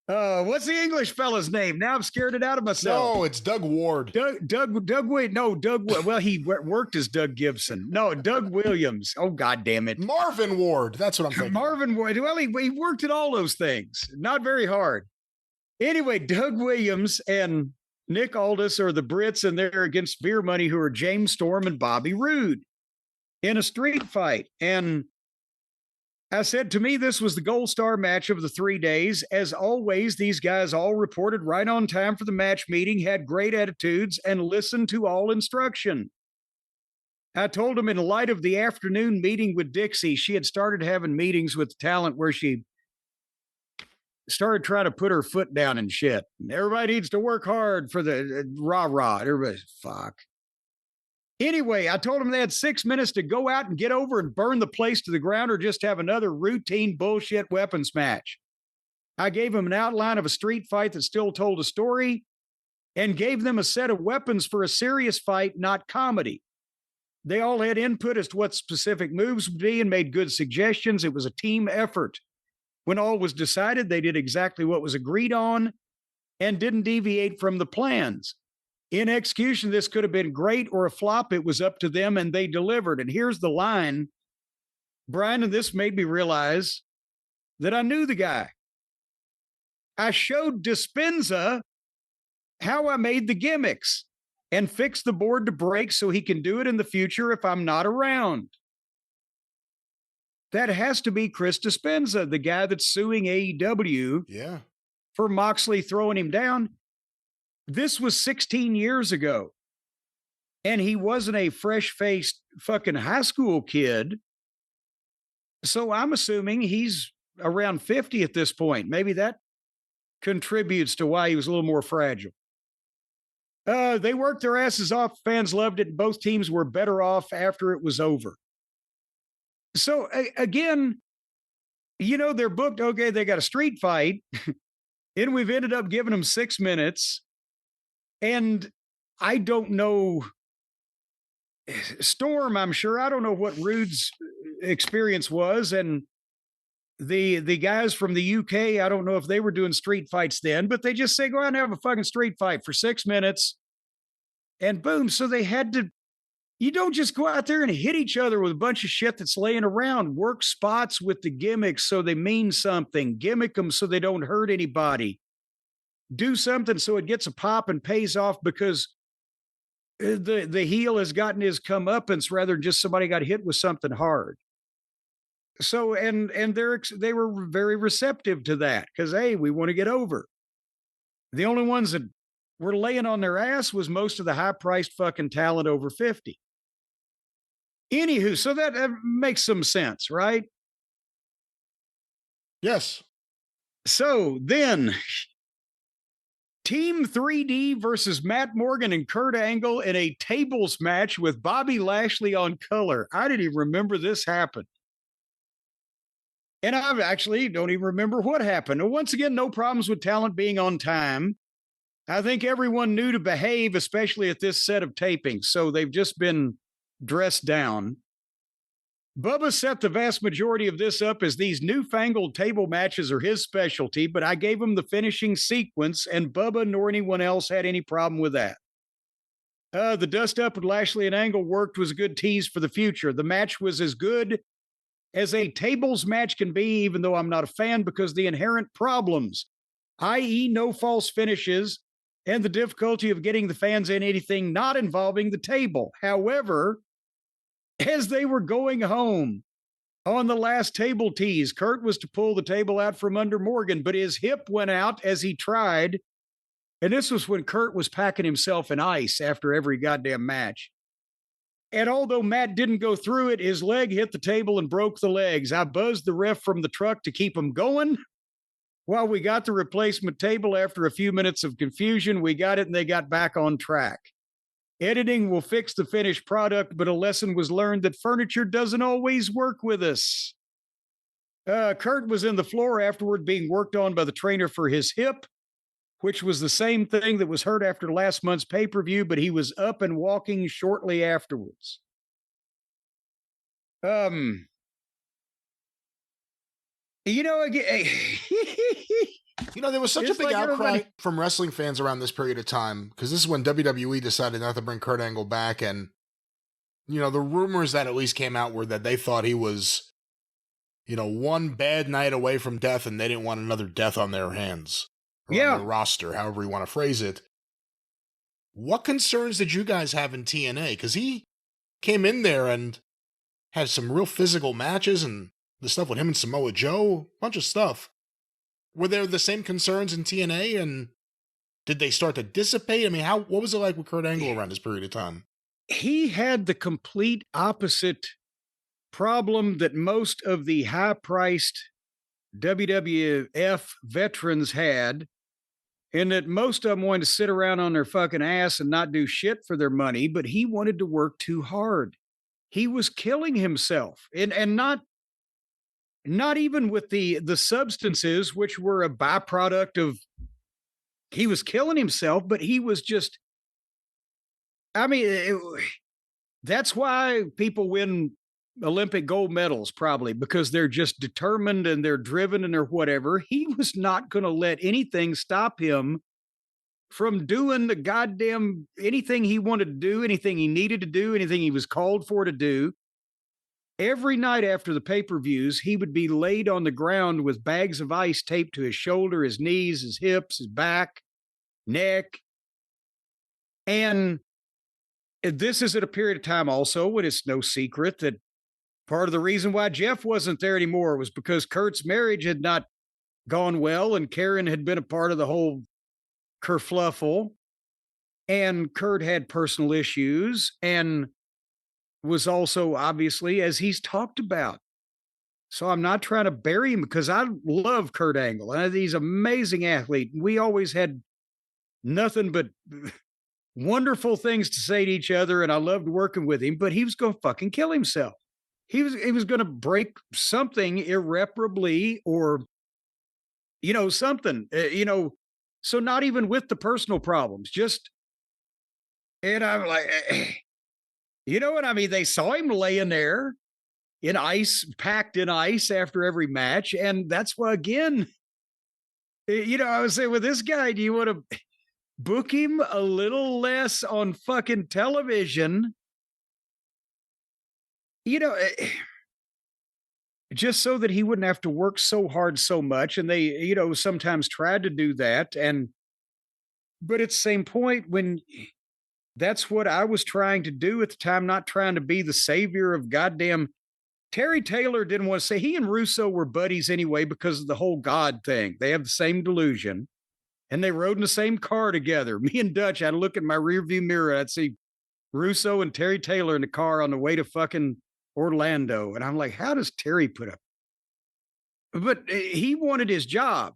What's the English fella's name? Now I'm scared it out of myself. No, it's Doug Ward. Well, he worked as Doug Gibson. No, Doug Williams. Oh, God damn it. Marvin Ward. That's what I'm thinking. Marvin Ward. Well, he worked at all those things. Not very hard. Anyway, Doug Williams and Nick Aldis are the Brits, and they're against Beer Money, who are James Storm and Bobby Roode in a street fight. And I said, to me, this was the gold star match of the 3 days. As always, these guys all reported right on time for the match meeting, had great attitudes, and listened to all instruction. I told them in light of the afternoon meeting with Dixie, she had started having meetings with talent where she started trying to put her foot down and shit. Everybody needs to work hard for the rah-rah. Everybody's fuck. Anyway, I told them they had 6 minutes to go out and get over and burn the place to the ground or just have another routine bullshit weapons match. I gave them an outline of a street fight that still told a story and gave them a set of weapons for a serious fight, not comedy. They all had input as to what specific moves would be and made good suggestions. It was a team effort. When all was decided, they did exactly what was agreed on and didn't deviate from the plans. In execution, this could have been great or a flop. It was up to them, and they delivered. And here's the line, Brian, and this made me realize that I knew the guy. I showed Dispenza how I made the gimmicks and fixed the board to break so he can do it in the future if I'm not around. That has to be Chris Dispenza, the guy that's suing AEW for Moxley throwing him down. This was 16 years ago, and he wasn't a fresh-faced fucking high school kid. So I'm assuming he's around 50 at this point. Maybe that contributes to why he was a little more fragile. They worked their asses off. Fans loved it. Both teams were better off after it was over. So again, they're booked. Okay, they got a street fight. And we've ended up giving them 6 minutes. And I don't know, Storm, I'm sure. I don't know what Rude's experience was. And the guys from the UK, I don't know if they were doing street fights then, but they just say, go out and have a fucking street fight for 6 minutes. And boom. So they had to, you don't just go out there and hit each other with a bunch of shit that's laying around. Work spots with the gimmicks so they mean something. Gimmick them so they don't hurt anybody. Do something so it gets a pop and pays off because the heel has gotten his comeuppance rather than just somebody got hit with something hard. So, and they were very receptive to that because, hey, we want to get over. The only ones that were laying on their ass was most of the high-priced fucking talent over 50. Anywho, so that makes some sense, right? Yes. So then, Team 3D versus Matt Morgan and Kurt Angle in a tables match with Bobby Lashley on color. I didn't even remember this happened. And I actually don't even remember what happened. Once again, no problems with talent being on time. I think everyone knew to behave, especially at this set of tapings. So they've just been dressed down. Bubba set the vast majority of this up as these newfangled table matches are his specialty, but I gave him the finishing sequence, and Bubba nor anyone else had any problem with that. The dust up with Lashley and Angle worked was a good tease for the future. The match was as good as a tables match can be, even though I'm not a fan because of the inherent problems, i.e., no false finishes and the difficulty of getting the fans in anything not involving the table. However, as they were going home on the last table tease, Kurt was to pull the table out from under Morgan, but his hip went out as he tried. And this was when Kurt was packing himself in ice after every goddamn match. And although Matt didn't go through it, his leg hit the table and broke the legs. I buzzed the ref from the truck to keep him going. While we got the replacement table after a few minutes of confusion, we got it and they got back on track. Editing will fix the finished product, but a lesson was learned that furniture doesn't always work with us. Kurt was in the floor afterward being worked on by the trainer for his hip, which was the same thing that was hurt after last month's pay-per-view, but he was up and walking shortly afterwards. Again, there was such a big outcry from wrestling fans around this period of time, because this is when WWE decided not to bring Kurt Angle back, and, the rumors that at least came out were that they thought he was, one bad night away from death, and they didn't want another death on their hands. On the roster, however you want to phrase it. What concerns did you guys have in TNA? Because he came in there and had some real physical matches and the stuff with him and Samoa Joe, a bunch of stuff. Were there the same concerns in TNA, and did they start to dissipate? I mean, what was it like with Kurt Angle around this period of time? He had the complete opposite problem that most of the high-priced WWF veterans had, in that most of them wanted to sit around on their fucking ass and not do shit for their money, but he wanted to work too hard. He was killing himself, and not even with the substances, which were a byproduct of he was killing himself, but he was just, that's why people win Olympic gold medals, probably because they're just determined and they're driven and they're whatever. He was not going to let anything stop him from doing the goddamn anything he wanted to do, anything he needed to do, anything he was called for to do. Every night after the pay-per-views, he would be laid on the ground with bags of ice taped to his shoulder, his knees, his hips, his back, neck. And this is at a period of time also when it's no secret that part of the reason why Jeff wasn't there anymore was because Kurt's marriage had not gone well, and Karen had been a part of the whole kerfluffle, and Kurt had personal issues and was also, obviously, as he's talked about. So I'm not trying to bury him because I love Kurt Angle, and he's an amazing athlete. We always had nothing but wonderful things to say to each other, and I loved working with him, but he was going to fucking kill himself. He was going to break something irreparably, or, something, so not even with the personal problems, just, and I'm like, you know what I mean? They saw him laying there in ice, packed in ice after every match. And that's why, again, I was saying with this guy, do you want to book him a little less on fucking television? Just so that he wouldn't have to work so hard so much. And they, sometimes tried to do that. But at the same point, when that's what I was trying to do at the time, not trying to be the savior of goddamn Terry Taylor didn't want to say, he and Russo were buddies anyway because of the whole God thing. They have the same delusion, and they rode in the same car together. Me and Dutch, I'd look in my rearview mirror, I'd see Russo and Terry Taylor in the car on the way to fucking Orlando. And I'm like, how does Terry put up? But he wanted his job.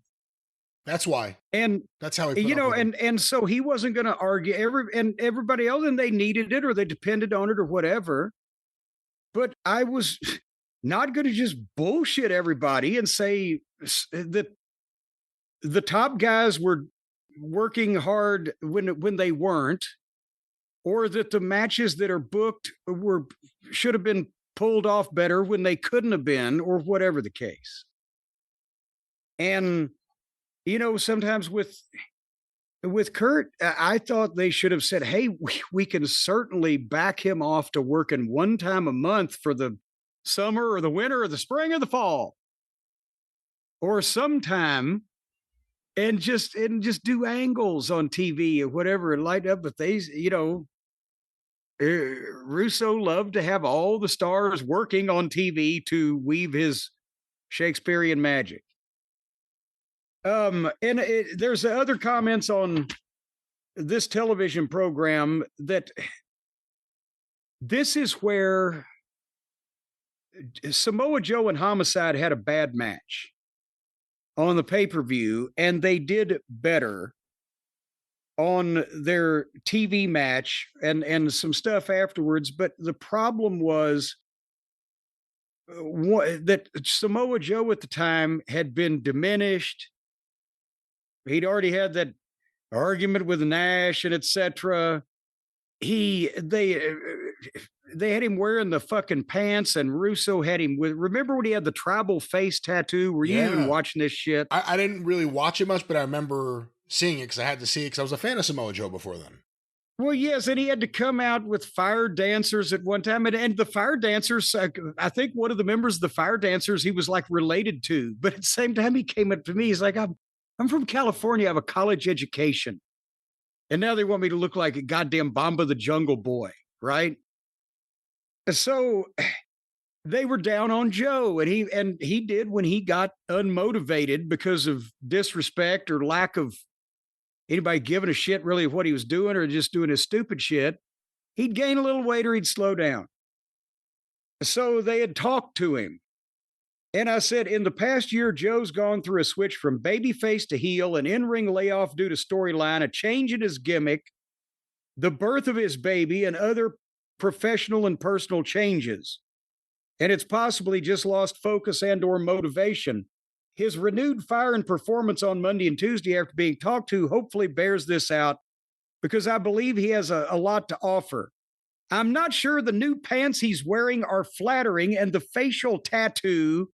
That's why. And that's how he put up and so he wasn't going to argue everybody else, and they needed it or they depended on it or whatever. But I was not going to just bullshit everybody and say that the top guys were working hard when they weren't, or that the matches that are booked should have been pulled off better when they couldn't have been, or whatever the case. And, sometimes with Kurt, I thought they should have said, hey, we can certainly back him off to working one time a month for the summer or the winter or the spring or the fall, or sometime, and just do angles on TV or whatever and light up. But they, Russo loved to have all the stars working on TV to weave his Shakespearean magic. And there's other comments on this television program that this is where Samoa Joe and Homicide had a bad match on the pay-per-view, and they did better on their TV match and some stuff afterwards. But the problem was that Samoa Joe at the time had been diminished. He'd already had that argument with Nash and etc. They had him wearing the fucking pants, and Russo had him with. Remember when he had the tribal face tattoo? Were you even watching this shit? I didn't really watch it much, but I remember seeing it because I had to see it because I was a fan of Samoa Joe before then. Well, yes, and he had to come out with fire dancers at one time, and the fire dancers, I think one of the members of the fire dancers he was like related to, but at the same time he came up to me, he's like, I'm from California, I have a college education, and now they want me to look like a goddamn Bomba the Jungle Boy, right? So they were down on Joe, and he did when he got unmotivated because of disrespect or lack of anybody giving a shit really what he was doing or just doing his stupid shit. He'd gain a little weight or he'd slow down. So they had talked to him. And I said, in the past year, Joe's gone through a switch from babyface to heel, an in-ring layoff due to storyline, a change in his gimmick, the birth of his baby, and other professional and personal changes. And it's possibly just lost focus and or motivation. His renewed fire and performance on Monday and Tuesday after being talked to hopefully bears this out, because I believe he has a lot to offer. I'm not sure the new pants he's wearing are flattering, and the facial tattoo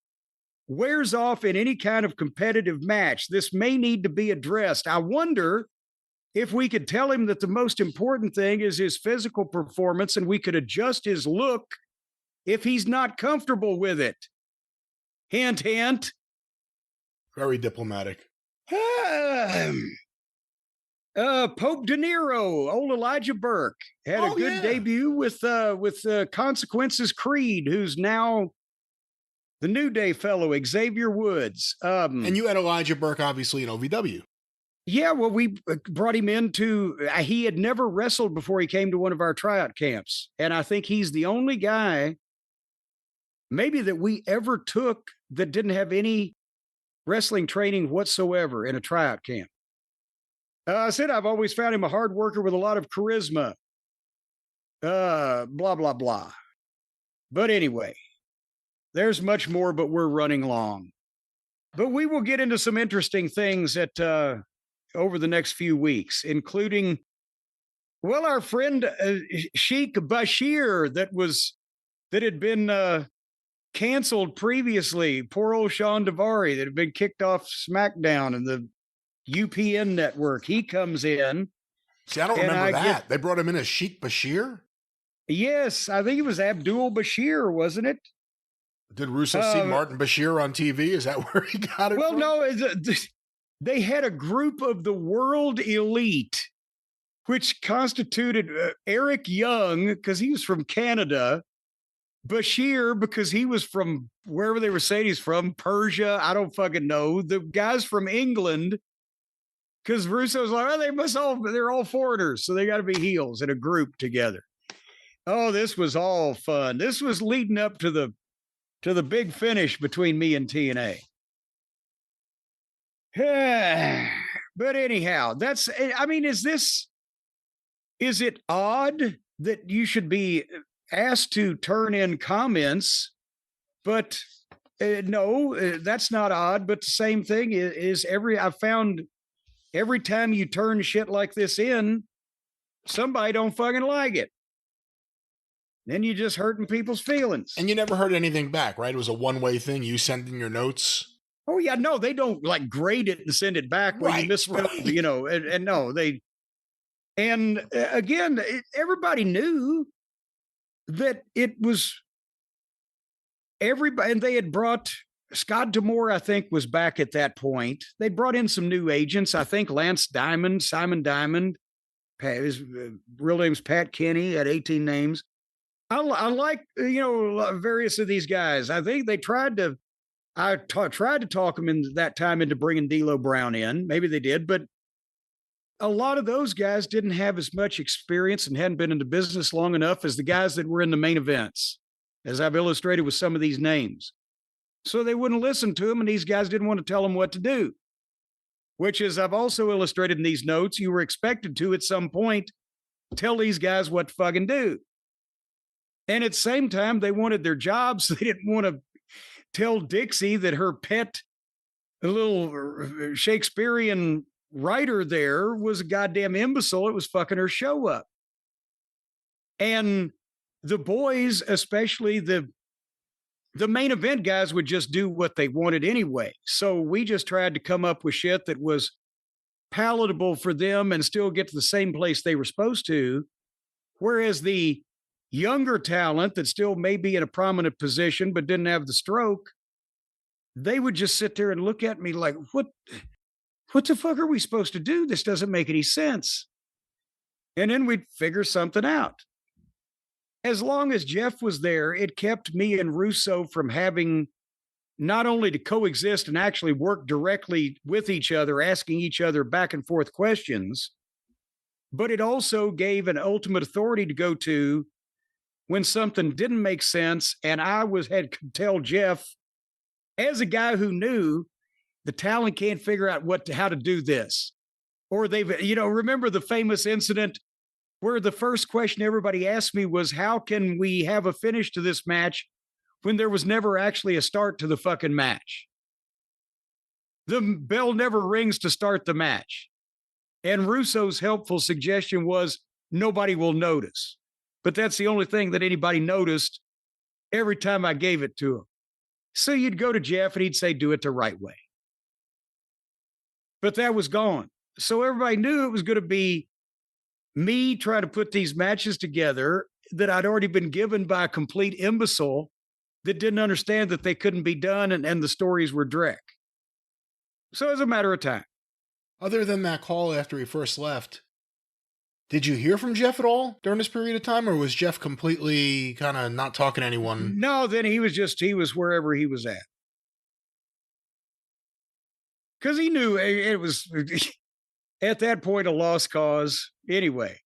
wears off in any kind of competitive match. This may need to be addressed. I wonder if we could tell him that the most important thing is his physical performance, and we could adjust his look if he's not comfortable with it. Hint, hint. Very diplomatic. Pope De Niro, old Elijah Burke, had a good debut with Consequences Creed, who's now the New Day fellow, Xavier Woods. And you had Elijah Burke, obviously, in OVW. Yeah, well, we brought him into, he had never wrestled before he came to one of our tryout camps. And I think he's the only guy maybe that we ever took that didn't have any wrestling training whatsoever in a tryout camp. I said I've always found him a hard worker with a lot of charisma. Blah, blah, blah. But anyway, there's much more, but we're running long. But we will get into some interesting things over the next few weeks, including, well, our friend Sheikh Bashir that had been canceled previously. Poor old Sean Daivari that had been kicked off SmackDown and the UPN network. He comes in. See, I don't remember that. They brought him in as Sheikh Bashir? Yes, I think it was Abdul Bashir, wasn't it? Did Russo see Martin Bashir on TV? Is that where he got it from? Well, no. They had a group of the World Elite, which constituted Eric Young, because he was from Canada, Bashir, because he was from wherever they were saying he's from, Persia, I don't fucking know. The guys from England, because Russo's like, oh, they're all foreigners, so they got to be heels in a group together. Oh, this was all fun. This was leading up to the big finish between me and TNA. But anyhow, is it odd that you should be asked to turn in comments? But no, that's not odd. But the same thing is I found every time you turn shit like this in, somebody don't fucking like it. Then you're just hurting people's feelings. And you never heard anything back, right? It was a one-way thing. You send in your notes. Oh yeah, no, they don't like grade it and send it back where you misspelled, and no, they. And again, everybody knew that it was everybody, and they had brought Scott D'Amore, I think, was back at that point. They brought in some new agents. I think Lance Diamond, Simon Diamond, his real name's Pat Kenny, had 18 names. I like, various of these guys. I think they tried to, tried to talk them in that time into bringing D'Lo Brown in. Maybe they did, but a lot of those guys didn't have as much experience and hadn't been in the business long enough as the guys that were in the main events, as I've illustrated with some of these names. So they wouldn't listen to them, and these guys didn't want to tell them what to do, which is, I've also illustrated in these notes, you were expected to, at some point, tell these guys what to fucking do. And at the same time, they wanted their jobs. They didn't want to tell Dixie that her pet, little Shakespearean writer there was a goddamn imbecile. It was fucking her show up. And the boys, especially the main event guys, would just do what they wanted anyway. So we just tried to come up with shit that was palatable for them and still get to the same place they were supposed to. Whereas the younger talent that still may be in a prominent position but didn't have the stroke, they would just sit there and look at me like, what the fuck are we supposed to do? This doesn't make any sense. And then we'd figure something out. As long as Jeff was there, it kept me and Russo from having not only to coexist and actually work directly with each other, asking each other back and forth questions, but it also gave an ultimate authority to go to when something didn't make sense. And I had to tell Jeff, as a guy who knew the talent can't figure out how to do this. Or they've, remember the famous incident where the first question everybody asked me was, how can we have a finish to this match when there was never actually a start to the fucking match? The bell never rings to start the match. And Russo's helpful suggestion was, nobody will notice. But that's the only thing that anybody noticed every time I gave it to him. So you'd go to Jeff and he'd say, do it the right way. But that was gone. So everybody knew it was going to be me trying to put these matches together that I'd already been given by a complete imbecile that didn't understand that they couldn't be done and the stories were dreck. So it was a matter of time. Other than that call after he first left, did you hear from Jeff at all during this period of time, or was Jeff completely kind of not talking to anyone? No, then he was wherever he was at. Because he knew it was, at that point, a lost cause anyway.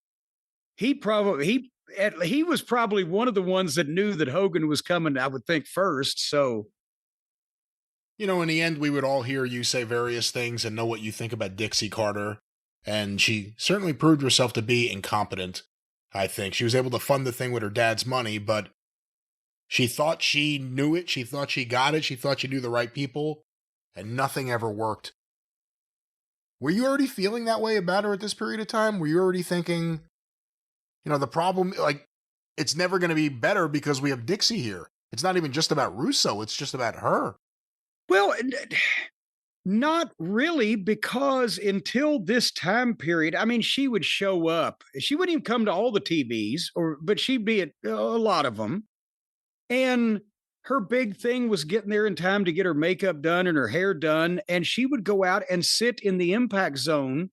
He was probably one of the ones that knew that Hogan was coming, I would think, first. So, in the end, we would all hear you say various things and know what you think about Dixie Carter. And she certainly proved herself to be incompetent, I think. She was able to fund the thing with her dad's money, but she thought she knew it. She thought she got it. She thought she knew the right people, and nothing ever worked. Were you already feeling that way about her at this period of time? Were you already thinking, the problem, it's never going to be better because we have Dixie here? It's not even just about Russo. It's just about her. Well, not really, because until this time period, I mean, she would show up. She wouldn't even come to all the TVs, but she'd be at a lot of them. And her big thing was getting there in time to get her makeup done and her hair done. And she would go out and sit in the impact zone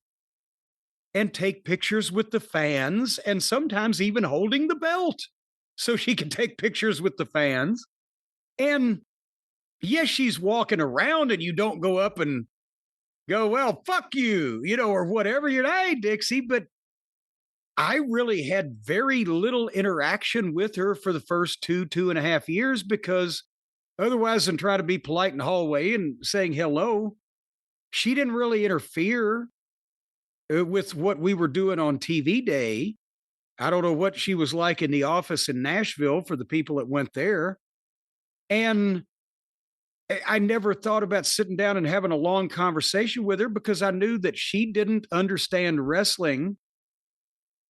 and take pictures with the fans, and sometimes even holding the belt so she could take pictures with the fans. And yes, she's walking around and you don't go up and go, well, fuck you, or whatever. You're, hey, Dixie. But I really had very little interaction with her for the first 2.5 years, because otherwise than try to be polite in the hallway and saying hello, she didn't really interfere with what we were doing on TV day. I don't know what she was like in the office in Nashville for the people that went there. And I never thought about sitting down and having a long conversation with her, because I knew that she didn't understand wrestling.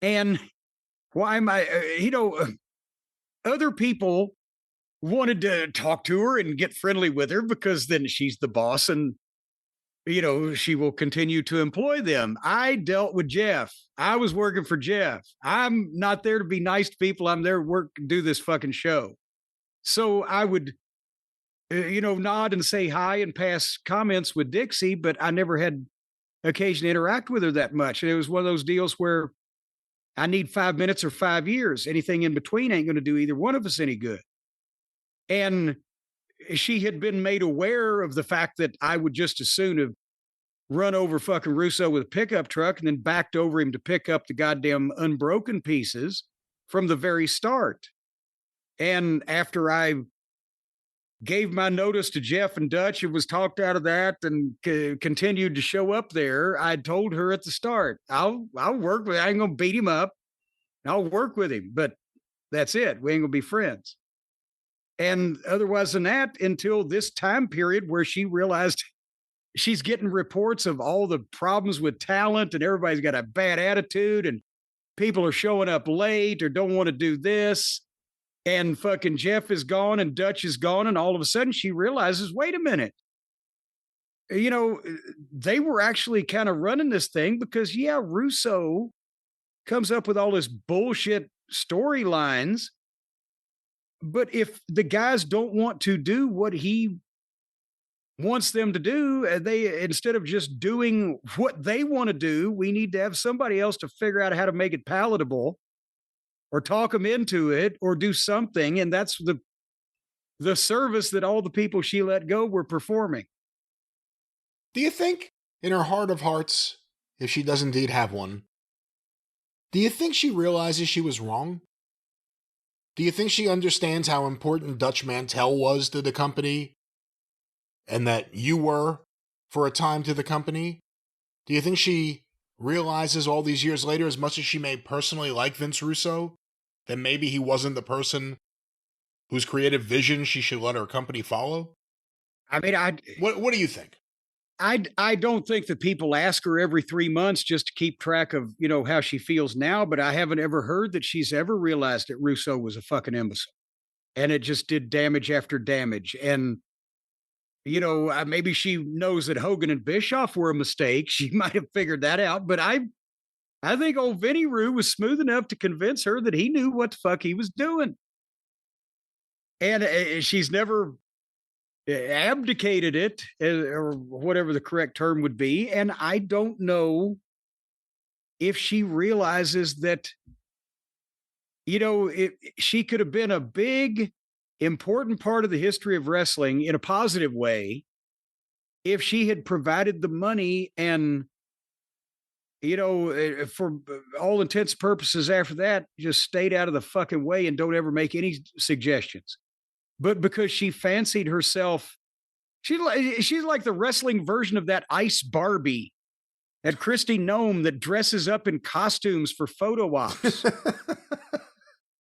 And why am I, other people wanted to talk to her and get friendly with her because then she's the boss and, she will continue to employ them. I dealt with Jeff. I was working for Jeff. I'm not there to be nice to people. I'm there to work, do this fucking show. So I would, nod and say hi and pass comments with Dixie, but I never had occasion to interact with her that much. And it was one of those deals where I need 5 minutes or 5 years. Anything in between ain't going to do either one of us any good. And she had been made aware of the fact that I would just as soon have run over fucking Russo with a pickup truck and then backed over him to pick up the goddamn unbroken pieces from the very start. And after I gave my notice to Jeff and Dutch, it was talked out of that and continued to show up there. I told her at the start, I'll work with him. I ain't going to beat him up. I'll work with him, but that's it. We ain't going to be friends. And otherwise than that, until this time period where she realized she's getting reports of all the problems with talent and everybody's got a bad attitude and people are showing up late or don't want to do this. And fucking Jeff is gone and Dutch is gone. And all of a sudden she realizes, wait a minute. They were actually kind of running this thing because, Russo comes up with all this bullshit storylines. But if the guys don't want to do what he wants them to do, they instead of just doing what they want to do, we need to have somebody else to figure out how to make it palatable or talk them into it or do something. And that's the service that all the people she let go were performing. Do you think in her heart of hearts, if she does indeed have one, do you think she realizes she was wrong? Do you think she understands how important Dutch Mantell was to the company and that you were for a time to the company? Do you think she realizes all these years later, as much as she may personally like Vince Russo, that maybe he wasn't the person whose creative vision she should let her company follow? I mean, What do you think? I don't think that people ask her every 3 months just to keep track of, how she feels now, but I haven't ever heard that she's ever realized that Russo was a fucking imbecile and it just did damage after damage. And, maybe she knows that Hogan and Bischoff were a mistake. She might have figured that out, but I think old Vinny Roo was smooth enough to convince her that he knew what the fuck he was doing. And she's never abdicated it, or whatever the correct term would be. And I don't know if she realizes that, she could have been a big, important part of the history of wrestling in a positive way if she had provided the money and, for all intents and purposes after that, just stayed out of the fucking way and don't ever make any suggestions. But because she fancied herself, she's like the wrestling version of that Ice Barbie, that Christy Gnome that dresses up in costumes for photo ops.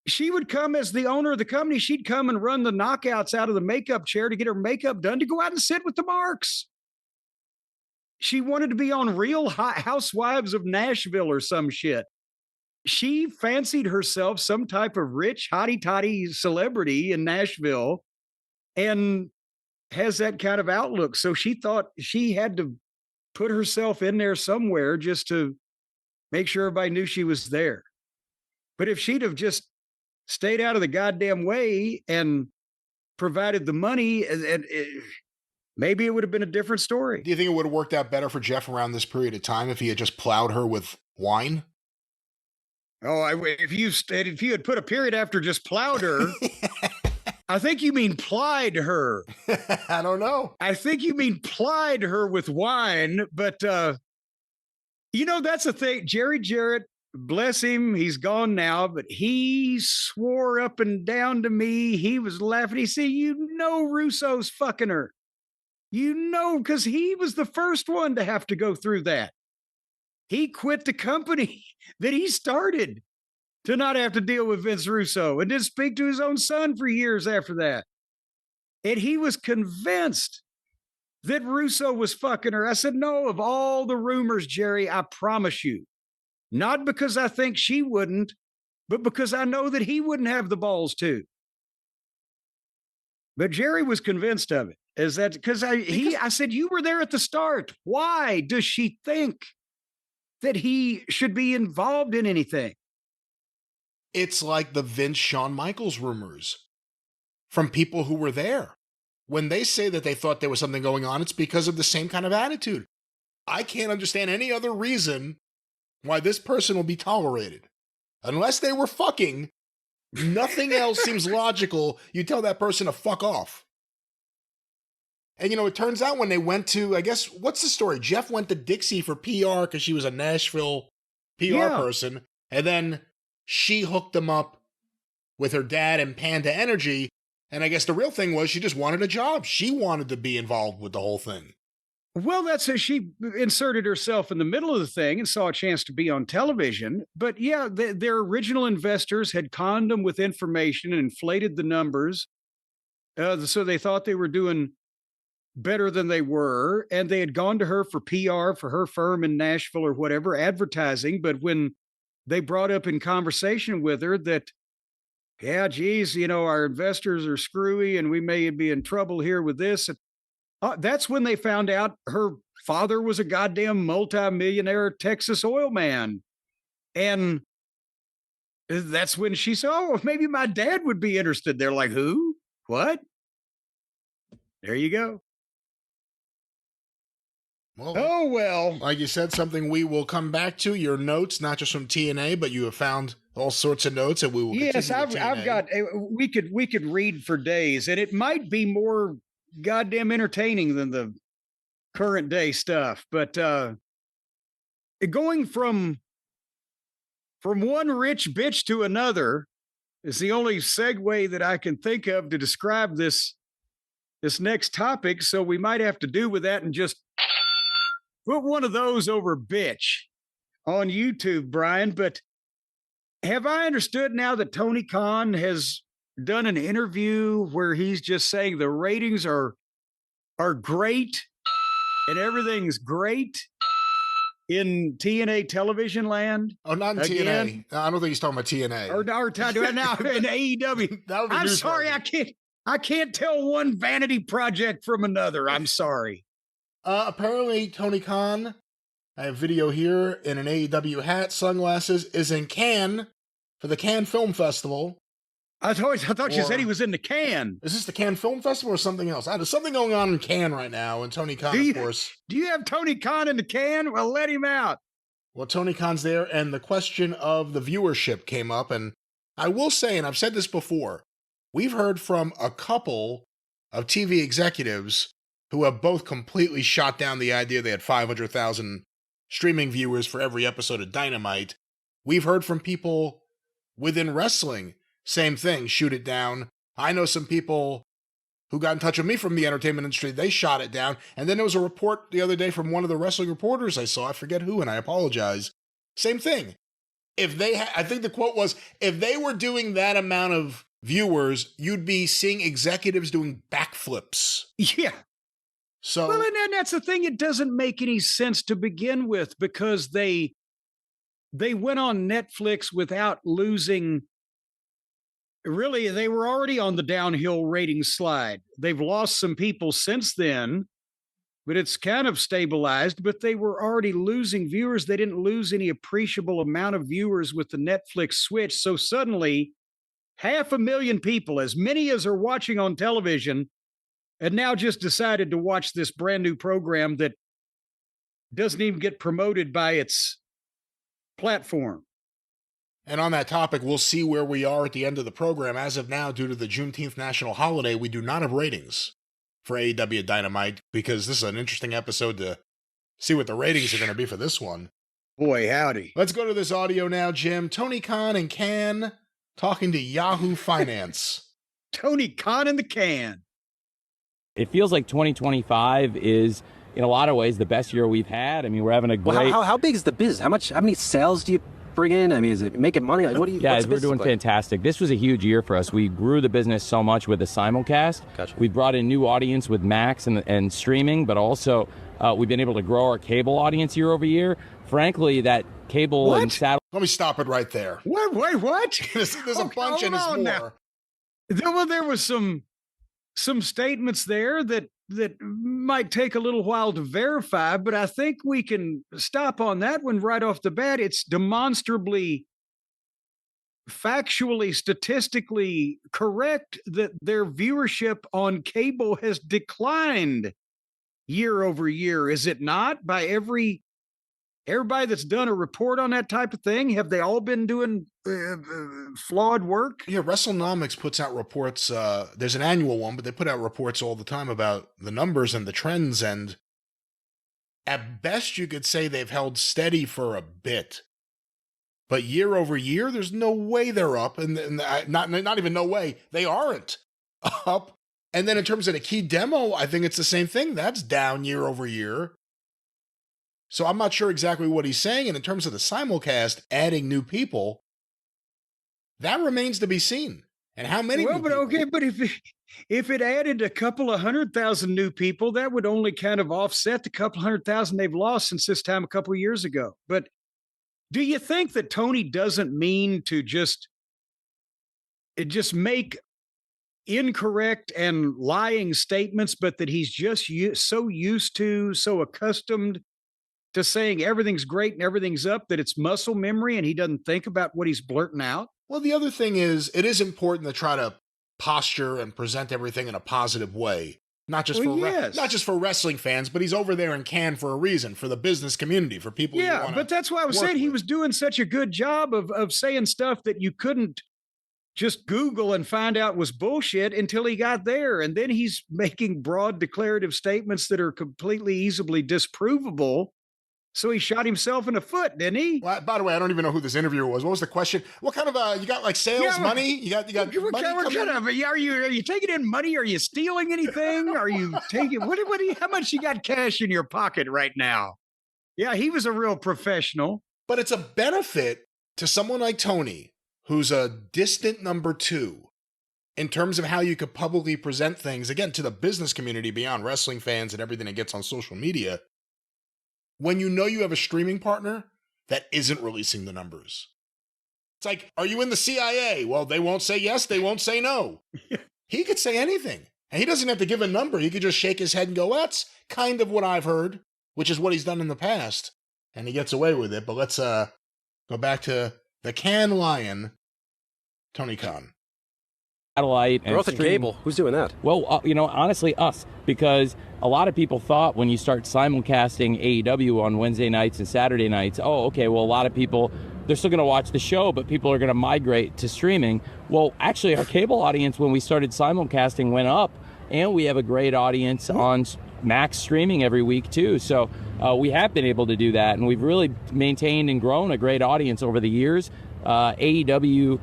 She would come as the owner of the company. She'd come and run the knockouts out of the makeup chair to get her makeup done to go out and sit with the marks. She wanted to be on Real Housewives of Nashville or some shit. She fancied herself some type of rich, hotty-toddy celebrity in Nashville and has that kind of outlook. So she thought she had to put herself in there somewhere just to make sure everybody knew she was there. But if she'd have just stayed out of the goddamn way and provided the money, maybe it would have been a different story. Do you think it would have worked out better for Jeff around this period of time if he had just plowed her with wine? Oh, if you had put a period after just plowed her, I think you mean plied her. I don't know. I think you mean plied her with wine, but that's the thing. Jerry Jarrett, bless him, he's gone now, but he swore up and down to me. He was laughing. He said, Russo's fucking her. Because he was the first one to have to go through that. He quit the company that he started to not have to deal with Vince Russo and didn't speak to his own son for years after that. And he was convinced that Russo was fucking her. I said, no, of all the rumors, Jerry, I promise you, not because I think she wouldn't, but because I know that he wouldn't have the balls to. But Jerry was convinced of it. Is that because I said, you were there at the start. Why does she think that he should be involved in anything? It's like the Vince Shawn Michaels rumors from people who were there. When they say that they thought there was something going on, it's because of the same kind of attitude. I can't understand any other reason why this person will be tolerated. Unless they were fucking, nothing else seems logical. You tell that person to fuck off. And, it turns out when they went to, I guess, what's the story? Jeff went to Dixie for PR because she was a Nashville PR person. And then she hooked him up with her dad and Panda Energy. And I guess the real thing was she just wanted a job. She wanted to be involved with the whole thing. Well, that's how she inserted herself in the middle of the thing and saw a chance to be on television. But yeah, their original investors had conned them with information and inflated the numbers. So they thought they were doing better than they were. And they had gone to her for PR for her firm in Nashville or whatever, advertising. But when they brought up in conversation with her that, yeah, geez, our investors are screwy and we may be in trouble here with this. That's when they found out her father was a goddamn multi-millionaire Texas oil man. And that's when she said, oh, maybe my dad would be interested. They're like, who? What? There you go. Well. Like you said, something we will come back to. Your notes, not just from TNA, but you have found all sorts of notes, and we will. Yes, I've got. We could read for days, and it might be more goddamn entertaining than the current day stuff. But going from one rich bitch to another is the only segue that I can think of to describe this next topic. So we might have to do with that and just put one of those over bitch on YouTube, Brian. But have I understood now that Tony Khan has done an interview where he's just saying the ratings are great and everything's great in TNA television land? Oh, not in TNA. I don't think he's talking about TNA. Or now in AEW. I'm sorry, I can't tell one vanity project from another. I'm sorry. Apparently, Tony Khan, I have video here in an AEW hat, sunglasses, is in Cannes for the Cannes Film Festival. I thought you said he was in the Cannes. Is this the Cannes Film Festival or something else? There's something going on in Cannes right now, and Tony Khan, of course. Do you have Tony Khan in the Cannes? Well, let him out. Well, Tony Khan's there, and the question of the viewership came up, and I will say, and I've said this before, we've heard from a couple of TV executives who have both completely shot down the idea they had 500,000 streaming viewers for every episode of Dynamite. We've heard from people within wrestling, same thing, shoot it down. I know some people who got in touch with me from the entertainment industry, they shot it down. And then there was a report the other day from one of the wrestling reporters I saw, I forget who, and I apologize. Same thing. I think the quote was, if they were doing that amount of viewers, you'd be seeing executives doing backflips. Yeah. So, well, and that's the thing. It doesn't make any sense to begin with because they went on Netflix without losing. Really, they were already on the downhill rating slide. They've lost some people since then, but it's kind of stabilized. But they were already losing viewers. They didn't lose any appreciable amount of viewers with the Netflix switch. So suddenly, 500,000 people, as many as are watching on television, and now just decided to watch this brand new program that doesn't even get promoted by its platform. And on that topic, we'll see where we are at the end of the program. As of now, due to the Juneteenth national holiday, we do not have ratings for AEW Dynamite because this is an interesting episode to see what the ratings are going to be for this one. Boy, howdy. Let's go to this audio now, Jim. Tony Khan and Cannes talking to Yahoo Finance. Tony Khan in the Cannes. It feels like 2025 is, in a lot of ways, the best year we've had. I mean, we're having a great... Well, how big is the business? How many sales do you bring in? I mean, is it making money? Like, Guys, we're doing fantastic. This was a huge year for us. We grew the business so much with the simulcast. Gotcha. We brought in new audience with Max and streaming, but also we've been able to grow our cable audience year over year. Frankly, that cable and satellite... Let me stop it right there. What? There's a bunch and there's more. Well, there was some some statements there that might take a little while to verify, but I think we can stop on that one right off the bat. It's demonstrably, factually, statistically correct that their viewership on cable has declined year over year, is it not? By everybody that's done a report on that type of thing, have they all been doing flawed work? Yeah, WrestleNomics puts out reports. There's an annual one, but they put out reports all the time about the numbers and the trends. And at best, you could say they've held steady for a bit. But year over year, there's no way they're up. And not even no way, they aren't up. And then in terms of the key demo, I think it's the same thing. That's down year over year. So I'm not sure exactly what he's saying. And in terms of the simulcast, adding new people, that remains to be seen. And how many? Well, but okay, but if it added a couple of 100,000 new people, that would only kind of offset the couple 100,000 they've lost since this time a couple of years ago. But do you think that Tony doesn't mean to just make incorrect and lying statements, but that he's just so used to, so accustomed to saying everything's great and everything's up that it's muscle memory and he doesn't think about what he's blurting out? Well, the other thing is, it is important to try to posture and present everything in a positive way. Not just not just for wrestling fans, but he's over there in Cannes for a reason, for the business community, for people. Yeah, but that's why I was saying he was doing such a good job of saying stuff that you couldn't just Google and find out was bullshit until he got there. And then he's making broad declarative statements that are completely easily disprovable. So he shot himself in the foot, didn't he? Well, by the way, I don't even know who this interviewer was. What was the question? What kind of you got like sales money? You got what kind of, are you taking in money? Are you stealing anything? Are you taking how much you got cash in your pocket right now? Yeah, he was a real professional. But it's a benefit to someone like Tony, who's a distant number two in terms of how you could publicly present things, again, to the business community beyond wrestling fans and everything that gets on social media. When you know you have a streaming partner that isn't releasing the numbers. It's like, are you in the CIA? Well, they won't say yes, they won't say no. He could say anything. And he doesn't have to give a number. He could just shake his head and go, that's kind of what I've heard, which is what he's done in the past. And he gets away with it. But let's go back to the Cannes Lion, Tony Khan. Satellite and growth in cable. Who's doing that? Well, honestly, us, because a lot of people thought when you start simulcasting AEW on Wednesday nights and Saturday nights, a lot of people, they're still going to watch the show, but people are going to migrate to streaming. Well, actually, our cable audience, when we started simulcasting, went up, and we have a great audience on Max streaming every week, too. So we have been able to do that, and we've really maintained and grown a great audience over the years. AEW...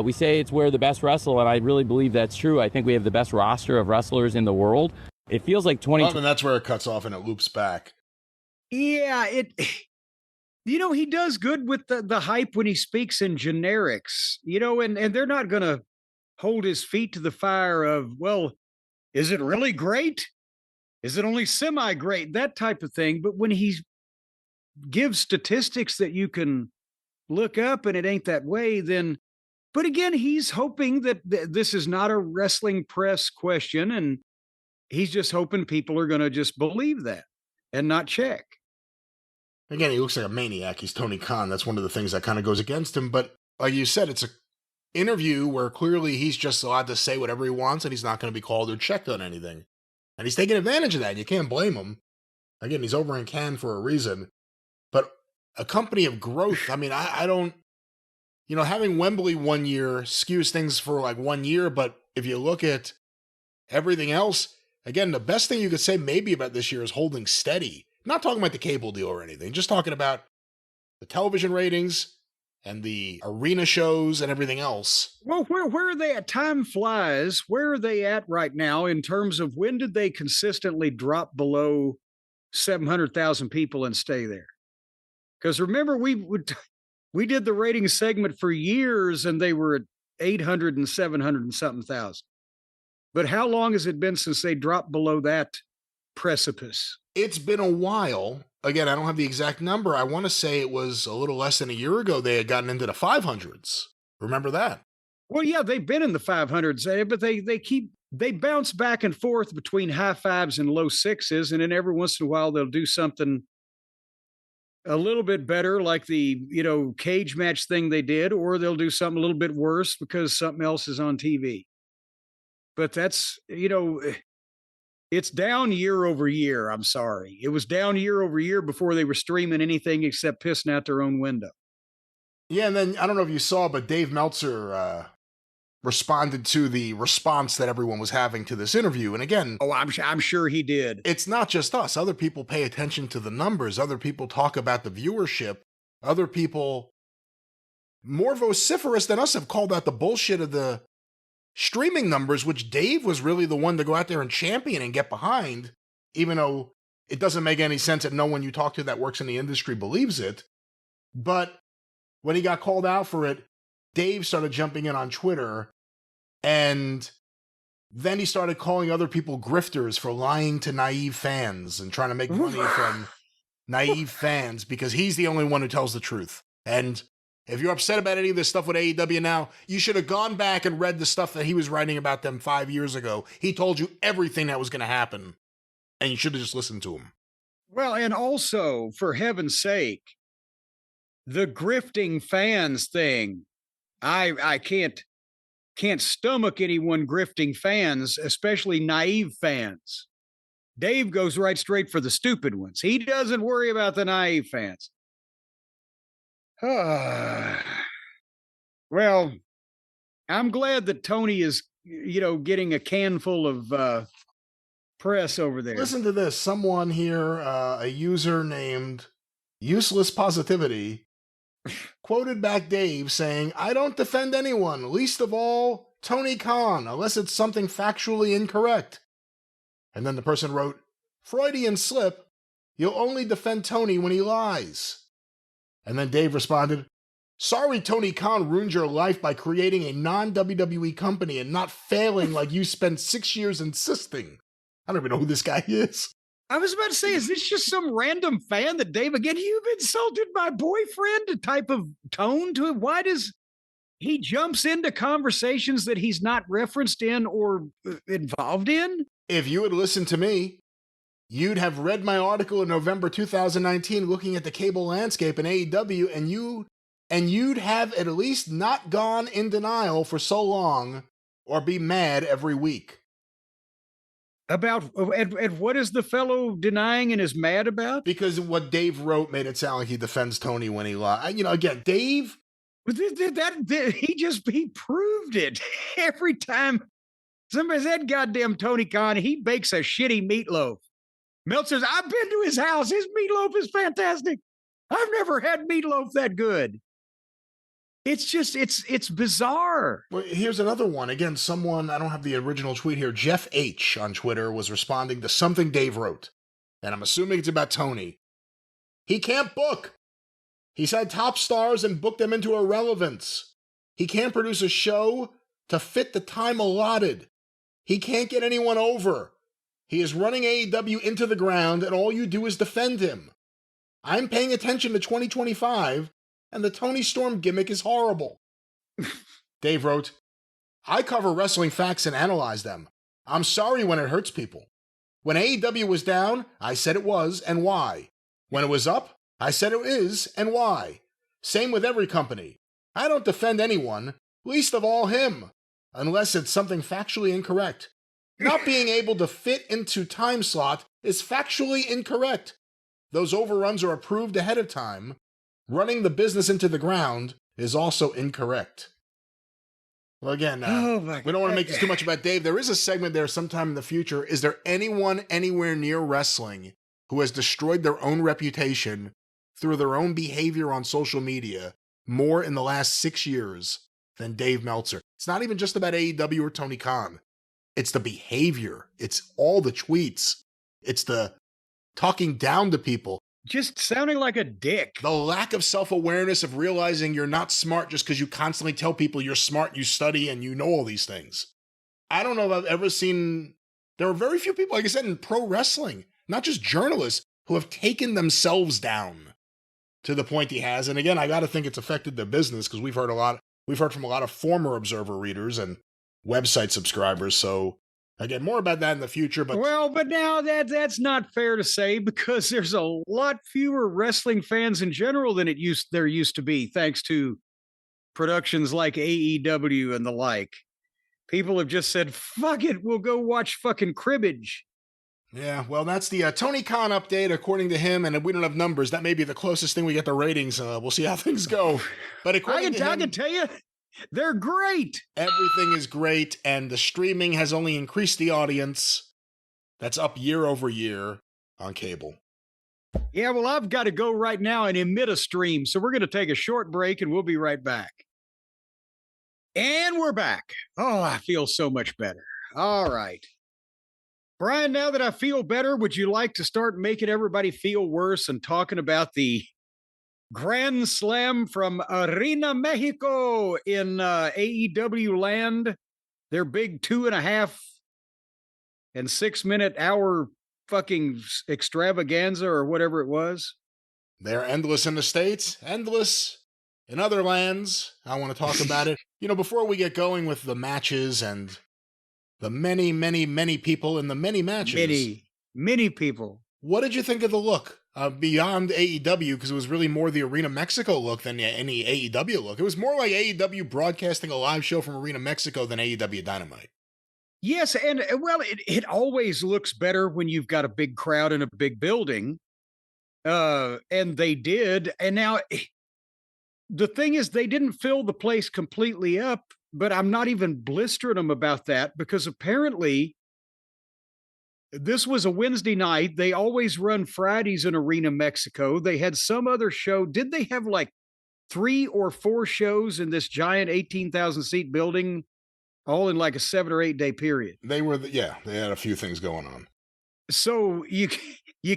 we say it's where the best wrestle, and I really believe that's true. I think we have the best roster of wrestlers in the world. It feels like 20. Well, and that's where it cuts off and it loops back. Yeah, he does good with the hype when he speaks in generics, and they're not going to hold his feet to the fire of, well, is it really great? Is it only semi-great? That type of thing. But when he gives statistics that you can look up and it ain't that way, then. But again, he's hoping that this is not a wrestling press question, and he's just hoping people are going to just believe that and not check. Again, he looks like a maniac. He's Tony Khan. That's one of the things that kind of goes against him. But like you said, it's an interview where clearly he's just allowed to say whatever he wants, and he's not going to be called or checked on anything. And he's taking advantage of that. You can't blame him. Again, he's over in Cannes for a reason. But a company of growth, I mean, I don't... having Wembley 1 year skews things for like 1 year, but if you look at everything else, again, the best thing you could say maybe about this year is holding steady. I'm not talking about the cable deal or anything, just talking about the television ratings and the arena shows and everything else. Well, where are they at? Time flies. Where are they at right now in terms of when did they consistently drop below 700,000 people and stay there? Because remember, we did the rating segment for years and they were at 800 and 700 and something thousand. But how long has it been since they dropped below that precipice? It's been a while. Again, I don't have the exact number. I want to say it was a little less than a year ago they had gotten into the 500s. Remember that? Well, yeah, they've been in the 500s, but they bounce back and forth between high fives and low sixes, and then every once in a while they'll do something a little bit better, like the cage match thing they did, or they'll do something a little bit worse because something else is on TV. But that's it's down year over year. I'm sorry, it was down year over year before they were streaming anything except pissing out their own window. Yeah, and then I don't know if you saw, but Dave Meltzer responded to the response that everyone was having to this interview. And again, I'm sure he did. It's not just us. Other people pay attention to the numbers. Other people talk about the viewership. Other people more vociferous than us have called out the bullshit of the streaming numbers, which Dave was really the one to go out there and champion and get behind, even though it doesn't make any sense that no one you talk to that works in the industry believes it. But when he got called out for it, Dave started jumping in on Twitter, and then he started calling other people grifters for lying to naive fans and trying to make money from naive fans because he's the only one who tells the truth. And if you're upset about any of this stuff with AEW now, you should have gone back and read the stuff that he was writing about them 5 years ago. He told you everything that was going to happen, and you should have just listened to him. Well, and also, for heaven's sake, the grifting fans thing, I can't stomach anyone grifting fans, especially naive fans. Dave goes right straight for the stupid ones. He doesn't worry about the naive fans. Well, I'm glad that Tony is, getting a canful of press over there. Listen to this. Someone here, a user named Useless Positivity, quoted back Dave saying, "I don't defend anyone, least of all Tony Khan, unless it's something factually incorrect." And then the person wrote, "Freudian slip, you'll only defend Tony when he lies." And then Dave responded, "Sorry Tony Khan ruined your life by creating a non-WWE company and not failing like you spent 6 years insisting." I don't even know who this guy is. I was about to say, is this just some random fan that Dave, again, you've insulted my boyfriend, a type of tone to it? Why does he jumps into conversations that he's not referenced in or involved in? If you had listened to me, you'd have read my article in November 2019 looking at the cable landscape in AEW, and you'd have at least not gone in denial for so long or be mad every week. About and what is the fellow denying and is mad about? Because what Dave wrote made it sound like he defends Tony when he lied. Again, Dave, he proved it every time somebody said goddamn Tony Khan. He bakes a shitty meatloaf. Meltzer's, I've been to his house. His meatloaf is fantastic. I've never had meatloaf that good. It's just, it's bizarre. Well, here's another one. Again, someone, I don't have the original tweet here, Jeff H. on Twitter was responding to something Dave wrote. And I'm assuming it's about Tony. He can't book. He's had top stars and booked them into irrelevance. He can't produce a show to fit the time allotted. He can't get anyone over. He is running AEW into the ground, and all you do is defend him. I'm paying attention to 2025, and the Tony Storm gimmick is horrible. Dave wrote, I cover wrestling facts and analyze them. I'm sorry when it hurts people. When AEW was down, I said it was and why. When it was up, I said it is and why. Same with every company. I don't defend anyone, least of all him, unless it's something factually incorrect. Not being able to fit into time slot is factually incorrect. Those overruns are approved ahead of time. Running the business into the ground is also incorrect. Well, again, we don't want to make this too much about Dave. There is a segment there sometime in the future. Is there anyone anywhere near wrestling who has destroyed their own reputation through their own behavior on social media more in the last 6 years than Dave Meltzer? It's not even just about AEW or Tony Khan. It's the behavior. It's all the tweets. It's the talking down to people. Just sounding like a dick. The lack of self-awareness of realizing you're not smart just because you constantly tell people you're smart, you study, and you know all these things. I don't know if I've ever seen... There are very few people, like I said, in pro wrestling, not just journalists, who have taken themselves down to the point he has. And again, I got to think it's affected their business because we've heard a lot we've heard from a lot of former Observer readers and website subscribers. So again, more about that in the future. But but now that's not fair to say, because there's a lot fewer wrestling fans in general than there used to be, thanks to productions like AEW and the like. People have just said, fuck it, we'll go watch fucking cribbage. yeah, well, that's the Tony Khan update, according to him, and we don't have numbers. That may be the closest thing we get to ratings. We'll see how things go. But according to him, I can tell you, they're great. Everything is great, and the streaming has only increased the audience. That's up year over year on cable. Yeah, well, I've got to go right now and emit a stream, so we're going to take a short break, and we'll be right back. And we're back. Oh, I feel so much better. All right. Brian, now that I feel better, would you like to start making everybody feel worse and talking about the Grand Slam from Arena Mexico in AEW land? Their big 2.5 and 6 minute hour fucking extravaganza or whatever it was. They're endless in the States, endless in other lands. I want to talk about it. Before we get going with the matches and the many, many, many people in the many matches. Many people. What did you think of the look? Beyond AEW, because it was really more the Arena Mexico look than any AEW look. It was more like AEW broadcasting a live show from Arena Mexico than AEW Dynamite. Yes, and well, it always looks better when you've got a big crowd in a big building. And they did. And now the thing is, they didn't fill the place completely up, but I'm not even blistering them about that, because apparently this was a Wednesday night. They always run Fridays in Arena Mexico. They had some other show. Did they have like 3 or 4 shows in this giant 18,000 seat building, all in like a 7 or 8 day period? They had a few things going on. So you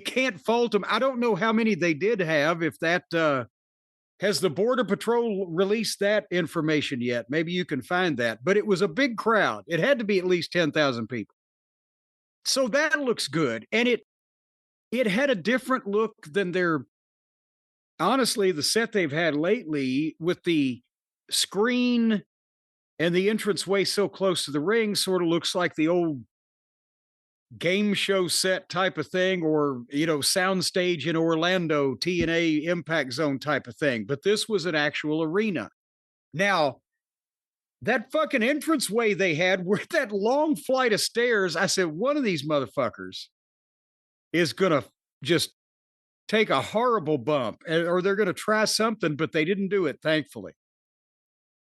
can't fault them. I don't know how many they did have. If that has the Border Patrol released that information yet? Maybe you can find that. But it was a big crowd. It had to be at least 10,000 people. So that looks good. And it had a different look than honestly, the set they've had lately, with the screen and the entranceway so close to the ring. Sort of looks like the old game show set type of thing, or, soundstage in Orlando, TNA Impact Zone type of thing. But this was an actual arena. Now, that fucking entranceway they had, with that long flight of stairs, I said, one of these motherfuckers is going to just take a horrible bump, or they're going to try something, but they didn't do it, thankfully.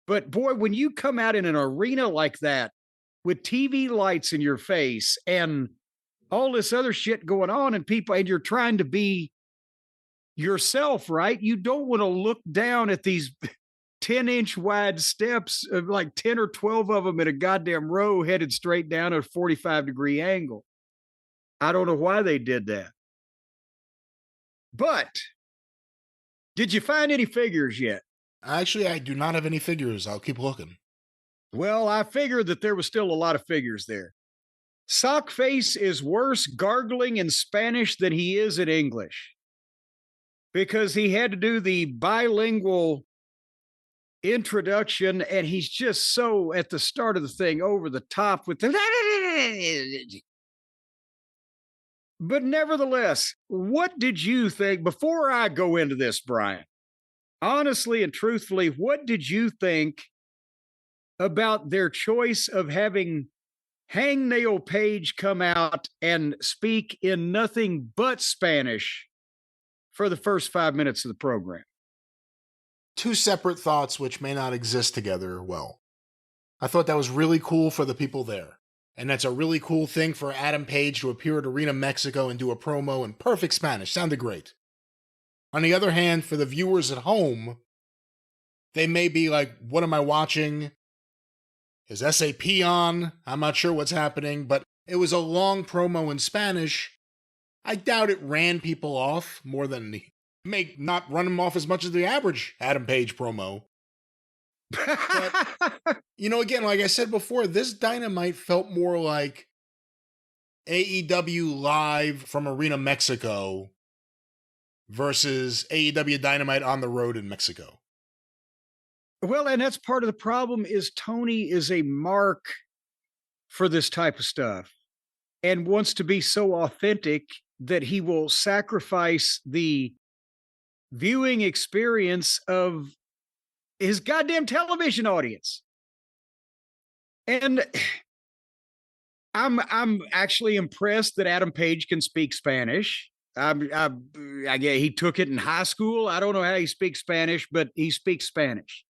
But boy, when you come out in an arena like that, with TV lights in your face and all this other shit going on, and you're trying to be yourself, right? You don't want to look down at these 10-inch wide steps, of like 10 or 12 of them in a goddamn row, headed straight down at a 45-degree angle. I don't know why they did that. But did you find any figures yet? Actually, I do not have any figures. I'll keep looking. Well, I figured that there was still a lot of figures there. Sockface is worse gargling in Spanish than he is in English, because he had to do the bilingual introduction, and he's just so, at the start of the thing, over the top with the... But nevertheless, what did you think, before I go into this, Brian? Honestly and truthfully, what did you think about their choice of having Hangnail Page come out and speak in nothing but Spanish for the first 5 minutes of the program? 2 separate thoughts which may not exist together well. I thought that was really cool for the people there. And that's a really cool thing for Adam Page to appear at Arena Mexico and do a promo in perfect Spanish. Sounded great. On the other hand, for the viewers at home, they may be like, what am I watching? Is SAP on? I'm not sure what's happening, but it was a long promo in Spanish. I doubt it ran people off more than may not run them off as much as the average Adam Page promo. But, again, like I said before, this Dynamite felt more like AEW live from Arena Mexico versus AEW Dynamite on the road in Mexico. Well, and that's part of the problem is Tony is a mark for this type of stuff and wants to be so authentic that he will sacrifice the viewing experience of his goddamn television audience. And I'm actually impressed that Adam Page can speak Spanish. I get he took it in high school. I don't know how he speaks Spanish, but he speaks Spanish.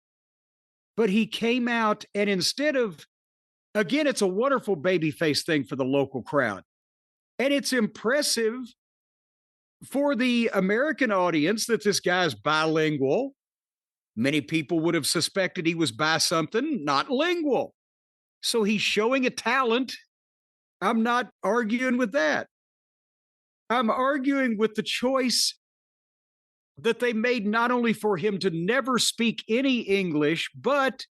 But he came out and instead of, again, it's a wonderful babyface thing for the local crowd. And it's impressive for the American audience that this guy's bilingual. Many people would have suspected he was bi something, not lingual. So he's showing a talent. I'm not arguing with that. I'm arguing with the choice that they made not only for him to never speak any English, but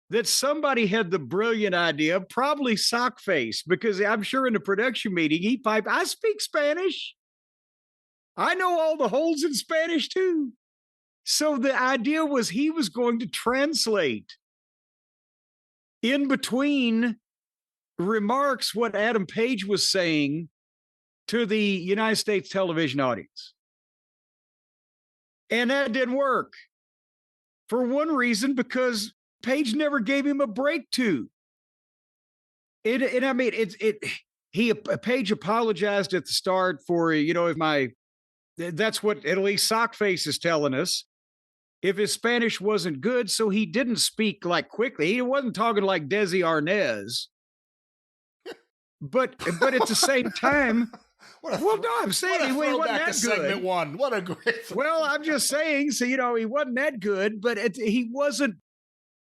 that somebody had the brilliant idea, probably Sockface, because I'm sure in the production meeting he piped, I speak Spanish. I know all the holes in Spanish too. So the idea was he was going to translate in between remarks what Adam Page was saying to the United States television audience. And that didn't work. For one reason, because Page never gave him a break to. And I mean, Page apologized at the start for, that's what at least Sockface is telling us. If his Spanish wasn't good, so he didn't speak like quickly. He wasn't talking like Desi Arnaz. But at the same time, I'm saying he wasn't that good. Segment one. What a great. Well, I'm just saying, so he wasn't that good, but he wasn't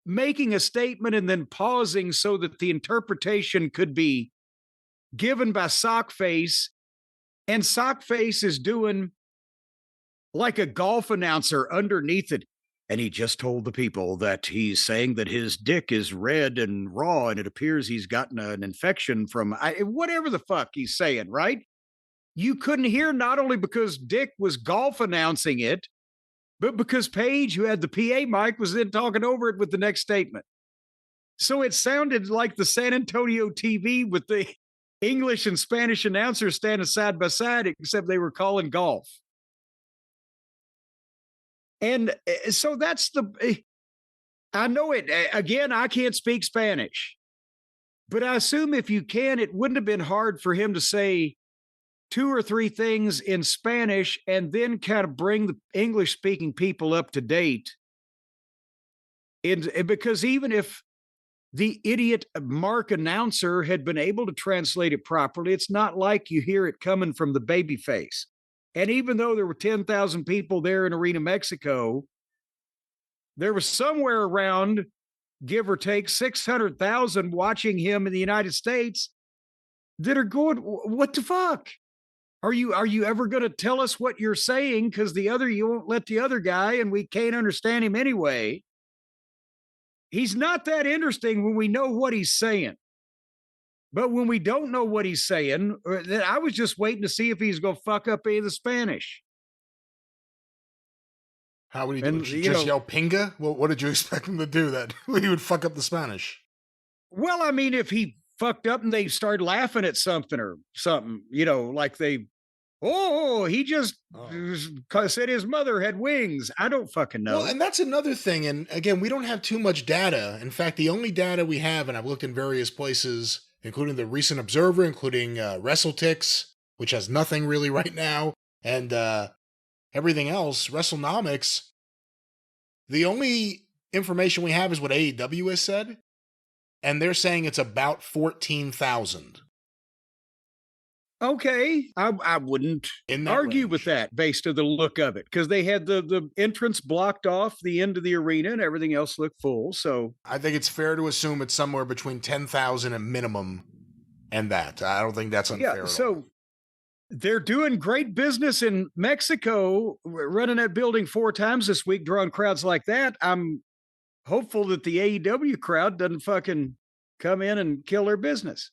making a statement and then pausing so that the interpretation could be given by Sockface. And Sockface is doing like a golf announcer underneath it. And he just told the people that he's saying that his dick is red and raw and it appears he's gotten an infection from whatever the fuck he's saying, right? You couldn't hear not only because Dick was golf announcing it, but because Page, who had the PA mic, was then talking over it with the next statement. So it sounded like the San Antonio TV with the English and Spanish announcers standing side by side, except they were calling golf. And so that's I know it. Again, I can't speak Spanish, but I assume if you can, it wouldn't have been hard for him to say 2 or 3 things in Spanish and then kind of bring the English speaking people up to date. And because even if the idiot Mark announcer had been able to translate it properly, it's not like you hear it coming from the baby face. And even though there were 10,000 people there in Arena, Mexico, there was somewhere around, give or take, 600,000 watching him in the United States that are going, what the fuck? Are you ever going to tell us what you're saying? Because you won't let the other guy, and we can't understand him anyway. He's not that interesting when we know what he's saying. But when we don't know what he's saying, I was just waiting to see if he's going to fuck up any of the Spanish. How would he do? Just yell pinga? What did you expect him to do? That he would fuck up the Spanish? Well, I mean, if he fucked up and they started laughing at something or something, like he just said his mother had wings. I don't fucking know. Well, and that's another thing. And again, we don't have too much data. In fact, the only data we have, and I've looked in various places, including the Recent Observer, including WrestleTix, which has nothing really right now, and everything else, WrestleNomics, the only information we have is what AEW has said, and they're saying it's about 14,000. Okay, I wouldn't argue with that based on the look of it, because they had the entrance blocked off the end of the arena and everything else looked full. So I think it's fair to assume it's somewhere between 10,000 at minimum and that. I don't think that's unfair. Yeah, so they're doing great business in Mexico, running that building 4 times this week, drawing crowds like that. I'm hopeful that the AEW crowd doesn't fucking come in and kill their business.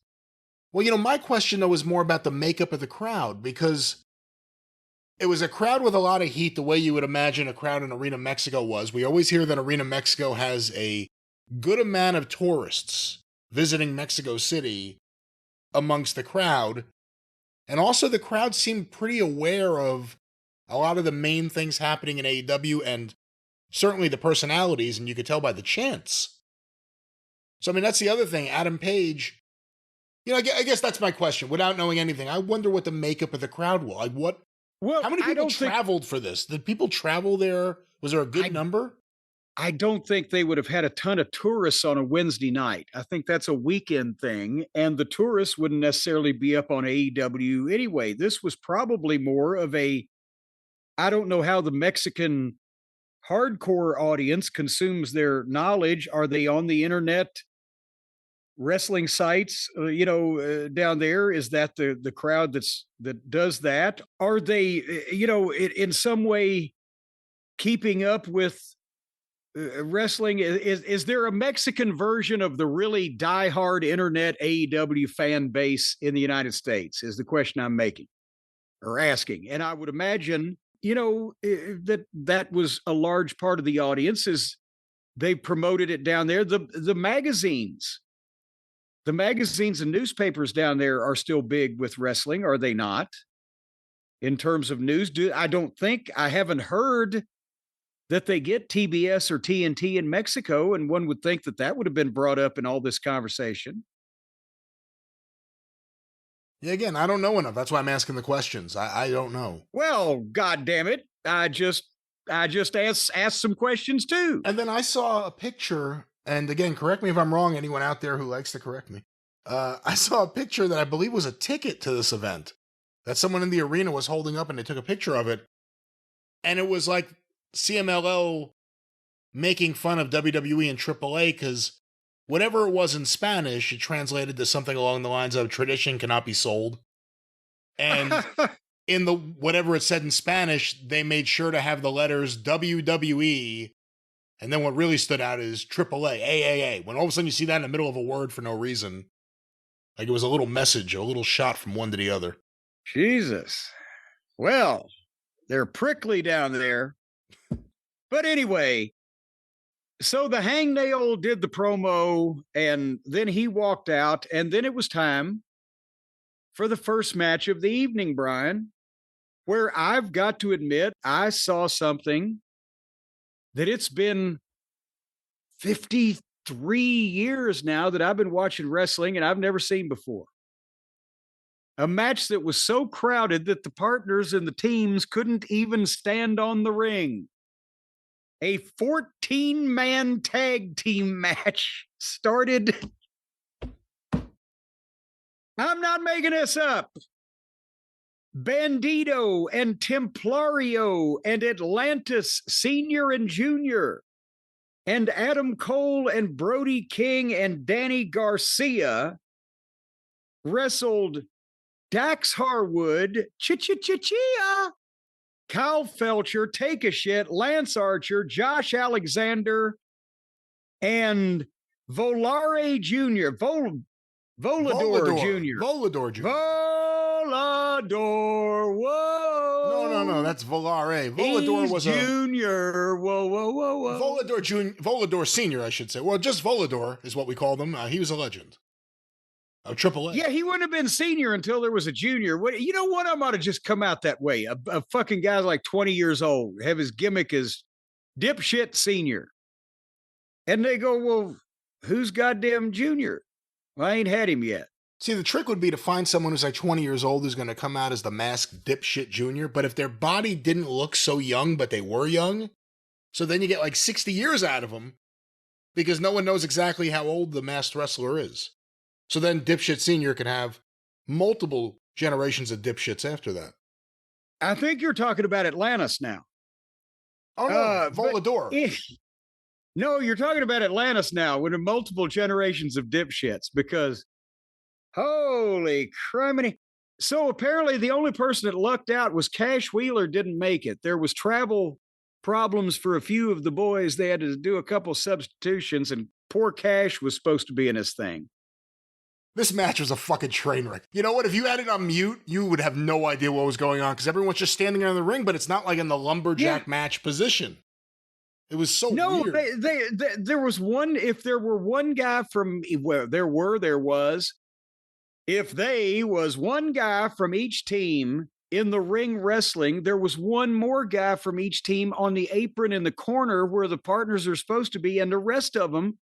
Well, my question, though, is more about the makeup of the crowd, because It was a crowd with a lot of heat, the way you would imagine a crowd in Arena Mexico was. We always hear that Arena Mexico has a good amount of tourists visiting Mexico City amongst the crowd. And also the crowd seemed pretty aware of a lot of the main things happening in AEW and certainly the personalities, and you could tell by the chants. So, I mean, that's the other thing. Adam Page, I guess that's my question. Without knowing anything, I wonder what the makeup of the crowd was. Like, how many people traveled for this? Did people travel there? Was there a good number? I don't think they would have had a ton of tourists on a Wednesday night. I think that's a weekend thing, and the tourists wouldn't necessarily be up on AEW anyway. This was probably more of I don't know how the Mexican hardcore audience consumes their knowledge. Are they on the internet wrestling sites, down there? Is that the crowd that does that? Are they, in some way keeping up with wrestling? Is there a Mexican version of the really diehard internet AEW fan base in the United States? Is the question I'm making or asking. And I would imagine, that was a large part of the audience. Is they promoted it down there. The magazines and newspapers down there are still big with wrestling, are they not? In terms of news, I haven't heard that they get TBS or TNT in Mexico, and one would think that would have been brought up in all this conversation. Yeah, again, I don't know enough. That's why I'm asking the questions. I don't know. Well, God damn it. I just asked some questions too. And then I saw a picture, and again, correct me if I'm wrong, anyone out there who likes to correct me. I saw a picture that I believe was a ticket to this event that someone in the arena was holding up, and they took a picture of it. And it was like CMLL making fun of WWE and AAA because whatever it was in Spanish, it translated to something along the lines of tradition cannot be sold. And in the whatever it said in Spanish, they made sure to have the letters WWE. And then what really stood out is AAA, AAA. When all of a sudden you see that in the middle of a word for no reason, like it was a little message, a little shot from one to the other. Jesus. Well, they're prickly down there. But anyway, so the Hangnail did the promo, and then he walked out, and then it was time for the first match of the evening, Brian, where I've got to admit I saw something that it's been 53 years now that I've been watching wrestling, and I've never seen before. A match that was so crowded that the partners and the teams couldn't even stand on the ring. A 14-man tag team match started. I'm not making this up. Bandito and Templario and Atlantis Senior and Junior and Adam Cole and Brody King and Danny Garcia wrestled Dax Harwood, Chia, Kyle Felcher, Take a Shit, Lance Archer, Josh Alexander, and Volare Jr. Volador Jr. Volador Jr. Volador. Whoa. No. That's Volare. Volador was Junior. Whoa. Volador Jr. Volador Senior, I should say. Well, just Volador is what we called him. He was a legend. Oh, AAA. Yeah, he wouldn't have been senior until there was a junior. One of them ought to just come out that way. A fucking guy's like 20 years old, have his gimmick as dipshit senior. And they go, well, who's goddamn junior? Well, I ain't had him yet. See, the trick would be to find someone who's like 20 years old who's going to come out as the masked dipshit junior. But if their body didn't look so young, but they were young, so then you get like 60 years out of them because no one knows exactly how old the masked wrestler is. So then dipshit senior can have multiple generations of dipshits after that. I think you're talking about Atlantis now. Oh, no, Volador. No, you're talking about Atlantis now with multiple generations of dipshits because holy criminy. So apparently the only person that lucked out was Cash Wheeler didn't make it. There was travel problems for a few of the boys. They had to do a couple substitutions, and poor Cash was supposed to be in this thing. This match was a fucking train wreck. You know what? If you had it on mute, you would have no idea what was going on because everyone's just standing there in the ring, but it's not like in the lumberjack match position. It was so weird. There was one, if there were one guy from, well, there was, if they was one guy from each team in the ring wrestling, there was one more guy from each team on the apron in the corner where the partners are supposed to be, and the rest of them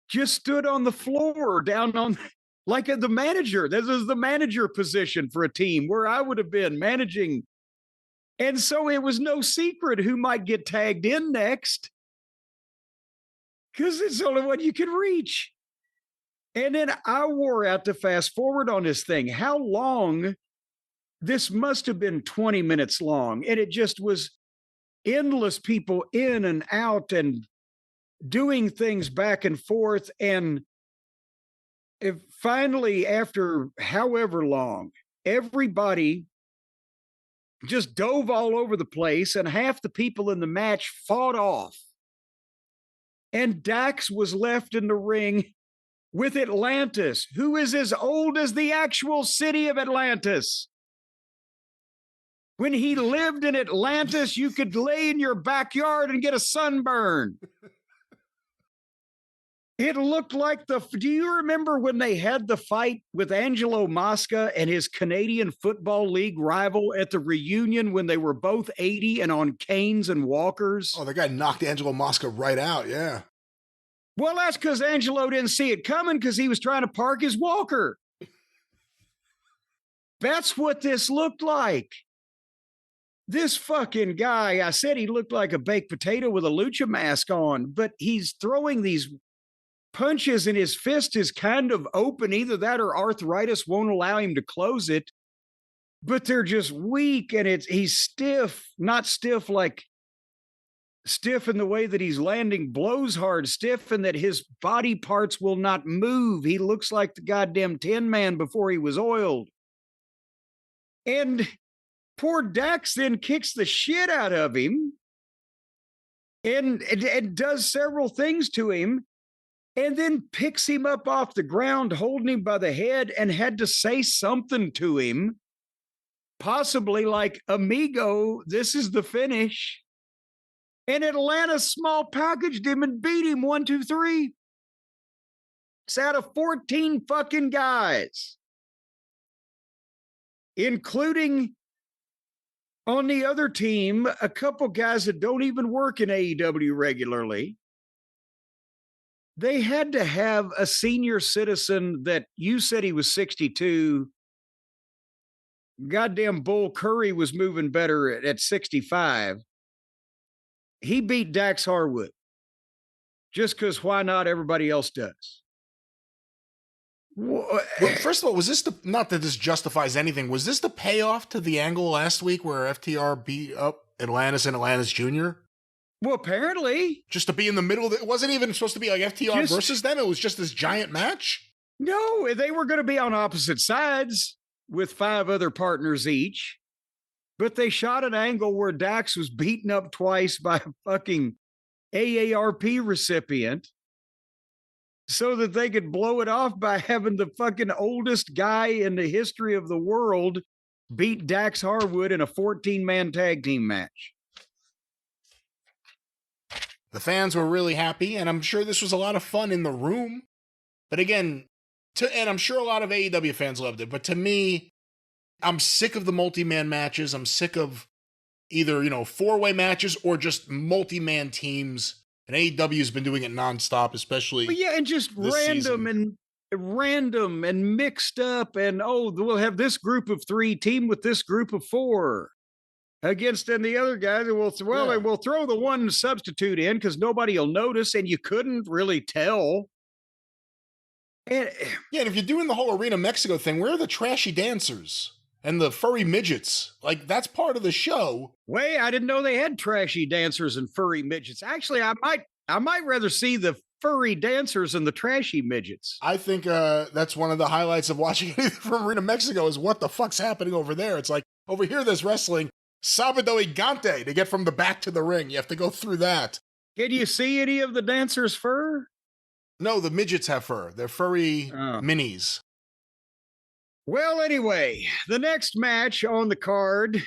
just stood on the floor down on, like the manager. This is the manager position for a team where I would have been managing. And so it was no secret who might get tagged in next because it's the only one you could reach. And then I wore out to fast forward on this thing. How long? This must have been 20 minutes long. And it just was endless people in and out and doing things back and forth. And finally, after however long, everybody just dove all over the place, and half the people in the match fought off. And Dax was left in the ring with Atlantis, who is as old as the actual city of Atlantis. When he lived in Atlantis, you could lay in your backyard and get a sunburn. It looked like do you remember when they had the fight with Angelo Mosca and his Canadian Football League rival at the reunion when they were both 80 and on canes and walkers? Oh, the guy knocked Angelo Mosca right out, yeah. Well, that's because Angelo didn't see it coming because he was trying to park his walker. That's what this looked like. This fucking guy, I said he looked like a baked potato with a lucha mask on, but he's throwing these punches and his fist is kind of open. Either that or arthritis won't allow him to close it, but they're just weak, and he's stiff, not stiff like stiff in the way that he's landing blows hard, stiff in that his body parts will not move. He looks like the goddamn Tin Man before he was oiled. And poor Dax then kicks the shit out of him and does several things to him, and then picks him up off the ground, holding him by the head, and had to say something to him, possibly like, amigo, this is the finish. And Atlanta small packaged him and beat him 1, 2, 3. It's out of 14 fucking guys, including on the other team, a couple guys that don't even work in AEW regularly. They had to have a senior citizen that you said he was 62. Goddamn Bull Curry was moving better at 65. He beat Dax Harwood just because why not? Everybody else does. Well, first of all, was this not that this justifies anything, was this the payoff to the angle last week where FTR beat up Atlantis and Atlantis Jr.? Well, apparently. Just to be in the middle. It wasn't even supposed to be like FTR versus them. It was just this giant match. No, they were going to be on opposite sides with 5 other partners each. But they shot an angle where Dax was beaten up twice by a fucking AARP recipient so that they could blow it off by having the fucking oldest guy in the history of the world beat Dax Harwood in a 14-man tag team match. The fans were really happy, and I'm sure this was a lot of fun in the room. But again, and I'm sure a lot of AEW fans loved it, but to me, I'm sick of the multi-man matches. I'm sick of either, 4-way matches or just multi-man teams. And AEW's been doing it nonstop, especially. But yeah, and just random and mixed up. And we'll have this group of 3 team with this group of 4 against, and the other guys will throw the one substitute in because nobody will notice, and you couldn't really tell. And if you're doing the whole Arena Mexico thing, where are the trashy dancers and the furry midgets? Like, that's part of the show. Wait, I didn't know they had trashy dancers and furry midgets. Actually, I might rather see the furry dancers and the trashy midgets. I think that's one of the highlights of watching it from Arena Mexico is what the fuck's happening over there. It's like, over here there's wrestling Sabado Gigante to get from the back to the ring. You have to go through that. Can you see any of the dancers' fur? No, the midgets have fur. They're furry minis. Well, anyway, the next match on the card,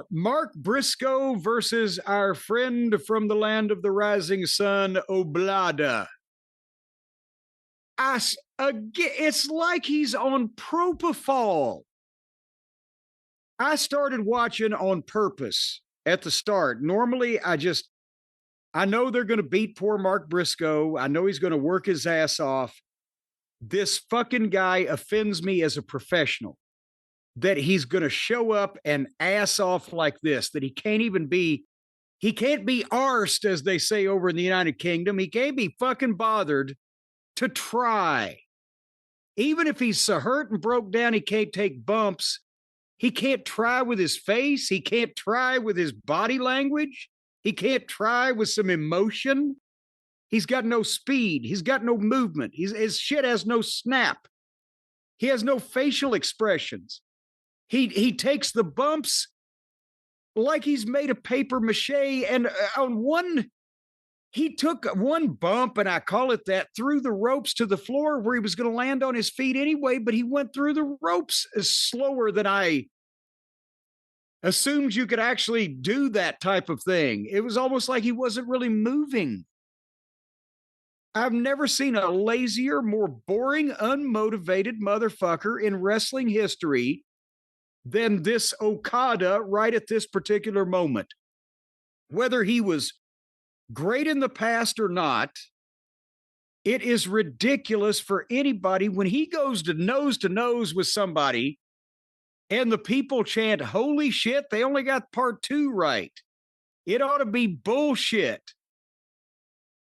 Mark Briscoe versus our friend from the land of the rising sun, Oblada. It's like he's on propofol. I started watching on purpose at the start. Normally, I know they're going to beat poor Mark Briscoe. I know he's going to work his ass off. This fucking guy offends me as a professional, that he's going to show up and ass off like this, that he can't be arsed, as they say over in the United Kingdom. He can't be fucking bothered to try. Even if he's so hurt and broke down, he can't take bumps. He can't try with his face. He can't try with his body language. He can't try with some emotion. He's got no speed. He's got no movement. His shit has no snap. He has no facial expressions. He takes the bumps like he's made of paper mache. And he took one bump, and I call it that, through the ropes to the floor where he was going to land on his feet anyway, but he went through the ropes slower than I assumed you could actually do that type of thing. It was almost like he wasn't really moving. I've never seen a lazier, more boring, unmotivated motherfucker in wrestling history than this Okada right at this particular moment. Whether he was great in the past or not, it is ridiculous for anybody when he goes to nose with somebody and the people chant, "Holy shit, they only got part 2 right." It ought to be bullshit.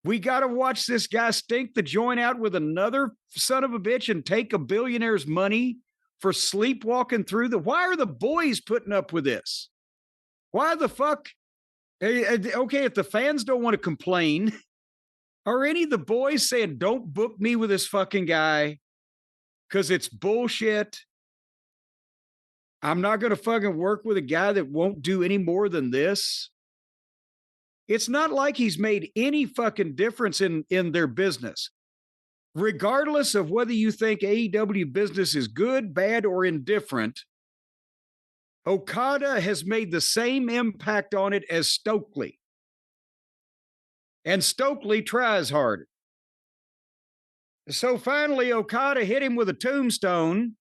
We got to watch this guy stink the joint out with another son of a bitch and take a billionaire's money for sleepwalking through why are the boys putting up with this? Why the fuck? Okay, if the fans don't want to complain, are any of the boys saying, "Don't book me with this fucking guy because it's bullshit"? I'm not going to fucking work with a guy that won't do any more than this. It's not like he's made any fucking difference in their business. Regardless of whether you think AEW business is good, bad, or indifferent, Okada has made the same impact on it as Stokely. And Stokely tries harder. So finally, Okada hit him with a tombstone,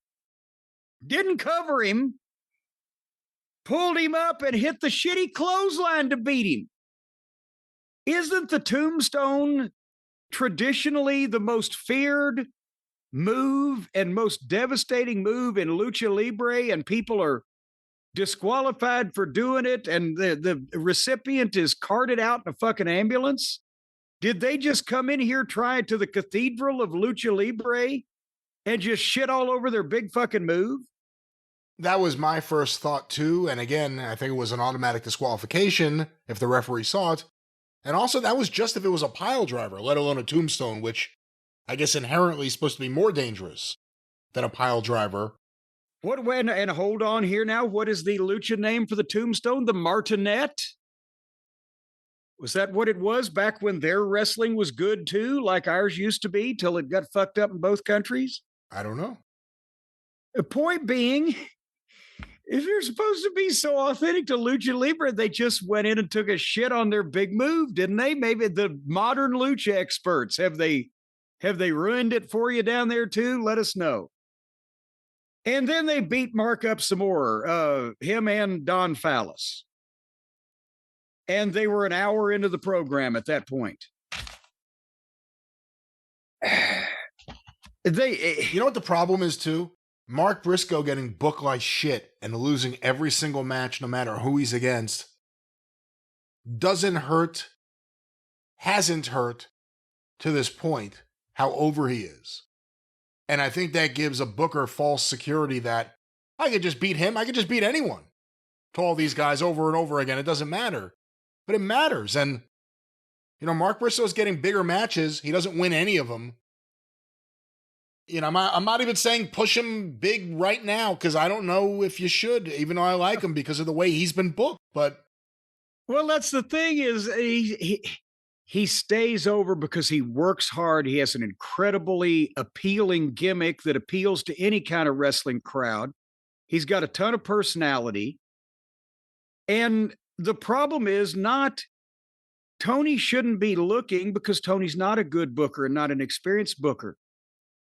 didn't cover him, pulled him up and hit the shitty clothesline to beat him. Isn't the tombstone traditionally the most feared move and most devastating move in Lucha Libre, and people are disqualified for doing it, and the recipient is carted out in a fucking ambulance? Did they just come in here trying to the cathedral of Lucha Libre and just shit all over their big fucking move? That was my first thought too, and again, I think it was an automatic disqualification if the referee saw it. And also, that was just if it was a pile driver, let alone a tombstone, which I guess inherently is supposed to be more dangerous than a pile driver. And hold on here now. What is the Lucha name for the tombstone? The Martinet? Was that what it was back when their wrestling was good too, like ours used to be, till it got fucked up in both countries? I don't know. The point being, if you're supposed to be so authentic to Lucha Libre, they just went in and took a shit on their big move, didn't they? Maybe the modern Lucha experts, have they ruined it for you down there too? Let us know. And then they beat Mark up some more, him and Don Fallis. And they were an hour into the program at that point. You know what the problem is too? Mark Briscoe getting booked like shit and losing every single match, no matter who he's against, doesn't hurt, hasn't hurt to this point how over he is. And I think that gives a booker false security that I could just beat him, I could just beat anyone. To all these guys over and over again, it doesn't matter. But it matters. And, you know, Mark Briscoe's getting bigger matches. He doesn't win any of them. You know, I'm not even saying push him big right now, because I don't know if you should, even though I like him because of the way he's been booked. But well, that's the thing is He stays over because he works hard. He has an incredibly appealing gimmick that appeals to any kind of wrestling crowd. He's got a ton of personality. And the problem is not Tony shouldn't be looking because Tony's not a good booker and not an experienced booker.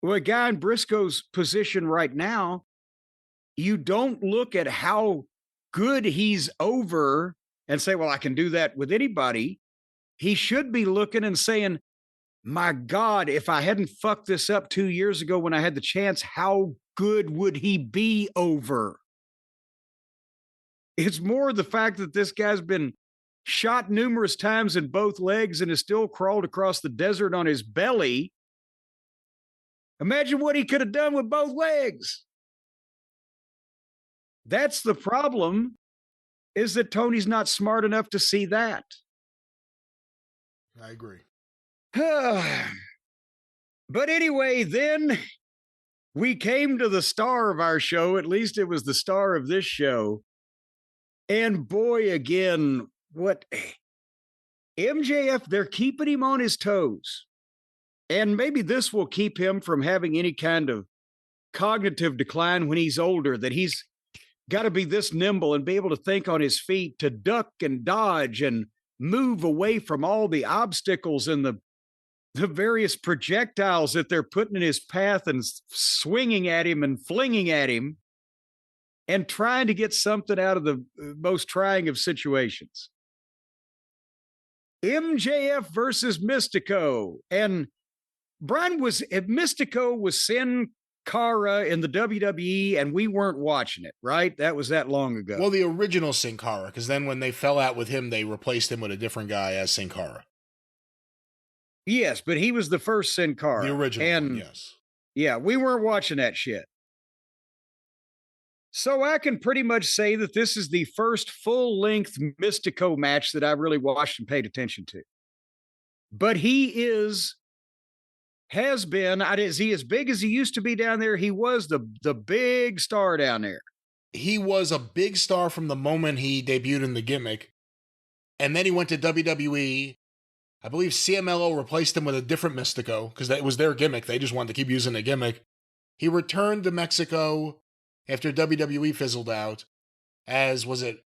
Well, a guy in Briscoe's position right now, you don't look at how good he's over and say, well, I can do that with anybody. He should be looking and saying, my God, if I hadn't fucked this up 2 years ago when I had the chance, how good would he be over? It's more the fact that this guy's been shot numerous times in both legs and has still crawled across the desert on his belly. Imagine what he could have done with both legs. That's the problem, is that Tony's not smart enough to see that. I agree. But anyway, then we came to the star of our show. At least it was the star of this show. And boy, again, what MJF, they're keeping him on his toes. And maybe this will keep him from having any kind of cognitive decline when he's older, that he's got to be this nimble and be able to think on his feet to duck and dodge and move away from all the obstacles and the various projectiles that they're putting in his path and swinging at him and flinging at him and trying to get something out of the most trying of situations. MJF versus Mystico. And Brian, Mystico was Sin Cara in the WWE, and we weren't watching it, right? That was that long ago. Well, the original Sin Cara, because then when they fell out with him, they replaced him with a different guy as Sin Cara. Yes, but he was the first Sin Cara. The original, and yes. Yeah, we weren't watching that shit. So I can pretty much say that this is the first full-length Mystico match that I really watched and paid attention to. But he has been, is he as big as he used to be down there? He was the big star down there. He was a big star from the moment he debuted in the gimmick. And then he went to WWE. I believe CMLO replaced him with a different Mystico because that was their gimmick. They just wanted to keep using the gimmick. He returned to Mexico after WWE fizzled out as, was it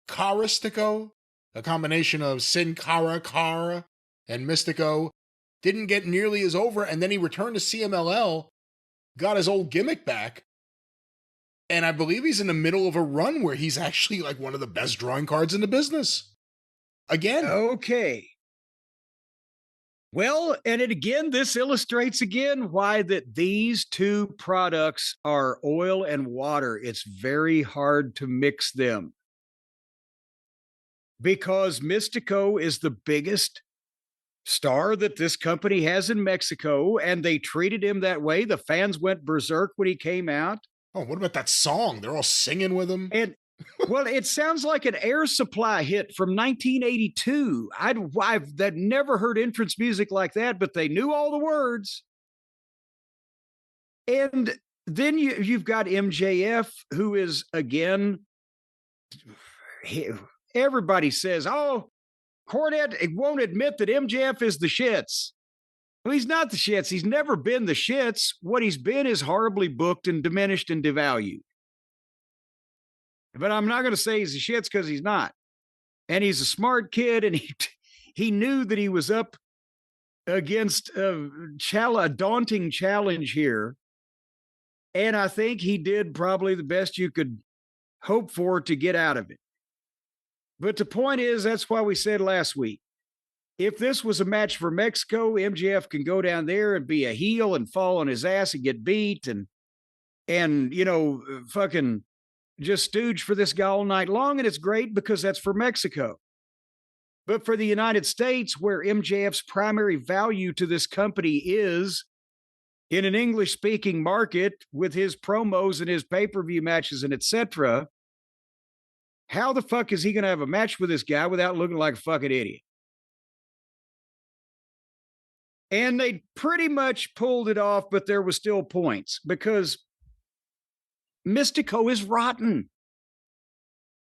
Caristico? A combination of Sin Cara, and Mystico. Didn't get nearly as over, and then he returned to CMLL, got his old gimmick back, and I believe he's in the middle of a run where he's actually like one of the best drawing cards in the business. Again. Okay. Well, and again, this illustrates again why that these two products are oil and water. It's very hard to mix them. Because Mystico is the biggest star that this company has in Mexico, and they treated him that way. The fans went berserk when he came out. Oh, what about that song? They're all singing with him. And well, it sounds like an Air Supply hit from 1982. I've never heard entrance music like that, but they knew all the words. And then you've got MJF, who is, again, everybody says, oh, Cornette won't admit that MJF is the shits. Well, he's not the shits. He's never been the shits. What he's been is horribly booked and diminished and devalued. But I'm not going to say he's the shits because he's not. And he's a smart kid, and he knew that he was up against a daunting challenge here. And I think he did probably the best you could hope for to get out of it. But the point is, that's why we said last week, if this was a match for Mexico, MJF can go down there and be a heel and fall on his ass and get beat and fucking just stooge for this guy all night long. And it's great because that's for Mexico. But for the United States, where MJF's primary value to this company is in an English-speaking market with his promos and his pay-per-view matches and etc., how the fuck is he going to have a match with this guy without looking like a fucking idiot? And they pretty much pulled it off, but there was still points because Mystico is rotten.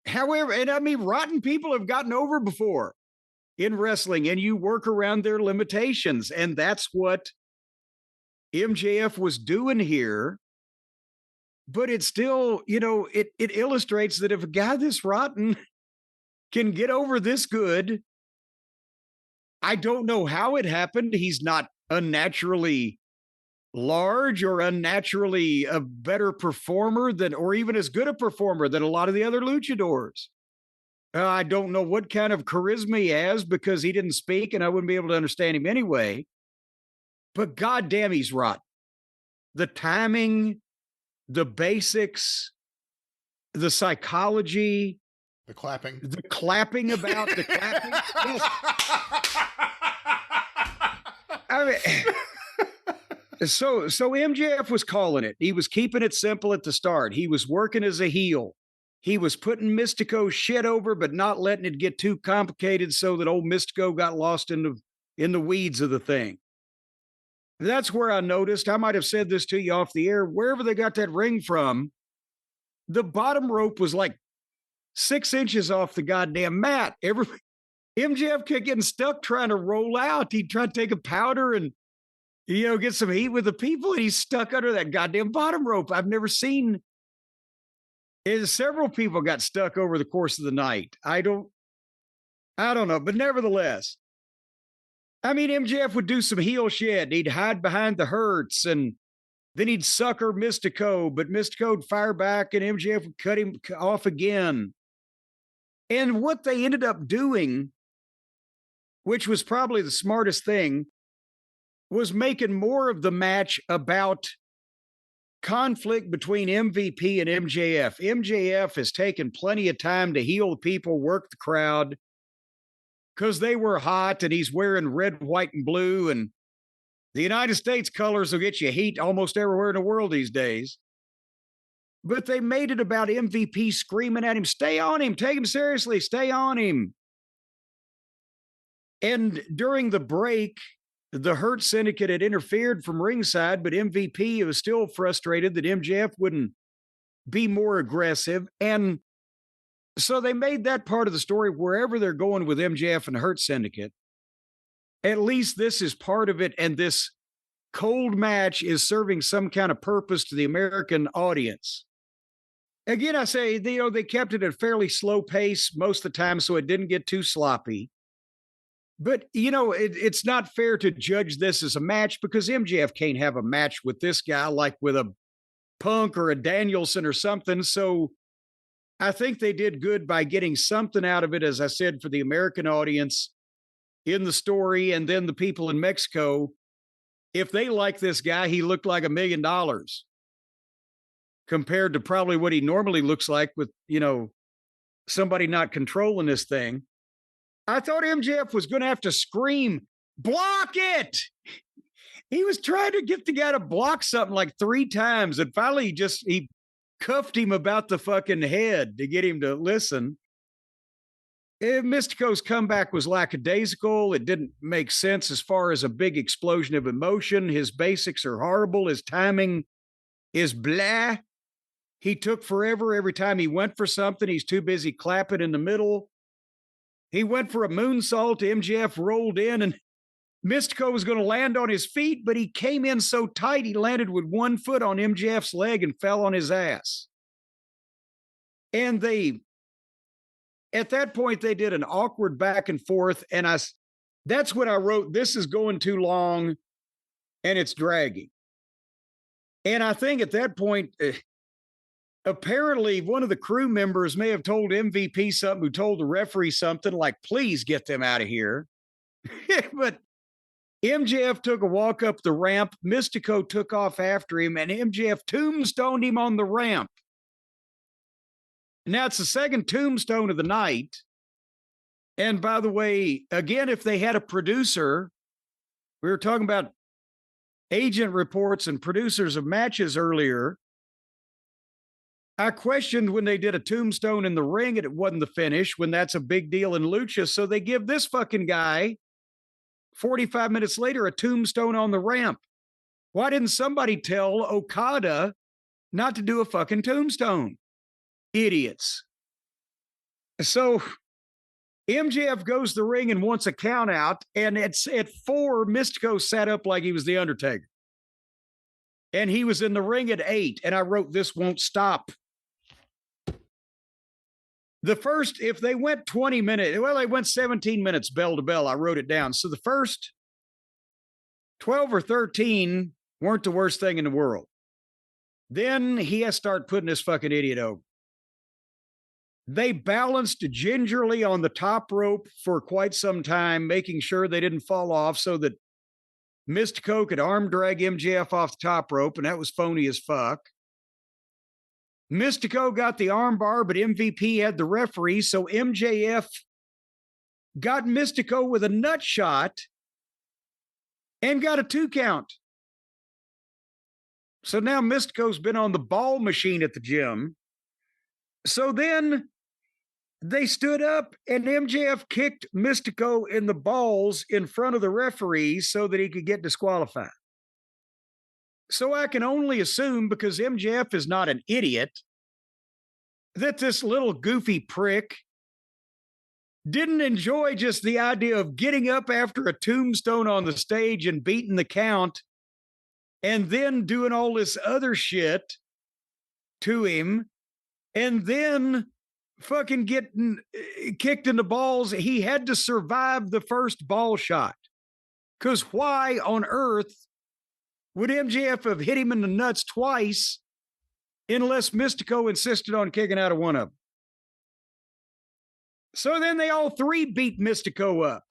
However, and I mean, rotten people have gotten over before. in wrestling, and you work around their limitations. And that's what MJF was doing here. But it's still, it illustrates that if a guy this rotten can get over this good, I don't know how it happened. He's not unnaturally large or unnaturally a better performer than, or even as good a performer than a lot of the other luchadors. I don't know what kind of charisma he has because he didn't speak and I wouldn't be able to understand him anyway. But goddamn, he's rotten. The timing, the basics, the psychology, the clapping about the clapping. Yes. I mean, so MJF was calling it. He was keeping it simple at the start. He was working as a heel. He was putting Mystico's shit over, but not letting it get too complicated so that old Mystico got lost in the weeds of the thing. That's where I noticed, I might have said this to you off the air, wherever they got that ring from, the bottom rope was like 6 inches off the goddamn mat. MJF kept getting stuck trying to roll out. He'd try to take a powder and, get some heat with the people, and he's stuck under that goddamn bottom rope. I've never seen. Several people got stuck over the course of the night. I don't know, but nevertheless, I mean, MJF would do some heel shit. He'd hide behind the Hurts, and then he'd sucker Mystico, but Mystico would fire back, and MJF would cut him off again. And what they ended up doing, which was probably the smartest thing, was making more of the match about conflict between MVP and MJF. MJF has taken plenty of time to heal people, work the crowd, because they were hot, and he's wearing red, white, and blue, and the United States colors will get you heat almost everywhere in the world these days. But they made it about MVP screaming at him, stay on him, take him seriously, stay on him. And during the break, the Hurt Syndicate had interfered from ringside, but MVP was still frustrated that MJF wouldn't be more aggressive. And so they made that part of the story wherever they're going with MJF and the Hurt Syndicate. At least this is part of it, and this cold match is serving some kind of purpose to the American audience. Again, I say, they kept it at a fairly slow pace most of the time so it didn't get too sloppy. But, it's not fair to judge this as a match because MJF can't have a match with this guy like with a Punk or a Danielson or something. So I think they did good by getting something out of it, as I said, for the American audience in the story. And then the people in Mexico, if they like this guy, he looked like $1 million compared to probably what he normally looks like with, somebody not controlling this thing. I thought MJF was going to have to scream, block it. He was trying to get the guy to block something like 3 times. And finally, he cuffed him about the fucking head to get him to listen. Mystico's comeback was lackadaisical. It didn't make sense as far as a big explosion of emotion. His basics are horrible. His timing is blah. He took forever every time he went for something. He's too busy clapping in the middle. He went for a moonsault. MJF rolled in, and Mystico was going to land on his feet, but he came in so tight he landed with 1 foot on MJF's leg and fell on his ass. And at that point, they did an awkward back and forth, and that's when I wrote, this is going too long, and it's dragging. And I think at that point, apparently one of the crew members may have told MVP something, who told the referee something like, please get them out of here. But MJF took a walk up the ramp. Mystico took off after him, and MJF tombstoned him on the ramp. Now, it's the second tombstone of the night. And by the way, again, if they had a producer, we were talking about agent reports and producers of matches earlier. I questioned when they did a tombstone in the ring and it wasn't the finish, when that's a big deal in lucha. So they give this fucking guy 45 minutes later a tombstone on the ramp. Why didn't somebody tell Okada not to do a fucking tombstone? Idiots. So MJF goes to the ring and wants a count out. And at 4, Mystico sat up like he was the Undertaker. And he was in the ring at 8. And I wrote, this won't stop. The first, if they went 20 minutes, well, they went 17 minutes bell to bell. I wrote it down. So the first 12 or 13 weren't the worst thing in the world. Then he has to start putting this fucking idiot over. They balanced gingerly on the top rope for quite some time, making sure they didn't fall off so that Mystico could arm drag MJF off the top rope, and that was phony as fuck. Mystico got the arm bar, but MVP had the referee, so MJF got Mystico with a nut shot and got a 2 count. So now Mystico's been on the ball machine at the gym. So then they stood up and MJF kicked Mystico in the balls in front of the referee so that he could get disqualified. So I can only assume, because MJF is not an idiot, that this little goofy prick didn't enjoy just the idea of getting up after a tombstone on the stage and beating the count and then doing all this other shit to him and then fucking getting kicked in the balls. He had to survive the first ball shot. Because why on earth would MJF have hit him in the nuts twice unless Mystico insisted on kicking out of one of them? So then they all 3 beat Mystico up.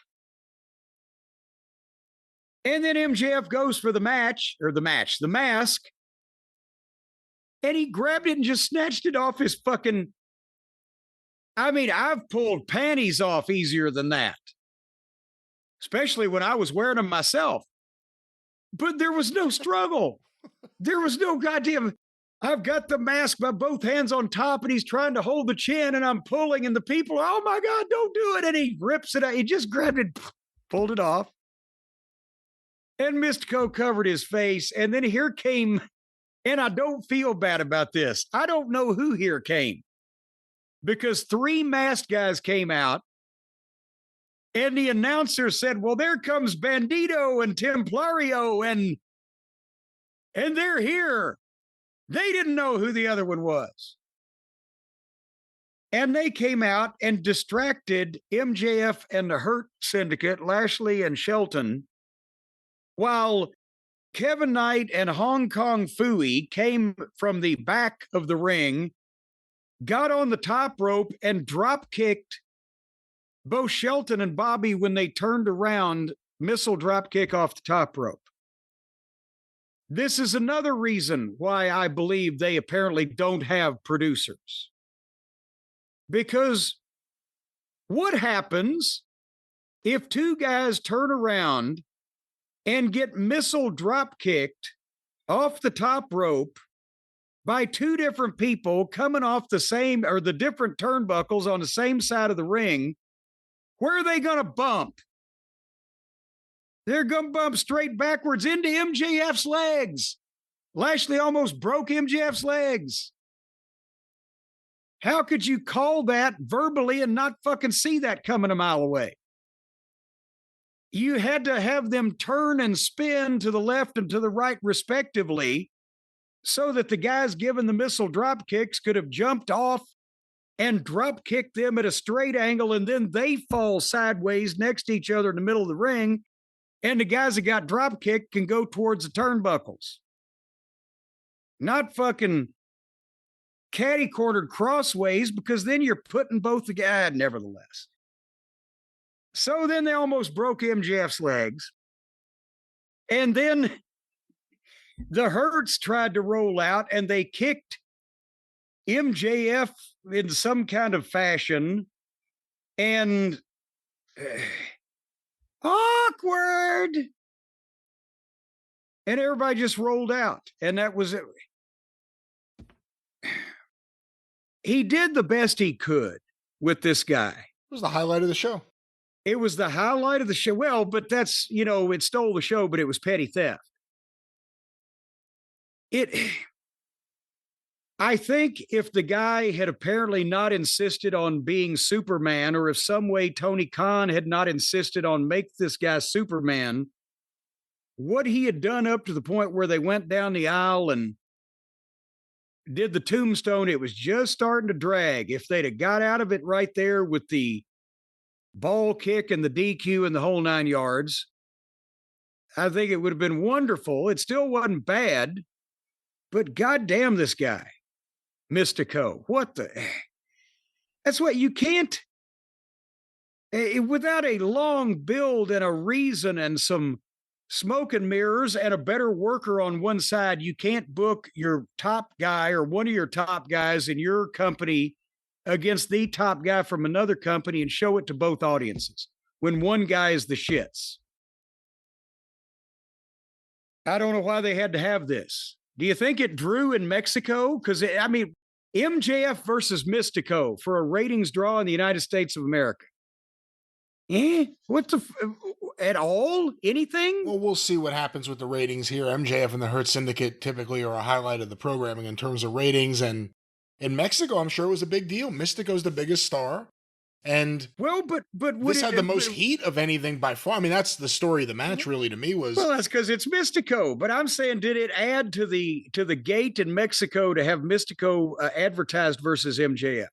And then MJF goes for the mask, and he grabbed it and just snatched it off his fucking... I mean, I've pulled panties off easier than that, especially when I was wearing them myself. But there was no struggle. There was no goddamn... I've got the mask by both hands on top, and he's trying to hold the chin, and I'm pulling, and the people, oh my God, don't do it. And he rips it out. He just grabbed it, pulled it off. And Mystico covered his face. And then here came, and I don't feel bad about this. I don't know who here came, because 3 masked guys came out, and the announcer said, well, there comes Bandito and Templario, and they're here. They didn't know who the other one was. And they came out and distracted MJF and the Hurt Syndicate, Lashley and Shelton, while Kevin Knight and Hong Kong Phooey came from the back of the ring, got on the top rope, and drop kicked both Shelton and Bobby when they turned around, missile drop kick off the top rope. This is another reason why I believe they apparently don't have producers. Because what happens if 2 guys turn around and get missile drop kicked off the top rope by 2 different people coming off the same or the different turnbuckles on the same side of the ring? Where are they going to bump? They're going to bump straight backwards into MJF's legs. Lashley almost broke MJF's legs. How could you call that verbally and not fucking see that coming a mile away? You had to have them turn and spin to the left and to the right, respectively, so that the guys giving the missile drop kicks could have jumped off and drop kicked them at a straight angle, and then they fall sideways next to each other in the middle of the ring, and the guys that got drop kicked can go towards the turnbuckles. Not fucking catty-cornered crossways, because then you're putting both the guys, nevertheless. So then they almost broke MJF's legs. And then the Hurts tried to roll out, and they kicked MJF in some kind of fashion. And awkward. And everybody just rolled out. And that was it. He did the best he could with this guy. It was the highlight of the show. It was the highlight of the show. Well, but that's, it stole the show, but it was petty theft. I think if the guy had apparently not insisted on being Superman, or if some way Tony Khan had not insisted on make this guy Superman, what he had done up to the point where they went down the aisle and did the tombstone, it was just starting to drag. If they'd have got out of it right there with the ball kick and the DQ and the whole 9 yards, I think it would have been wonderful. It still wasn't bad, but goddamn this guy, Mystico. What the? That's what you can't, without a long build and a reason and some smoke and mirrors and a better worker on one side, you can't book your top guy or one of your top guys in your company against the top guy from another company and show it to both audiences when one guy is the shits. I don't know why they had to have this. Do you think it drew in Mexico? Because, I mean, MJF versus Mystico for a ratings draw in the United States of America. What the, at all? Anything? Well, we'll see what happens with the ratings here. MJF and the Hurt Syndicate typically are a highlight of the programming in terms of ratings. And in Mexico, I'm sure it was a big deal. Mystico's the biggest star. And well, but this had the most heat of anything by far. I mean, that's the story of the match, really, to me was. Well, that's because it's Mystico. But I'm saying, did it add to the gate in Mexico to have Mystico advertised versus MJF?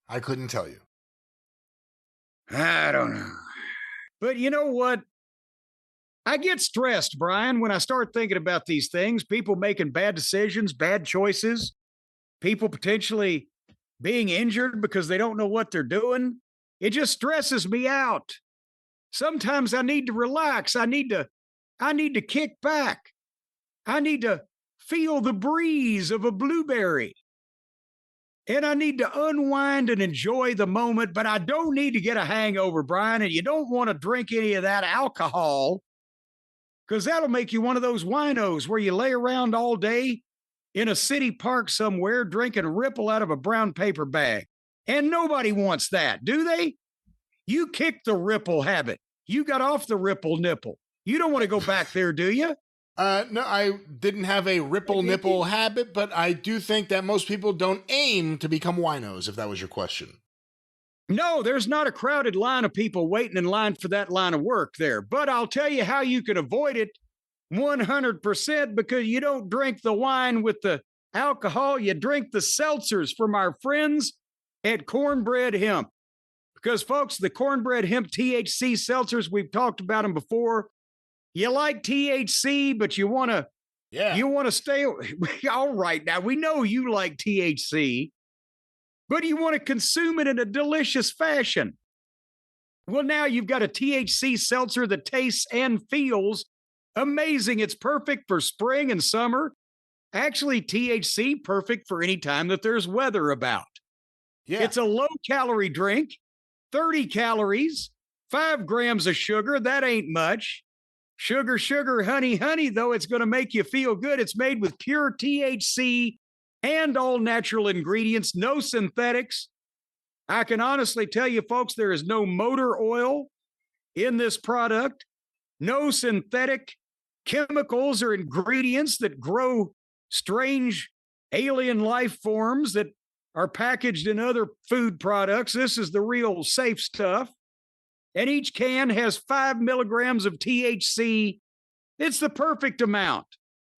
I couldn't tell you. I don't know. But you know what? I get stressed, Brian, when I start thinking about these things. People making bad decisions, bad choices, people potentially being injured because they don't know what they're doing. It just stresses me out. Sometimes I need to relax. I need to kick back. I need to feel the breeze of a blueberry. And I need to unwind and enjoy the moment, but I don't need to get a hangover, Brian. And you don't want to drink any of that alcohol because that'll make you one of those winos where you lay around all day in a city park somewhere drinking Ripple out of a brown paper bag. And nobody wants that, do they? You kicked the Ripple habit. You got off the Ripple nipple. You don't want to go back there, do you? No, I didn't have a Ripple nipple habit, but I do think that most people don't aim to become winos, if that was your question. No, there's not a crowded line of people waiting in line for that line of work there. But I'll tell you how you can avoid it 100%, because you don't drink the wine with the alcohol. You drink the seltzers from our friends at Cornbread Hemp. Because, folks, the Cornbread Hemp THC seltzers, we've talked about them before. You like THC, but you want to stay. All right, now we know you like THC, but you want to consume it in a delicious fashion. Well, now you've got a THC seltzer that tastes and feels amazing. It's perfect for spring and summer. Actually, THC perfect for any time that there's weather about. Yeah. It's a low-calorie drink, 30 calories, 5 grams of sugar. That ain't much. Sugar, sugar, honey, honey, though, it's going to make you feel good. It's made with pure THC and all natural ingredients, no synthetics. I can honestly tell you, folks, there is no motor oil in this product, no synthetic chemicals or ingredients that grow strange alien life forms that are packaged in other food products. This is the real safe stuff. And each can has 5 milligrams of THC. It's the perfect amount.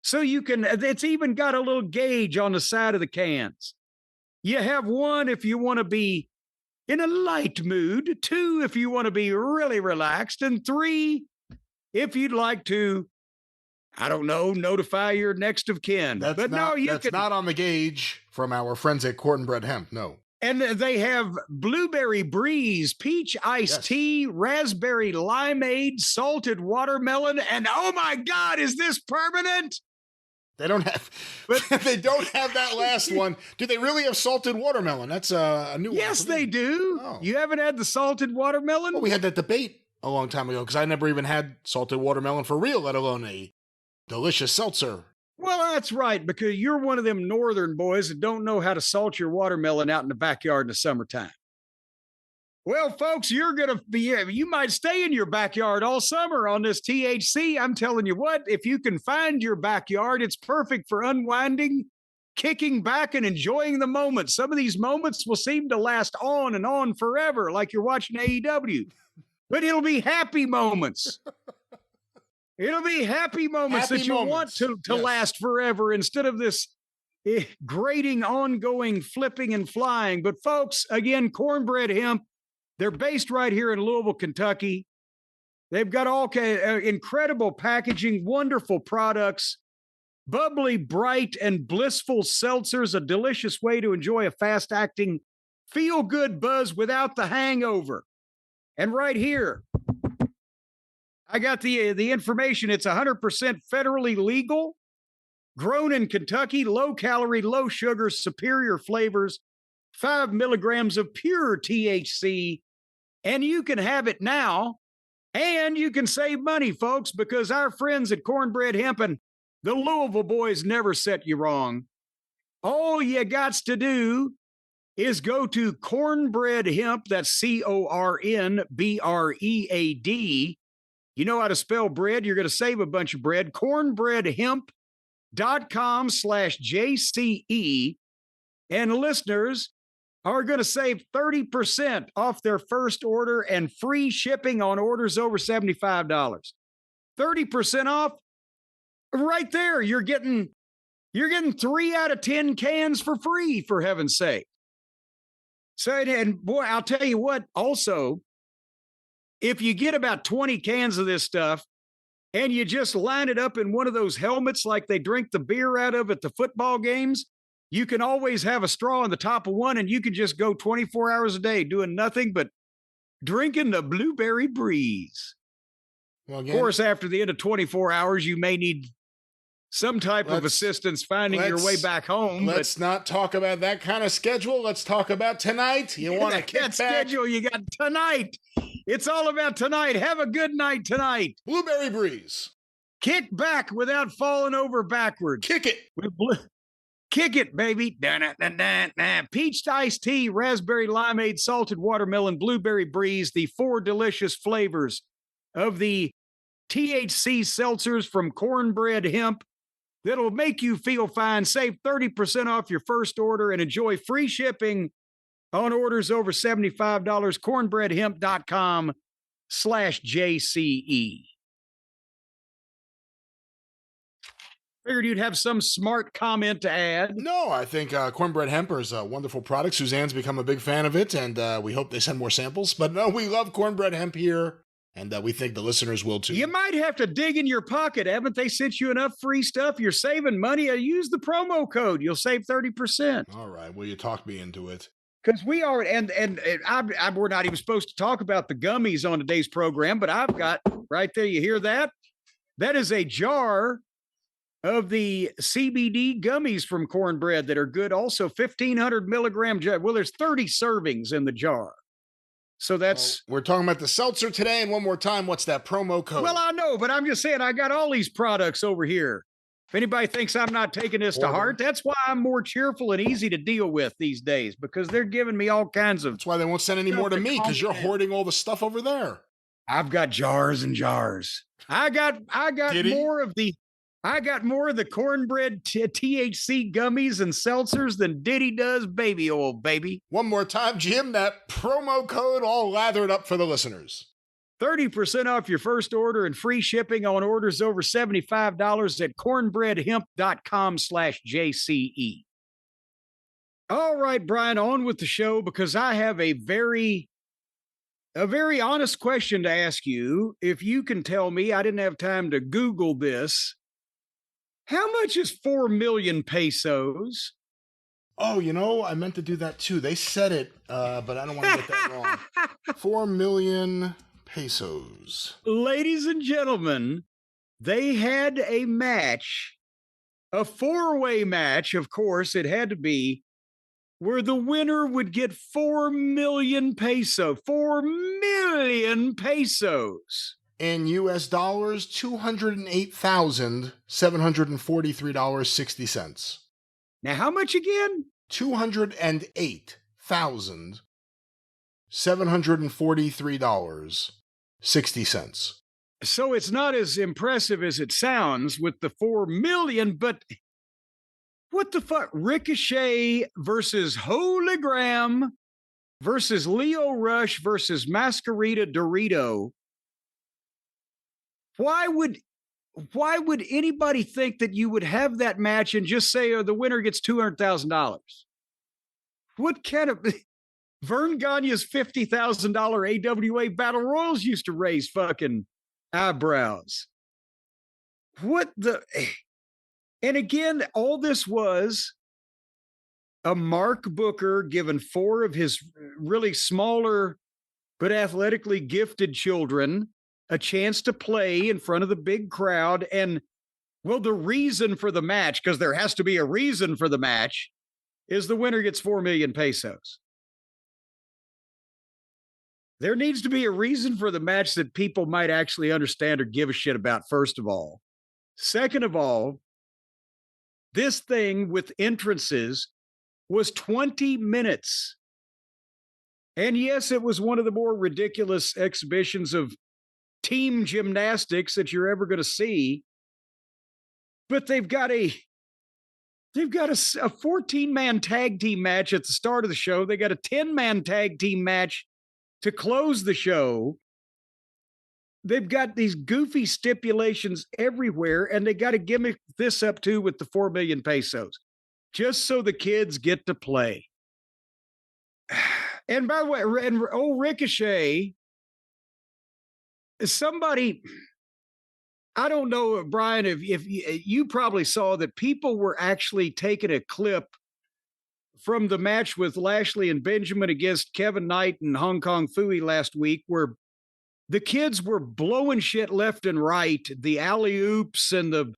So you can, it's even got a little gauge on the side of the cans. You have 1 if you want to be in a light mood, 2 if you want to be really relaxed, and 3 if you'd like to, I don't know, notify your next of kin. That's not on the gauge from our friends at Cornbread Hemp, no. And they have blueberry breeze, peach iced tea, raspberry limeade, salted watermelon, and oh my God, is this permanent? They don't have, but they don't have that last one. Do they really have salted watermelon? That's a new one. Yes, they do. Oh. You haven't had the salted watermelon? Well, we had that debate a long time ago because I never even had salted watermelon for real, let alone a delicious seltzer. Well, that's right, because you're one of them northern boys that don't know how to salt your watermelon out in the backyard in the summertime. Well, folks, you might stay in your backyard all summer on this THC. I'm telling you what, if you can find your backyard, it's perfect for unwinding kicking back and enjoying the moment. Some of these moments will seem to last on and on forever, like you're watching AEW, but it'll be happy moments. It'll be happy moments that you want to last forever instead of this grating, ongoing flipping and flying. But folks, again, Cornbread Hemp, they're based right here in Louisville, Kentucky. They've got all incredible packaging, wonderful products, bubbly, bright, and blissful seltzers, a delicious way to enjoy a fast-acting, feel-good buzz without the hangover. And right here, I got the information. It's 100% federally legal, grown in Kentucky, low-calorie, low-sugar, superior flavors, 5 milligrams of pure THC, and you can have it now, and you can save money, folks, because our friends at Cornbread Hemp and the Louisville boys never set you wrong. All you got to do is go to Cornbread Hemp, that's CORNBREAD. You know how to spell bread. You're going to save a bunch of bread. Cornbreadhemp.com/JCE. And listeners are going to save 30% off their first order and free shipping on orders over $75. 30% off right there. You're getting 3 out of 10 cans for free, for heaven's sake. So, and boy, I'll tell you what, also, if you get about 20 cans of this stuff and you just line it up in one of those helmets like they drink the beer out of at the football games, you can always have a straw on the top of one and you can just go 24 hours a day doing nothing but drinking the blueberry breeze. Well, again, of course, after the end of 24 hours, you may need some type of assistance finding your way back home. Let's not talk about that kind of schedule. Let's talk about tonight. You want to kick back? Schedule you got tonight. It's all about tonight. Have a good night tonight. Blueberry breeze. Kick back without falling over backwards. Kick it. Kick it, baby. Peach iced tea, raspberry limeade, salted watermelon, blueberry breeze, the 4 delicious flavors of the THC seltzers from Cornbread Hemp that'll make you feel fine. Save 30% off your first order and enjoy free shipping on orders over $75. Cornbreadhemp.com/JCE. Figured you'd have some smart comment to add. No, I think Cornbread Hemp is a wonderful product. Suzanne's become a big fan of it, and we hope they send more samples. But no, we love Cornbread Hemp here, and we think the listeners will too. You might have to dig in your pocket. Haven't they sent you enough free stuff? You're saving money. Use the promo code. You'll save 30%. All right. Well, you talked me into it. Because we are, and we're not even supposed to talk about the gummies on today's program, but I've got right there. You hear that? That is a jar of the CBD gummies from Cornbread that are good. Also, 1,500 milligram jar. Well, there's 30 servings in the jar. So that's... We're talking about the seltzer today. And one more time, what's that promo code? Well, I know, but I'm just saying I got all these products over here. If anybody thinks I'm not taking this to heart, that's why I'm more cheerful and easy to deal with these days, because they're giving me all kinds of... That's why they won't send any more to me, because you're hoarding all the stuff over there. I've got jars and jars. I got more of the... I got more of the Cornbread THC gummies and seltzers than Diddy does baby oil, baby. One more time, Jim, that promo code all lathered up for the listeners. 30% off your first order and free shipping on orders over $75 at cornbreadhemp.com/JCE. All right, Brian, on with the show, because I have a very honest question to ask you. If you can tell me, I didn't have time to Google this. How much is 4 million pesos? Oh, I meant to do that too. They said it, but I don't want to get that wrong. 4 million pesos. Ladies and gentlemen, they had a match, a 4-way match, of course, it had to be, where the winner would get 4 million pesos. 4 million pesos. In U.S. dollars, $208,743.60. Now, how much again? $208,743.60. So it's not as impressive as it sounds with the 4 million, but What the fuck? Ricochet versus Hologram versus Leo Rush versus Masquerita Dorito. Why would anybody think that you would have that match and just say, oh, the winner gets $200,000? What kind of Vern Gagne's $50,000 AWA Battle Royals used to raise fucking eyebrows? What the? And again, all this was a Mark Booker giving 4 of his really smaller but athletically gifted children a chance to play in front of the big crowd. And, well, the reason for the match, because there has to be a reason for the match, is the winner gets 4 million pesos. There needs to be a reason for the match that people might actually understand or give a shit about, first of all. Second of all, this thing with entrances was 20 minutes. And yes, it was one of the more ridiculous exhibitions of team gymnastics that you're ever going to see. But they've got a 14-man tag team match at the start of the show. They got a 10-man tag team match to close the show. They've got these goofy stipulations everywhere, and they got to gimmick this up too with the 4 million pesos, just so the kids get to play. And by the way, old Ricochet, somebody, I don't know, Brian, if you probably saw that people were actually taking a clip from the match with Lashley and Benjamin against Kevin Knight and Hong Kong Phooey last week, where the kids were blowing shit left and right, the alley-oops and the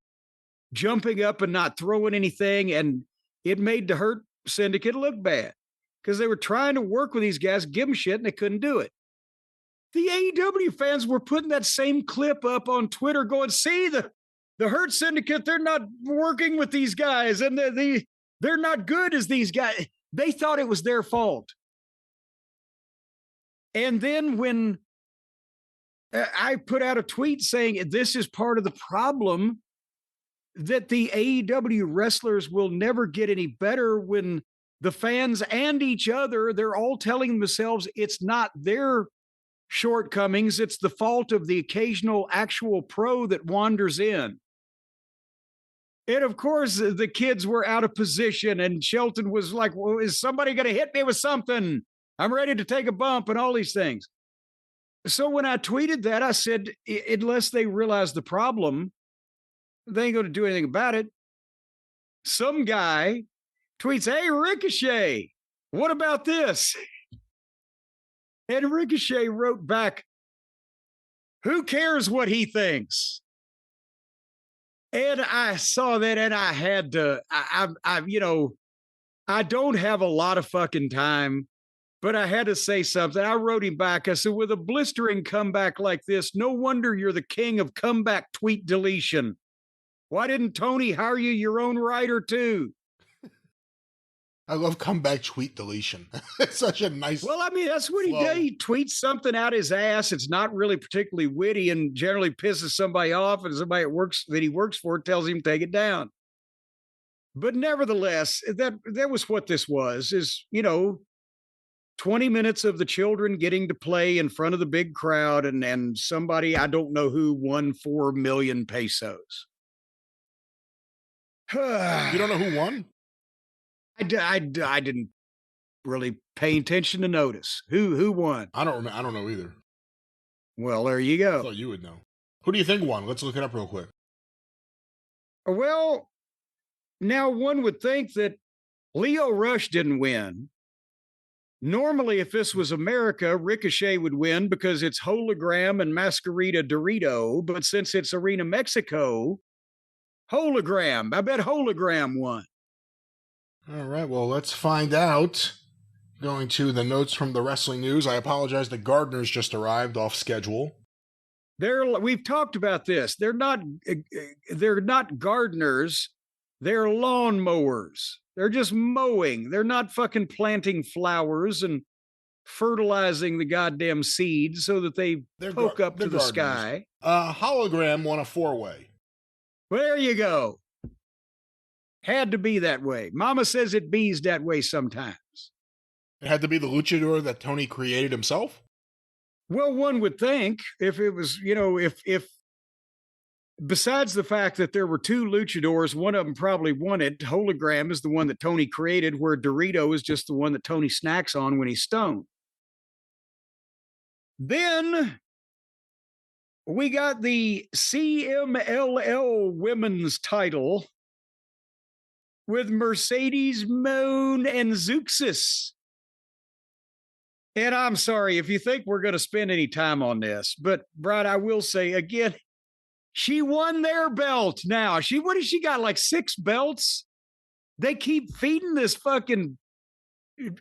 jumping up and not throwing anything, and it made the Hurt Syndicate look bad because they were trying to work with these guys, give them shit, and they couldn't do it. The AEW fans were putting that same clip up on Twitter going, see, the Hurt Syndicate, they're not working with these guys, and they're not good as these guys. They thought it was their fault. And then when I put out a tweet saying this is part of the problem, that the AEW wrestlers will never get any better when the fans and each other, they're all telling themselves it's not their shortcomings, it's the fault of the occasional actual pro that wanders in. And of course, the kids were out of position, and Shelton was like, well, is somebody going to hit me with something? I'm ready to take a bump and all these things. So when I tweeted that, I said, unless they realize the problem, they ain't going to do anything about it. Some guy tweets, hey, Ricochet, what about this? And Ricochet wrote back, who cares what he thinks? And I saw that, and I had to, I don't have a lot of fucking time, but I had to say something. I wrote him back. I said, with a blistering comeback like this, no wonder you're the king of comeback tweet deletion. Why didn't Tony hire you your own writer too? I love comeback tweet deletion. It's such a nice. Well, I mean, that's what he does. He tweets something out his ass. It's not really particularly witty and generally pisses somebody off, and somebody that he works for tells him to take it down. But nevertheless, that was what this was, is, 20 minutes of the children getting to play in front of the big crowd, and somebody, I don't know who, won 4 million pesos. You don't know who won? I didn't really pay attention to notice who won. I don't know either. Well, there you go. I thought you would know. Who do you think won? Let's look it up real quick. Well, now one would think that Leo Rush didn't win. Normally, if this was America, Ricochet would win because it's Hologram and Masquerita Dorito. But since it's Arena Mexico, Hologram. I bet Hologram won. All right, well, let's find out. Going to the notes from the wrestling news. I apologize, the Gardeners just arrived off schedule. We've talked about this. They're not gardeners. They're lawn mowers. They're just mowing. They're not fucking planting flowers and fertilizing the goddamn seeds so that they poke up to the sky. Hologram won a 4-way. Well, there you go. Had to be that way. Mama says it bees that way sometimes. It had to be the luchador that Tony created himself? Well, one would think if it was, if besides the fact that there were two luchadors, one of them probably won it. Hologram is the one that Tony created, where Dorito is just the one that Tony snacks on when he's stoned. Then we got the CMLL women's title with Mercedes Moon and Zeuxis. And I'm sorry if you think we're going to spend any time on this, but Brian, I will say again, she won their belt now. What has she got, like 6 belts? They keep feeding this fucking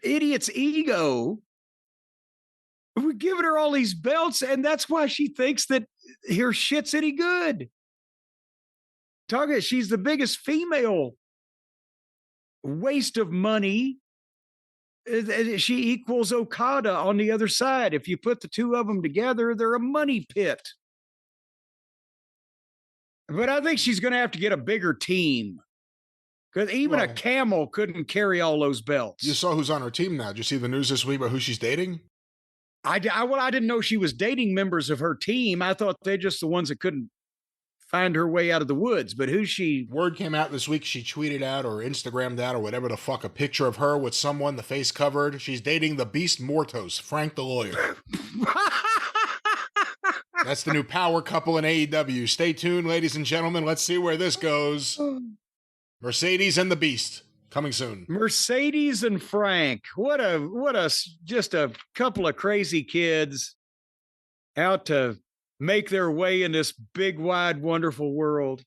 idiot's ego. We're giving her all these belts, and that's why she thinks that her shit's any good. She's the biggest female waste of money. She equals Okada on the other side. If you put the two of them together, they're a money pit. But I think she's going to have to get a bigger team, because even a camel couldn't carry all those belts. You saw who's on her team now. Did you see the news this week about who she's dating? I didn't know she was dating members of her team. I thought they're just the ones that couldn't find her way out of the woods. But who's she? Word came out this week. She tweeted out or Instagrammed out or whatever the fuck a picture of her with someone, the face covered. She's dating the Beast Mortos, Frank the lawyer. That's the new power couple in AEW. Stay tuned, ladies and gentlemen. Let's see where this goes. Mercedes and the Beast, coming soon. Mercedes and Frank. Just a couple of crazy kids out to make their way in this big, wide, wonderful world.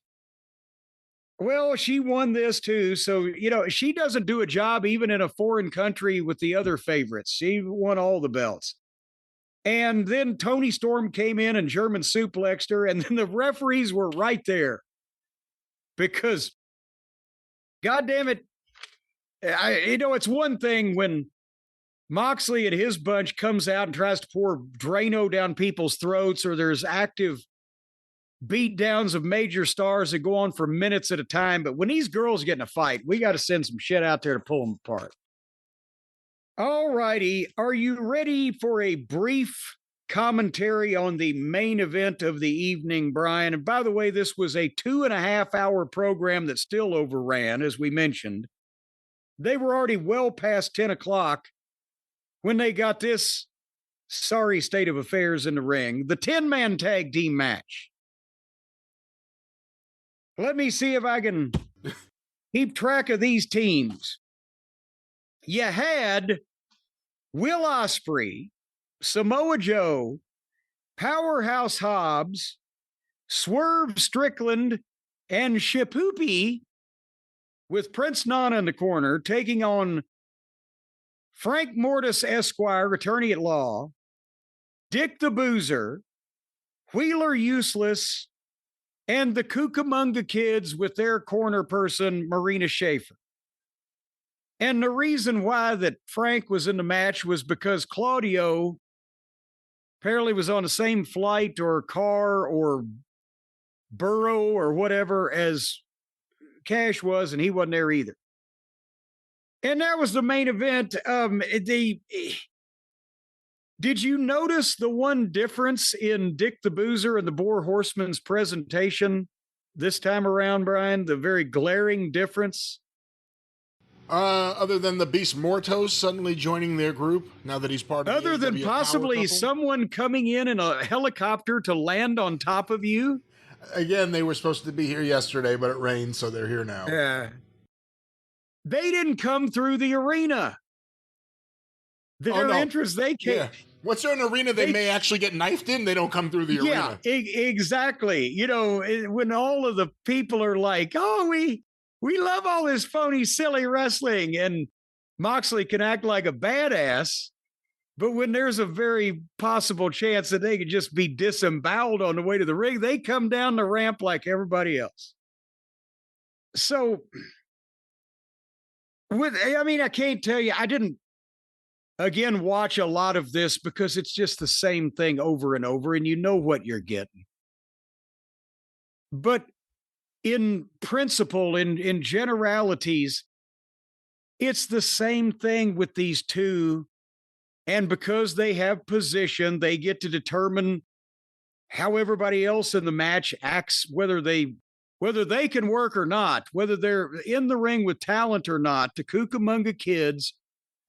Well, she won this too. So, she doesn't do a job even in a foreign country with the other favorites. She won all the belts. And then Tony Storm came in and German suplexed her, and then the referees were right there. Because, God damn it, it's one thing when Moxley and his bunch comes out and tries to pour Drano down people's throats, or there's active beatdowns of major stars that go on for minutes at a time. But when these girls get in a fight, we got to send some shit out there to pull them apart. All righty. Are you ready for a brief commentary on the main event of the evening, Brian? And by the way, this was a 2.5-hour program that still overran, as we mentioned. They were already well past 10 o'clock when they got this sorry state of affairs in the ring, the 10-man tag team match. Let me see if I can keep track of these teams. You had Will Ospreay, Samoa Joe, Powerhouse Hobbs, Swerve Strickland, and Shapoopy, with Prince Nana in the corner, taking on Frank Mortis Esquire, attorney at law, Dick the Boozer, Wheeler Useless, and the Cucamonga Kids with their corner person, Marina Schaefer. And the reason why that Frank was in the match was because Claudio apparently was on the same flight or car or burro or whatever as Cash was, and he wasn't there either. And that was the main event. Did you notice the one difference in Dick the Boozer and the Boar Horseman's presentation this time around, Brian? The very glaring difference? Other than the Beast Mortos suddenly joining their group now that he's part of Other than possibly someone coming in a helicopter to land on top of you? Again, they were supposed to be here yesterday, but it rained, so they're here now. Yeah. They didn't come through the arena. Their entrance, they came. Yeah. What's there an arena they may actually get knifed in? They don't come through the arena. Yeah, exactly. When all of the people are like, oh, we love all this phony, silly wrestling, and Moxley can act like a badass, but when there's a very possible chance that they could just be disemboweled on the way to the ring, they come down the ramp like everybody else. So, I can't tell you, I didn't, again, watch a lot of this because it's just the same thing over and over, and you know what you're getting. But in principle, in generalities, it's the same thing with these two. And because they have position, they get to determine how everybody else in the match acts, whether they can work or not, whether they're in the ring with talent or not. The Cucamonga Kids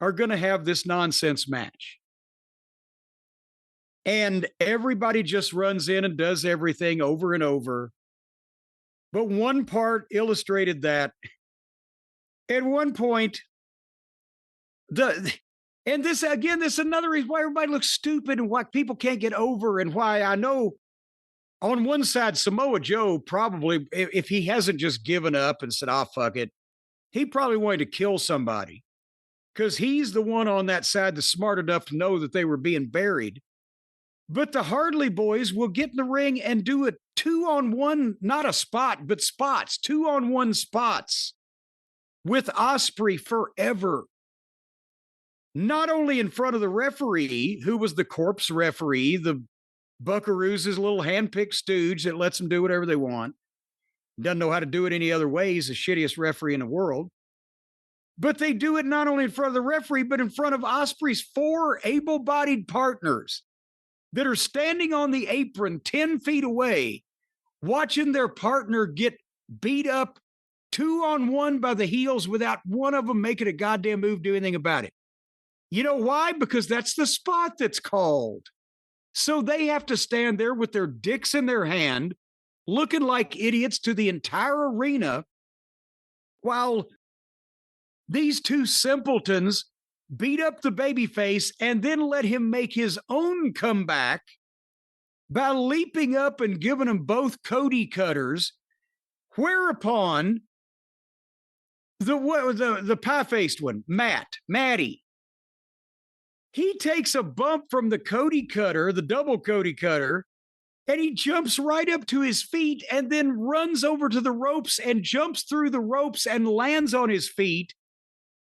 are going to have this nonsense match. And everybody just runs in and does everything over and over. But one part illustrated that. At one point, and this is another reason why everybody looks stupid and why people can't get over, and why I know on one side, Samoa Joe probably, if he hasn't just given up and said, "Oh, fuck it," he probably wanted to kill somebody, because he's the one on that side that's smart enough to know that they were being buried. But the Hardley boys will get in the ring and do it 2-on-1, not a spot, but spots, 2-on-1 spots with Ospreay forever. Not only in front of the referee, who was the corpse referee, the Buckaroo's his little handpicked stooge that lets them do whatever they want. Doesn't know how to do it any other way. He's the shittiest referee in the world. But they do it not only in front of the referee, but in front of Ospreay's 4 able-bodied partners that are standing on the apron 10 feet away, watching their partner get beat up 2-on-1 by the heels without one of them making a goddamn move, do anything about it. You know why? Because that's the spot that's called. So they have to stand there with their dicks in their hand, looking like idiots to the entire arena, while these two simpletons beat up the babyface and then let him make his own comeback by leaping up and giving them both Cody cutters, whereupon the pie-faced one, Matty, he takes a bump from the Cody cutter, the double Cody cutter, and he jumps right up to his feet and then runs over to the ropes and jumps through the ropes and lands on his feet,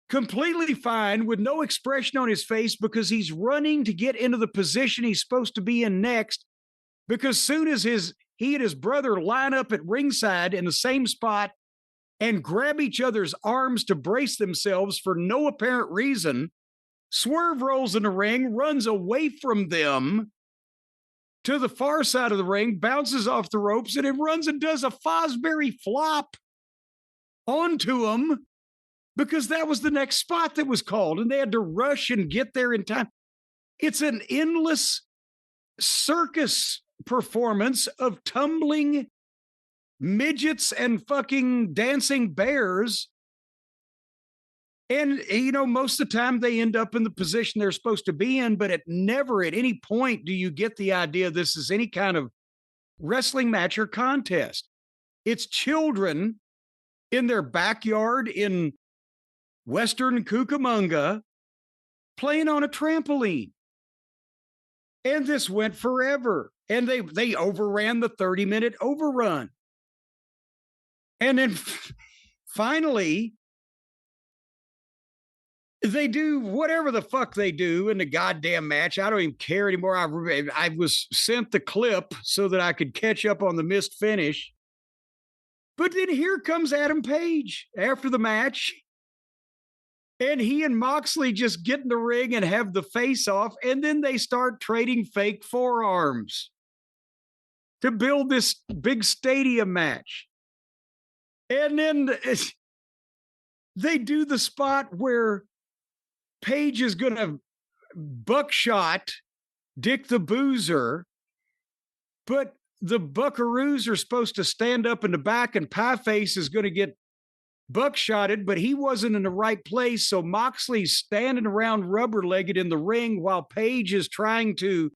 completely fine, with no expression on his face, because he's running to get into the position he's supposed to be in next. Because soon as he and his brother line up at ringside in the same spot and grab each other's arms to brace themselves for no apparent reason, Swerve rolls in the ring, runs away from them to the far side of the ring, bounces off the ropes, and then runs and does a Fosbury flop onto him, because that was the next spot that was called, and they had to rush and get there in time. It's an endless circus performance of tumbling midgets and fucking dancing bears. And, you know, most of the time they end up in the position they're supposed to be in, but never at any point do you get the idea this is any kind of wrestling match or contest. It's children in their backyard in Western Cucamonga playing on a trampoline. And this went forever. And they overran the 30-minute overrun. And then finally, they do whatever the fuck they do in the goddamn match. I don't even care anymore. I was sent the clip so that I could catch up on the missed finish. But then here comes Adam Page after the match. And he and Moxley just get in the ring and have the face-off. And then they start trading fake forearms to build this big stadium match. And then they do the spot where Page is going to buckshot Dick the Boozer, but the Buckaroos are supposed to stand up in the back, and Pieface is going to get buckshotted, but he wasn't in the right place. So Moxley's standing around rubber-legged in the ring while Page is trying to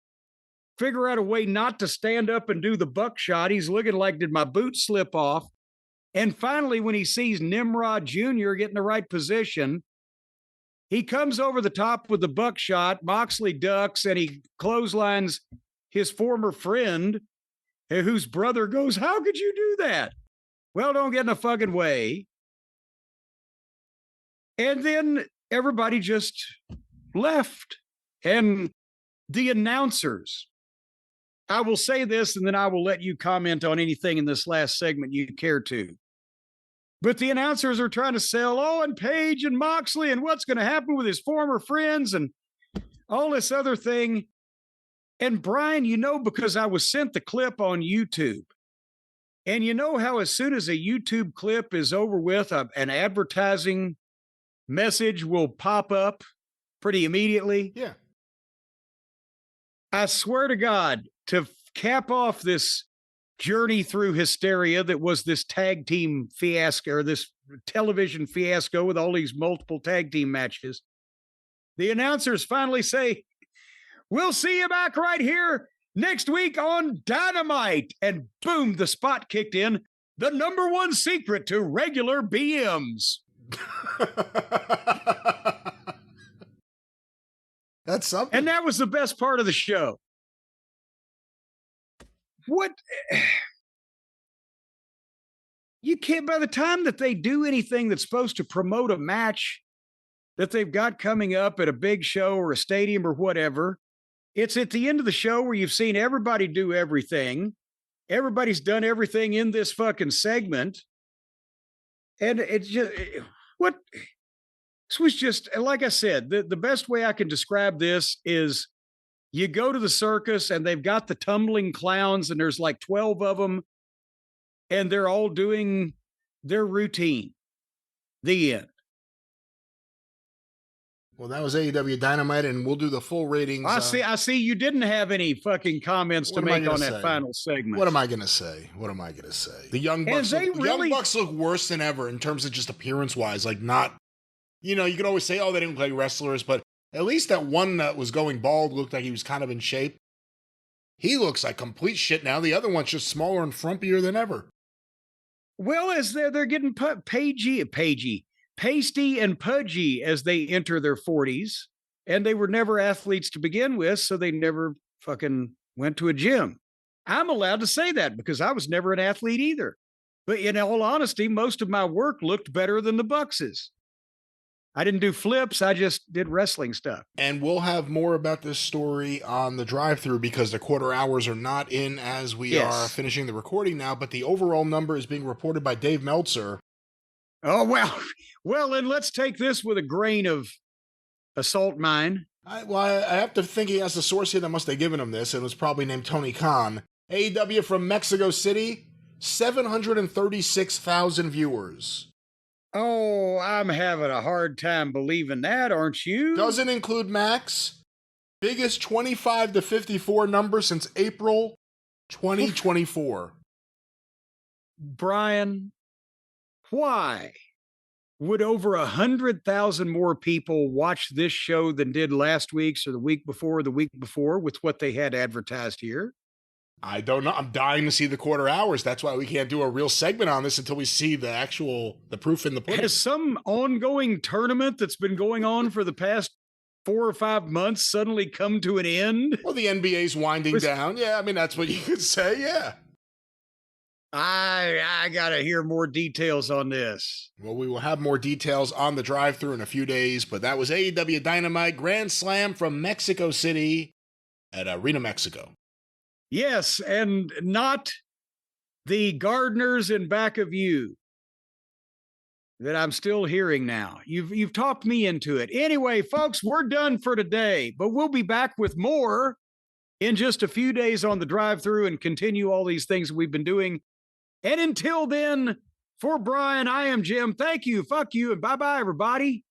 figure out a way not to stand up and do the buckshot. He's looking like, did my boot slip off? And finally, when he sees Nimrod Jr. get in the right position, he comes over the top with the buckshot. Moxley ducks and he clotheslines his former friend, whose brother goes, "How could you do that?" Well, don't get in the fucking way. And then everybody just left. And the announcers I will say this, and then I will let you comment on anything in this last segment you care to. But the announcers are trying to sell Owen Page and Moxley and what's going to happen with his former friends and all this other thing. And Brian, because I was sent the clip on YouTube. And you know how as soon as a YouTube clip is over with, an advertising message will pop up pretty immediately? Yeah. I swear to God, to cap off this journey through hysteria that was this tag team fiasco, or this television fiasco with all these multiple tag team matches, the announcers finally say, we'll see you back right here next week on Dynamite. And boom, the spot kicked in. The number one secret to regular BMs. That's something. And that was the best part of the show. What? You can't, by the time that they do anything that's supposed to promote a match that they've got coming up at a big show or a stadium or whatever, it's at the end of the show where you've seen everybody do everything. Everybody's done everything in this fucking segment. And it's just, what? This was just, like I said, the best way I can describe this is you go to the circus and they've got the tumbling clowns and there's like 12 of them and they're all doing their routine. The end. Well, that was AEW Dynamite, and we'll do the full ratings. I see you didn't have any fucking comments to make on that final segment. What am I going to say? The Young Bucks, Young Bucks look worse than ever in terms of just appearance-wise. Like, not, you can always say, oh, they didn't play wrestlers, but at least that one that was going bald looked like he was kind of in shape. He looks like complete shit now. The other one's just smaller and frumpier than ever. Well, as they're getting pasty and pudgy as they enter their 40s, and they were never athletes to begin with, so they never fucking went to a gym. I'm allowed to say that because I was never an athlete either. But in all honesty, most of my work looked better than the Bucks's. I didn't do flips. I just did wrestling stuff. And we'll have more about this story on the drive-through because the quarter hours are not in as we are finishing the recording now, but the overall number is being reported by Dave Meltzer. Oh, well, then let's take this with a grain of salt mine. I have to think he has a source here that must have given him this, and it was probably named Tony Khan. AEW from Mexico City, 736,000 viewers. Oh, I'm having a hard time believing that, aren't you? Doesn't include Max. Biggest 25 to 54 number since April 2024. Brian, why would over 100,000 more people watch this show than did last week's or the week before with what they had advertised here? I don't know. I'm dying to see the quarter hours. That's why we can't do a real segment on this until we see the proof in the pudding. Has some ongoing tournament that's been going on for the past 4 or 5 months suddenly come to an end? Well, the NBA's winding down. Yeah, I mean, that's what you could say, yeah. I gotta hear more details on this. Well, we will have more details on the drive-thru in a few days, but that was AEW Dynamite Grand Slam from Mexico City at Arena Mexico. Yes, and not the gardeners in back of you that I'm still hearing now. You've talked me into it. Anyway, folks, we're done for today, but we'll be back with more in just a few days on the drive-thru and continue all these things we've been doing. And until then, for Brian, I am Jim. Thank you, fuck you, and bye-bye, everybody.